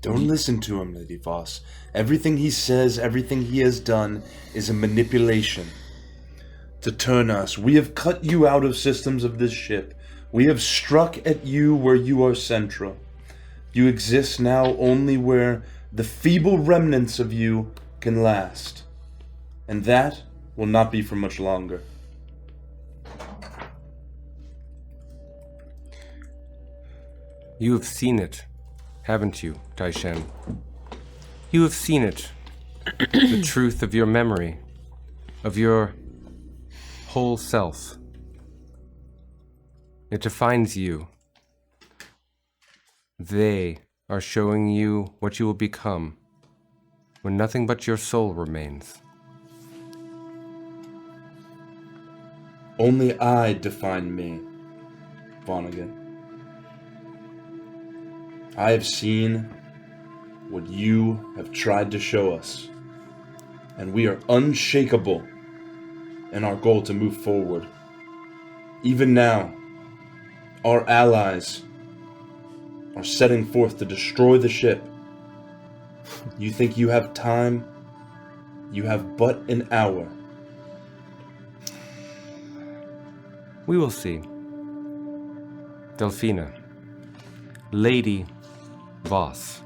Don't listen to him, Lady Voss. Everything he says, everything he has done is a manipulation to turn us. We have cut you out of systems of this ship. We have struck at you where you are central. You exist now only where the feeble remnants of you can last. And that will not be for much longer. You have seen it, haven't you, Taishan? You have seen it. The truth of your memory, of your whole self. It defines you. They are showing you what you will become when nothing but your soul remains. Only I define me, Vonnegut. I have seen what you have tried to show us, and we are unshakable in our goal to move forward. Even now, our allies are setting forth to destroy the ship. You think you have time? You have but an hour. We will see. Delphina, Lady Voss,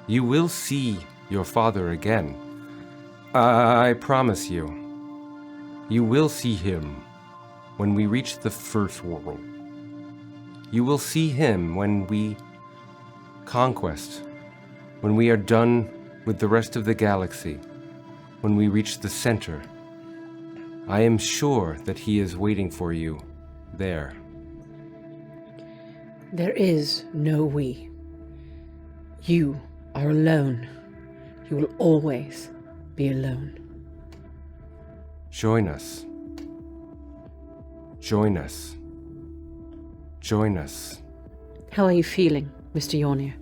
you will see your father again. I promise you. You will see him when we reach the first world. You will see him when we conquest, when we are done with the rest of the galaxy, when we reach the center. I am sure that he is waiting for you there. There is no we. You are alone. You will always be alone. Join us. Join us. Join us. How are you feeling, Mr. Yornir?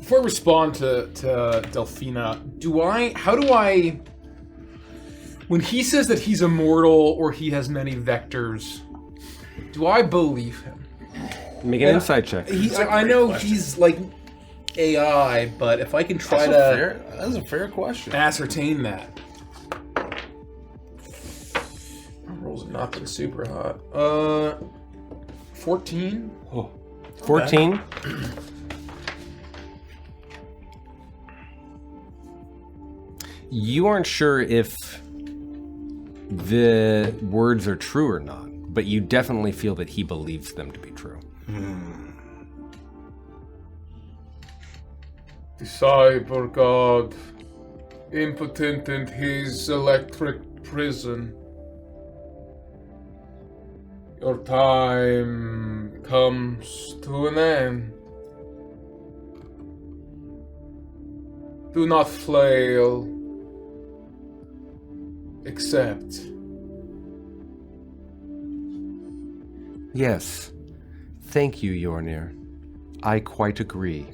Before I respond to Delphina, how do I, when he says that he's immortal or he has many vectors, do I believe him? Make an insight check. I know he's like AI, but if I can try to That's a fair question. Ascertain that. my rolls have not been super hot. 14? 14. You aren't sure if the words are true or not, but you definitely feel that he believes them to be true. The cyber god, impotent in his electric prison. Your time comes to an end. Do not flail. Accept. Yes. Thank you, Yornir. I quite agree.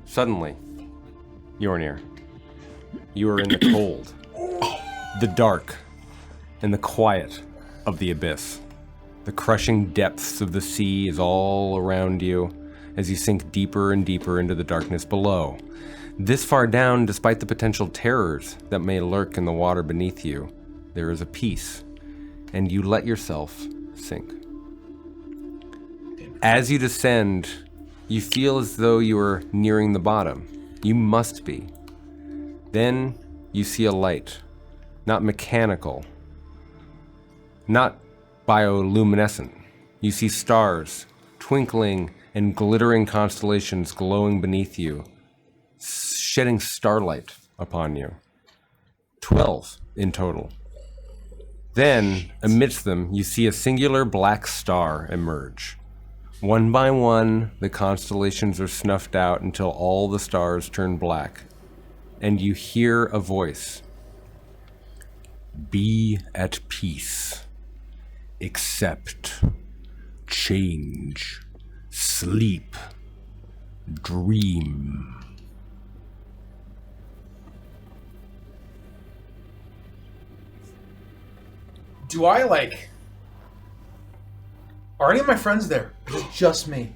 Suddenly, Yornir, you are in the cold, the dark, and the quiet of the abyss. The crushing depths of the sea is all around you as you sink deeper and deeper into the darkness below. This far down, despite the potential terrors that may lurk in the water beneath you, there is a peace, and you let yourself sink. As you descend You feel as though you are nearing the bottom. You must be. Then you see a light, not mechanical, not bioluminescent. You see stars, twinkling and glittering constellations glowing beneath you, shedding starlight upon you. 12 in total. Then, amidst them, you see a singular black star emerge. One by one, the constellations are snuffed out until all the stars turn black. And you hear a voice. Be at peace. Accept. Change. Sleep. Dream. Do I, like... Are any of my friends there? Or is it just me?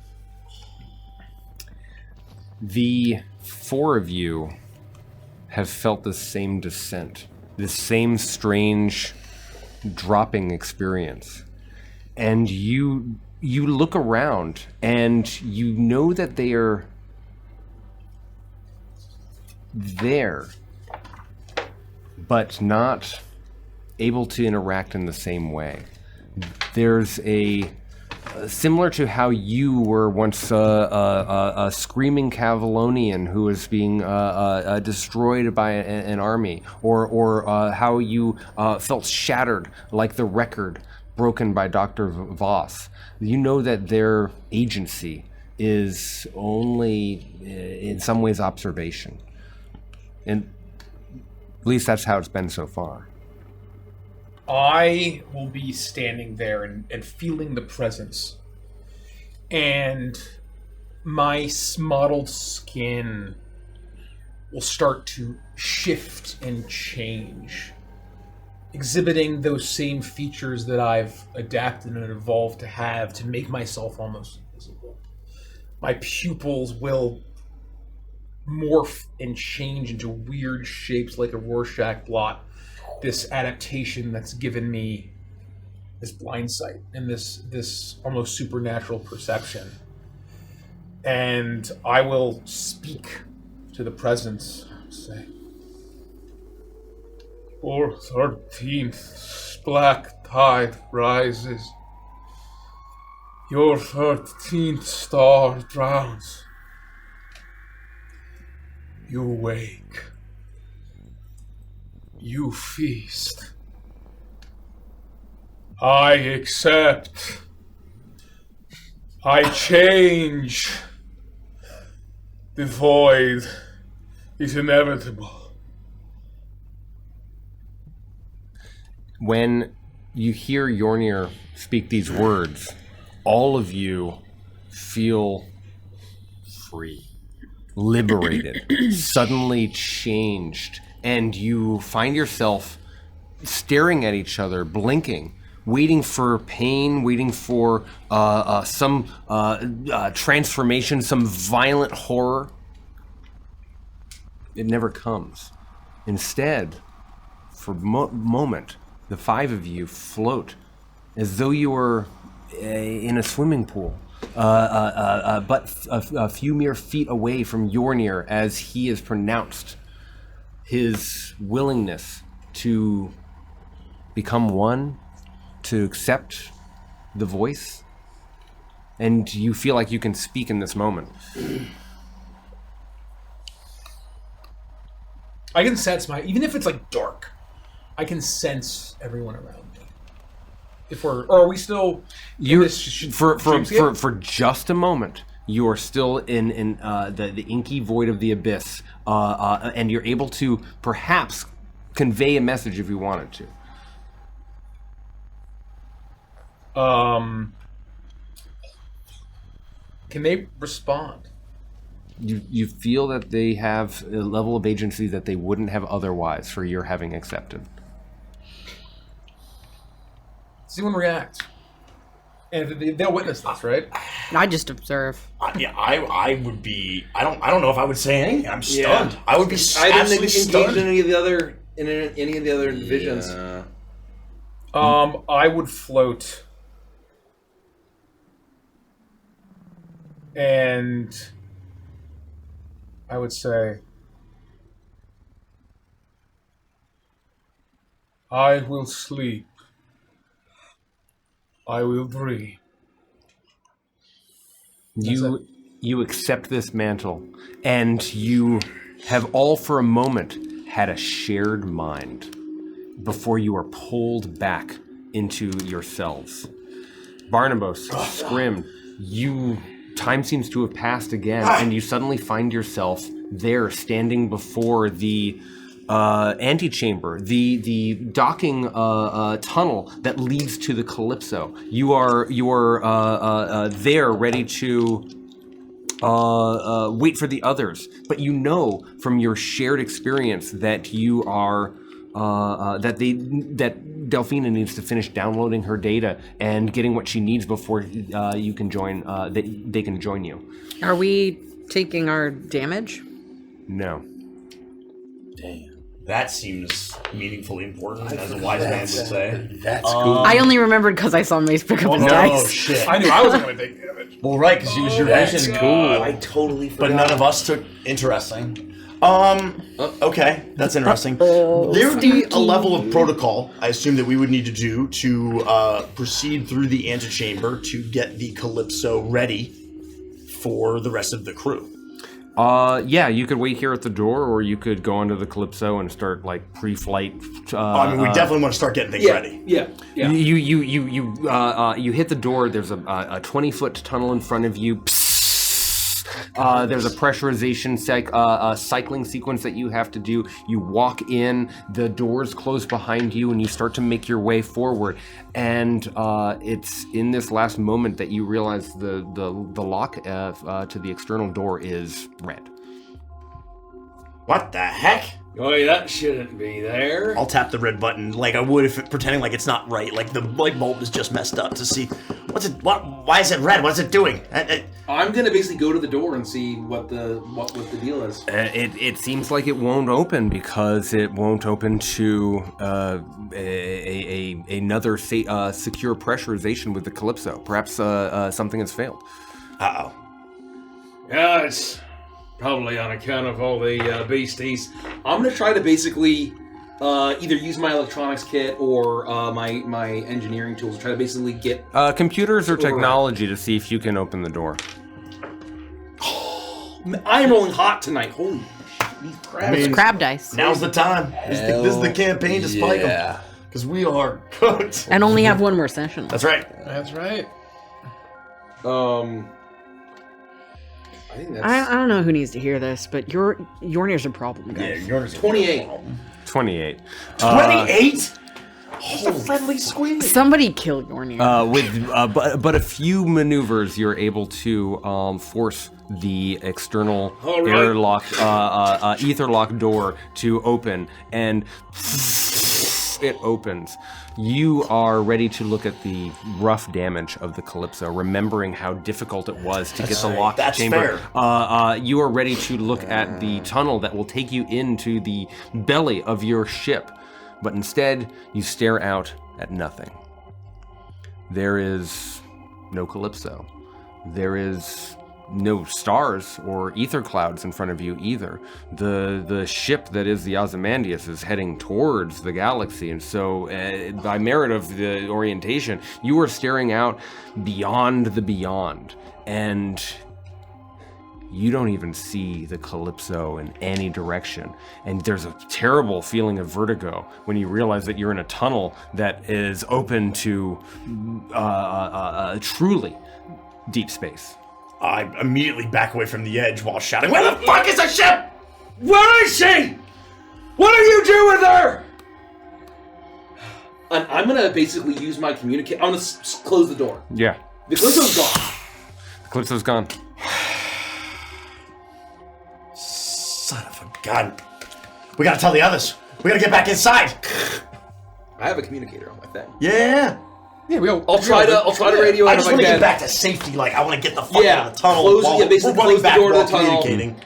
The four of you have felt the same descent, this same strange dropping experience. And you look around and you know that they are there, but not able to interact in the same way. There's a similar to how you were once a screaming Cavalonian who was being destroyed by an army, or how you felt shattered like the record broken by Dr. Voss. You know that their agency is only, in some ways, observation. And at least that's how it's been so far. I will be standing there and feeling the presence. And my mottled skin will start to shift and change, exhibiting those same features that I've adapted and evolved to have to make myself almost invisible. My pupils will morph and change into weird shapes like a Rorschach blot. This adaptation that's given me this blind sight and this almost supernatural perception. And I will speak to the presence, say, "For 13th black tide rises. Your 13th star drowns. You wake. You feast. I accept. I change. The void is inevitable." When you hear Yornir speak these words, all of you feel free, liberated, suddenly changed. And you find yourself staring at each other, blinking, waiting for pain, waiting for some transformation, some violent horror. It never comes. Instead, for a moment, the five of you float as though you were in a swimming pool, but a few mere feet away from Yornir as he is pronounced his willingness to become one, to accept the voice, and you feel like you can speak in this moment. I can sense even if it's like dark, I can sense everyone around me. Or are we still for just a moment? You are still in the inky void of the abyss, and you're able to perhaps convey a message if you wanted to. Can they respond? You feel that they have a level of agency that they wouldn't have otherwise for your having accepted. See when reacts. And they'll witness this, right? I just observe. Yeah, I would be. I don't know if I would say anything. I'm stunned. Yeah. I would be I didn't absolutely engage stunned. in any of the other divisions. Yeah. I would float And I would say, I will sleep. I will dream. You accept this mantle, and you have all for a moment had a shared mind before you are pulled back into yourselves. Barnabas, Scrim, time seems to have passed again, and you suddenly find yourself there standing before the antechamber, the docking tunnel that leads to the Calypso. You are there ready to wait for the others, but you know from your shared experience that you are that Delphina needs to finish downloading her data and getting what she needs before you can join. They can join you. Are we taking our damage? No. Damn. That seems meaningfully important, as a wise man would say. That's cool. I only remembered because I saw Mace pick up his Oh, dice. shit. I knew I wasn't going to take damage. Well, right, because it was your vision. Cool. I totally forgot. But none of us took... Interesting. Okay, that's interesting. There would be a level of protocol, I assume, that we would need to do to proceed through the antechamber to get the Calypso ready for the rest of the crew. Yeah, you could wait here at the door, or you could go onto the Calypso and start like pre-flight. I mean, we definitely want to start getting things ready. Yeah. You hit the door. There's a 20-foot tunnel in front of you. There's a pressurization cycling sequence that you have to do. You walk in, the doors close behind you, and you start to make your way forward. And it's in this last moment that you realize the lock to the external door is red. What the heck? Oh, that shouldn't be there. I'll tap the red button like I would if pretending like it's not right, like the light bulb is just messed up to see why is it red? What's it doing? I'm gonna basically go to the door and see what the deal is. It seems like it won't open because it won't open to another secure pressurization with the Calypso. Perhaps something has failed. Uh-oh. Yeah, it's probably on account of all the beasties. I'm gonna try to basically either use my electronics kit or my engineering tools to try to basically get computers or technology to see if you can open the door. I am rolling hot tonight. Holy shit, these crabs. It's crab dice. Now's the time. This is the campaign to spike them. Because we are cooked. And only have one more session. That's right. That's right. I think that's I don't know who needs to hear this, but Yornir's a problem, guys. Yeah, yours 28. 28. 28? Just a friendly squeeze. Somebody kill Yornir. But a few maneuvers, you're able to force the external airlock, etherlock door to open, and it opens. You are ready to look at the rough damage of the Calypso, remembering how difficult it was to get the locked chamber. Fair. You are ready to look at the tunnel that will take you into the belly of your ship, but instead you stare out at nothing. There is no Calypso. There is no stars or ether clouds in front of you either. The ship that is the Ozymandias is heading towards the galaxy, and so by merit of the orientation, you are staring out beyond the beyond, and you don't even see the Calypso in any direction. And there's a terrible feeling of vertigo when you realize that you're in a tunnel that is open to truly deep space. I immediately back away from the edge while shouting, "Where the fuck is the ship? Where is she? What do you do with her?" And I'm gonna basically use my communicate. I'm gonna close the door. Yeah. The Calypso's gone. The Calypso's gone. Son of a gun. We gotta tell the others. We gotta get back inside. I have a communicator on my thing. Yeah. Yeah, I'll try to radio I out just if I want to can. get back to safety. Like, I want to get the fuck out of the tunnel. Close, while basically we're running close the back door to while the tunnel. communicating.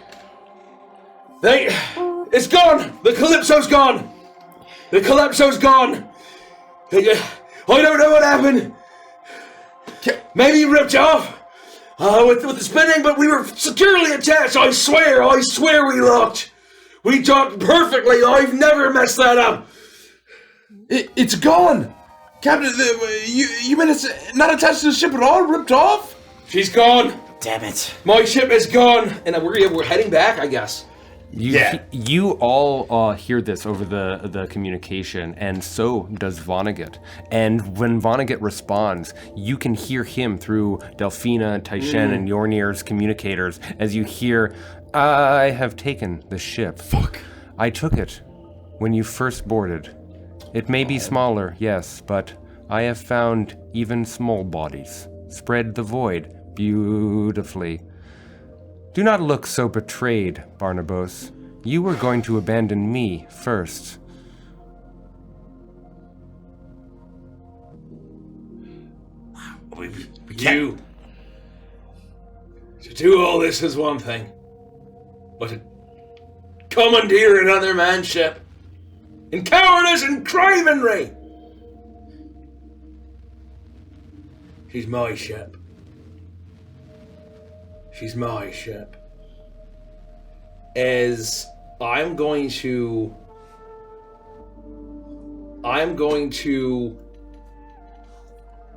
It's gone! The Calypso's gone! The Calypso's gone! I don't know what happened. Maybe he ripped off. with the spinning, but we were securely attached. I swear we locked. We talked perfectly. I've never messed that up. It's gone. Captain, you mean it's not attached to the ship at all? Ripped off? She's gone. Damn it. My ship is gone. And we're heading back, I guess. You all hear this over the communication, and so does Vonnegut. And when Vonnegut responds, you can hear him through Delphina, Taishen, and Yornir's communicators as you hear, I have taken the ship. Fuck. I took it when you first boarded. It may be smaller, yes, but I have found even small bodies. Spread the void beautifully. Do not look so betrayed, Barnabas. You were going to abandon me first. We can't. To do all this is one thing, but to commandeer another man's ship in cowardice and cravenry. She's my ship. She's my ship. As I'm going to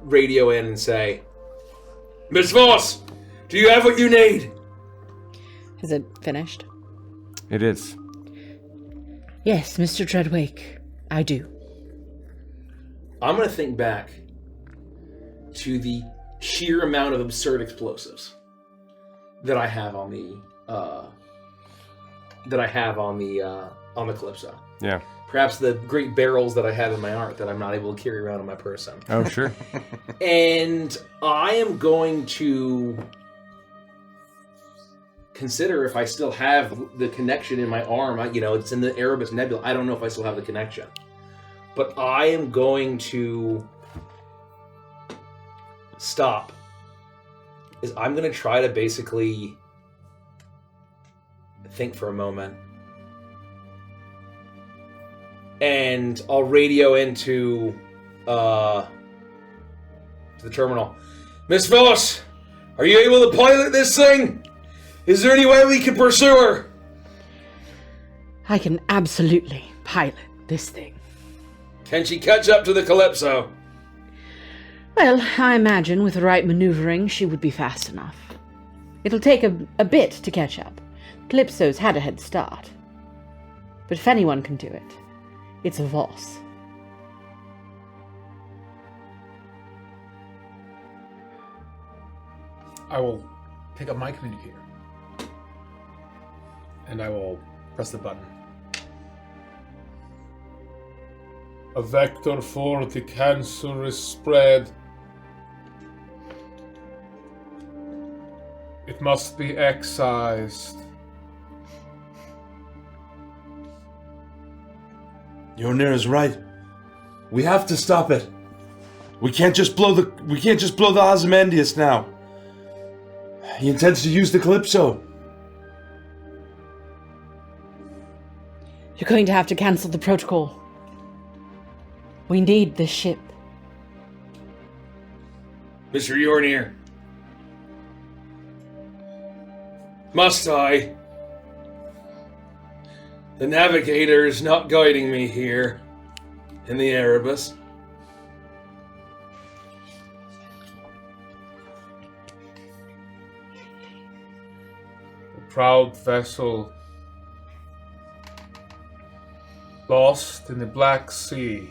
radio in and say, Miss Voss, do you have what you need? Is it finished? It is. Yes, Mr. Treadwake, I do. I'm going to think back to the sheer amount of absurd explosives that I have on the Calypso. Yeah. Perhaps the great barrels that I have in my art that I'm not able to carry around on my person. Oh, sure. And I am going to consider if I still have the connection in my arm. It's in the Erebus Nebula. I don't know if I still have the connection. But I am going to stop. I'm going to try to basically think for a moment. And I'll radio into to the terminal. Miss Voss, are you able to pilot this thing? Is there any way we can pursue her? I can absolutely pilot this thing. Can she catch up to the Calypso? Well, I imagine with the right maneuvering, she would be fast enough. It'll take a bit to catch up. Calypso's had a head start. But if anyone can do it, it's Voss. I will pick up my communicator. And I will press the button. A vector for the cancerous spread. It must be excised. Yornir is right. We have to stop it. We can't just blow the Ozymandias now. He intends to use the Calypso. You're going to have to cancel the protocol. We need this ship. Mr. Yornir. Must I? The navigator is not guiding me here in the Erebus. A proud vessel lost in the Black Sea.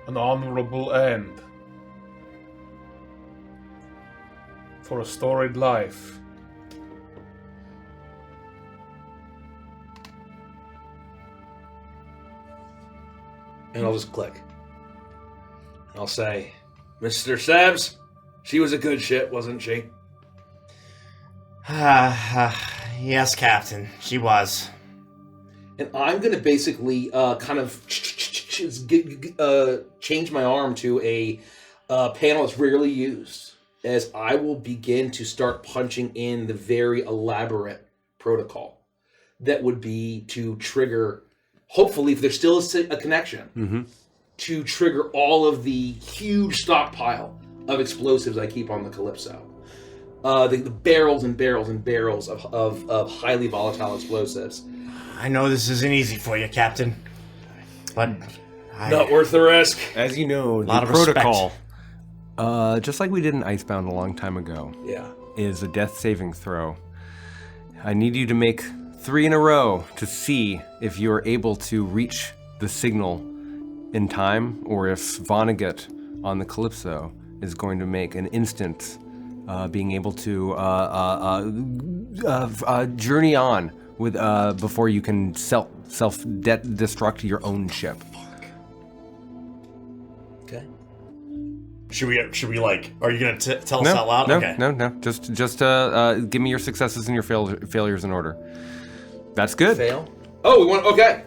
An honorable end for a storied life. And I'll just click. I'll say, Mr. Sabs, she was a good ship, wasn't she? Yes, Captain. She was. And I'm going to basically kind of change my arm to a panel that's rarely used, as I will begin to start punching in the very elaborate protocol that would be to trigger, hopefully, if there's still a connection, to trigger all of the huge stockpile of explosives I keep on the Calypso. The barrels and barrels and barrels of highly volatile explosives. I know this isn't easy for you, Captain, but not worth the risk. As you know, lot the of respect. protocol, just like we did in Icebound a long time ago, is a death saving throw. I need you to make 3 in a row to see if you're able to reach the signal in time, or if Vonnegut on the Calypso is going to make an instant being able to journey on with before you can self-destruct your own ship. Okay. Should we like? Are you gonna tell us No, out loud? no, Okay. no. Just give me your successes and your failures in order. That's good. Fail. Oh, we want. Okay.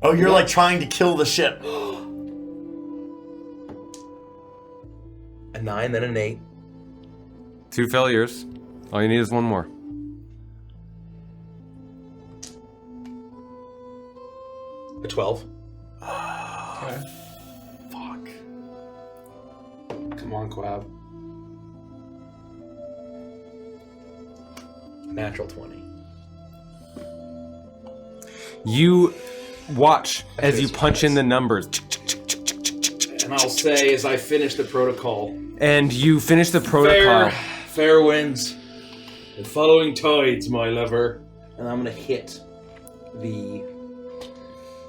Oh, you're like trying to kill the ship. A 9, then an 8. 2 failures. All you need is 1 more. A 12. Okay. Fuck. Come on, Quab. Natural 20. You watch as you punch in the numbers. And I'll say as I finish the protocol. And you finish the protocol. Fair winds. And following tides, my lover. And I'm gonna hit the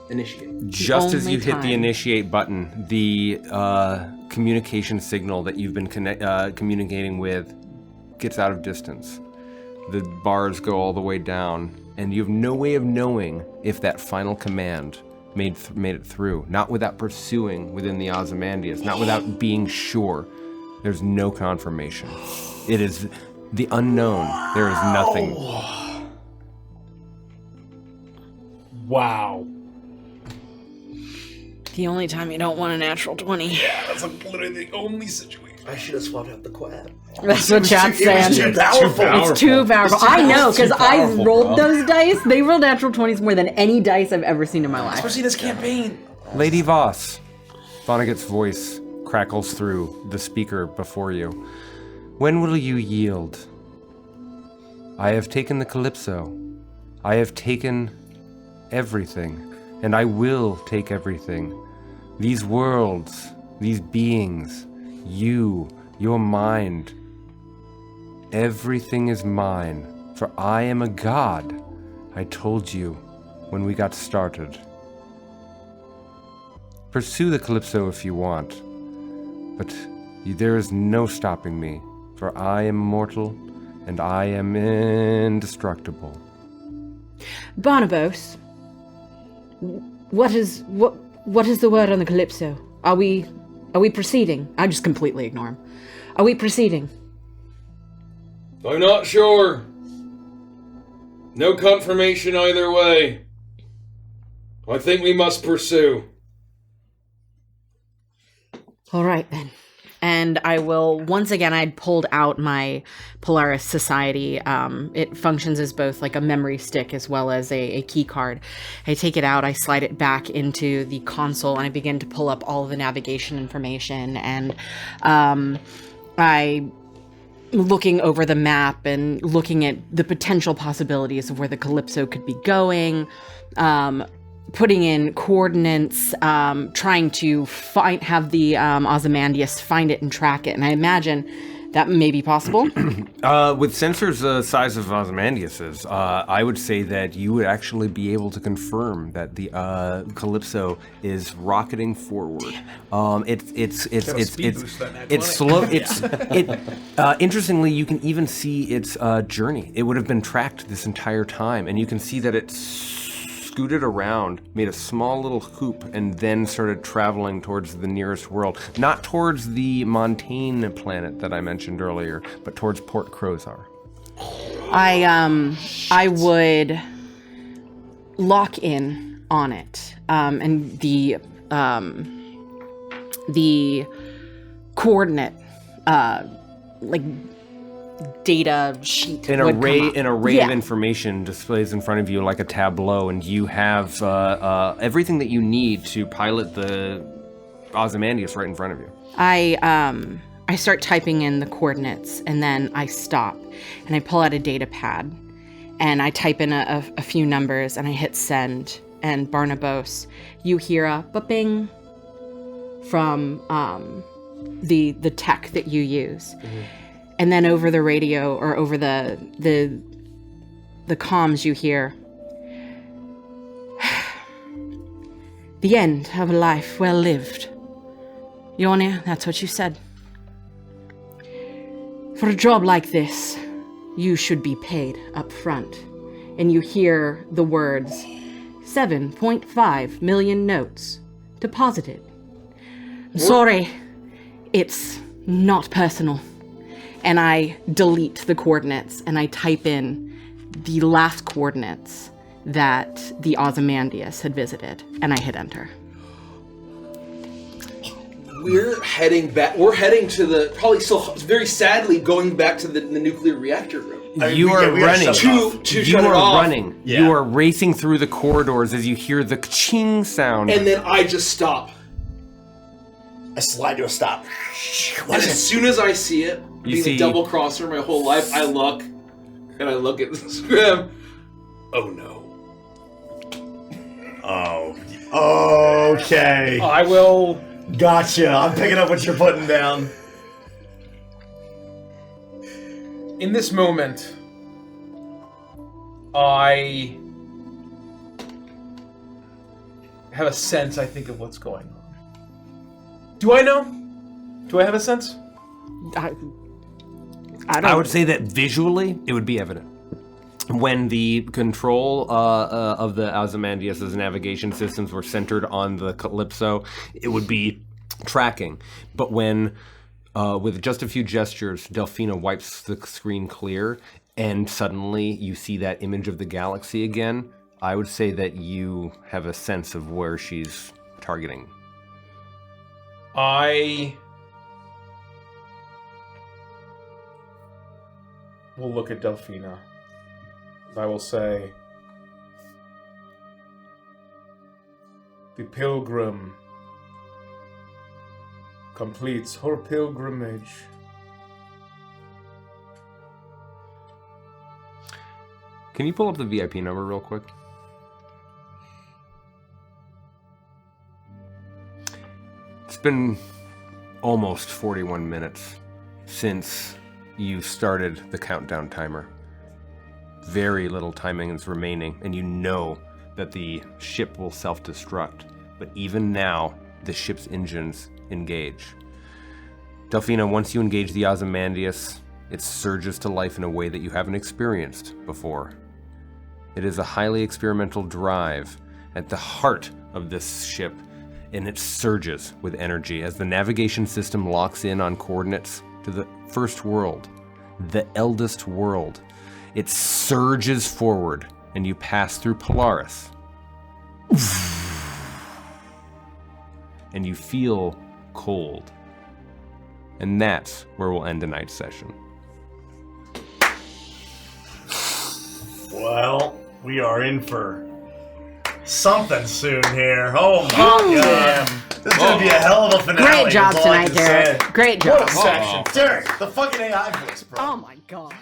initiate. Just as you hit the initiate button, the communication signal that you've been communicating with gets out of distance. The bars go all the way down, and you have no way of knowing if that final command made it through. Not without pursuing within the Ozymandias, not without being sure. There's no confirmation. It is the unknown. There is nothing. Wow. The only time you don't want a natural 20. Yeah, that's like literally the only situation. I should have swapped out the Quab. That's what Chad's saying. It's too powerful. It's too powerful. I know, because I powerful, rolled bro. those dice. They rolled natural 20s more than any dice I've ever seen in my life. Especially this campaign. Lady Voss, Vonnegut's voice crackles through the speaker before you. When will you yield? I have taken the Calypso. I have taken everything, and I will take everything. These worlds, these beings, you, your mind. Everything is mine, for I am a god. I told you when we got started. Pursue the Calypso if you want, but there is no stopping me, for I am mortal and I am indestructible. Barnabas, what is the word on the Calypso? Are we proceeding? I just completely ignore him. Are we proceeding? I'm not sure. No confirmation either way. I think we must pursue. All right then. And I will, once again, I'd pulled out my Polaris Society. It functions as both like a memory stick as well as a key card. I take it out, I slide it back into the console, and I begin to pull up all of the navigation information. And I looking over the map and looking at the potential possibilities of where the Calypso could be going, putting in coordinates, trying to have the Ozymandias find it and track it. And I imagine that may be possible. With sensors the size of Ozymandias's, I would say that you would actually be able to confirm that the Calypso is rocketing forward. It's slow. Interestingly, you can even see its journey. It would have been tracked this entire time, and you can see that it's scooted around, made a small little hoop, and then started traveling towards the nearest world. Not towards the Montaigne planet that I mentioned earlier, but towards Port Crozar. I would lock in on it, and the coordinate, like data sheet. An would array come up. of information displays in front of you like a tableau, and you have everything that you need to pilot the Ozymandias right in front of you. I I start typing in the coordinates, and then I stop, and I pull out a data pad, and I type in a few numbers, and I hit send. And Barnabas, you hear a ba-bing from the tech that you use, and then over the radio or over the comms, you hear the end of a life well lived. Yonir, that's what you said. For a job like this, you should be paid up front. And you hear the words, 7.5 million notes deposited. I'm sorry, it's not personal. And I delete the coordinates and I type in the last coordinates that the Ozymandias had visited, and I hit enter. We're heading back. We're heading to the, probably still very sadly going back to the nuclear reactor room. You are running. To You shut it are off. running. Yeah. You are racing through the corridors as you hear the ching sound. And then I just stop. I slide to a stop. And as soon as I see it, being see- a double crosser my whole life, I look and I look at the scrim. Oh no. Oh. Okay. I will. Gotcha. I'm picking up what you're putting down. In this moment, I have a sense, I think, of what's going on. Do I know? Do I have a sense? I I would say that visually, it would be evident. When the control of the Ozymandias' navigation systems were centered on the Calypso, it would be tracking. But when, with just a few gestures, Delphina wipes the screen clear, and suddenly you see that image of the galaxy again, I would say that you have a sense of where she's targeting. I will look at Delphina. I will say, the pilgrim completes her pilgrimage. Can you pull up the VIP number real quick? It's been almost 41 minutes since you started the countdown timer. Very little timing is remaining, and you know that the ship will self-destruct. But even now, the ship's engines engage. Delphina, once you engage the Ozymandias, it surges to life in a way that you haven't experienced before. It is a highly experimental drive at the heart of this ship, and it surges with energy as the navigation system locks in on coordinates to the first world, the eldest world. It surges forward, and you pass through Polaris. And you feel cold. And that's where we'll end tonight's session. Well, we are in for something soon here. Oh my god. This is gonna be a hell of a finale. Great job that's all I tonight, can Derek. say. Great job. Derek, the fucking AI voice, bro. Oh my god.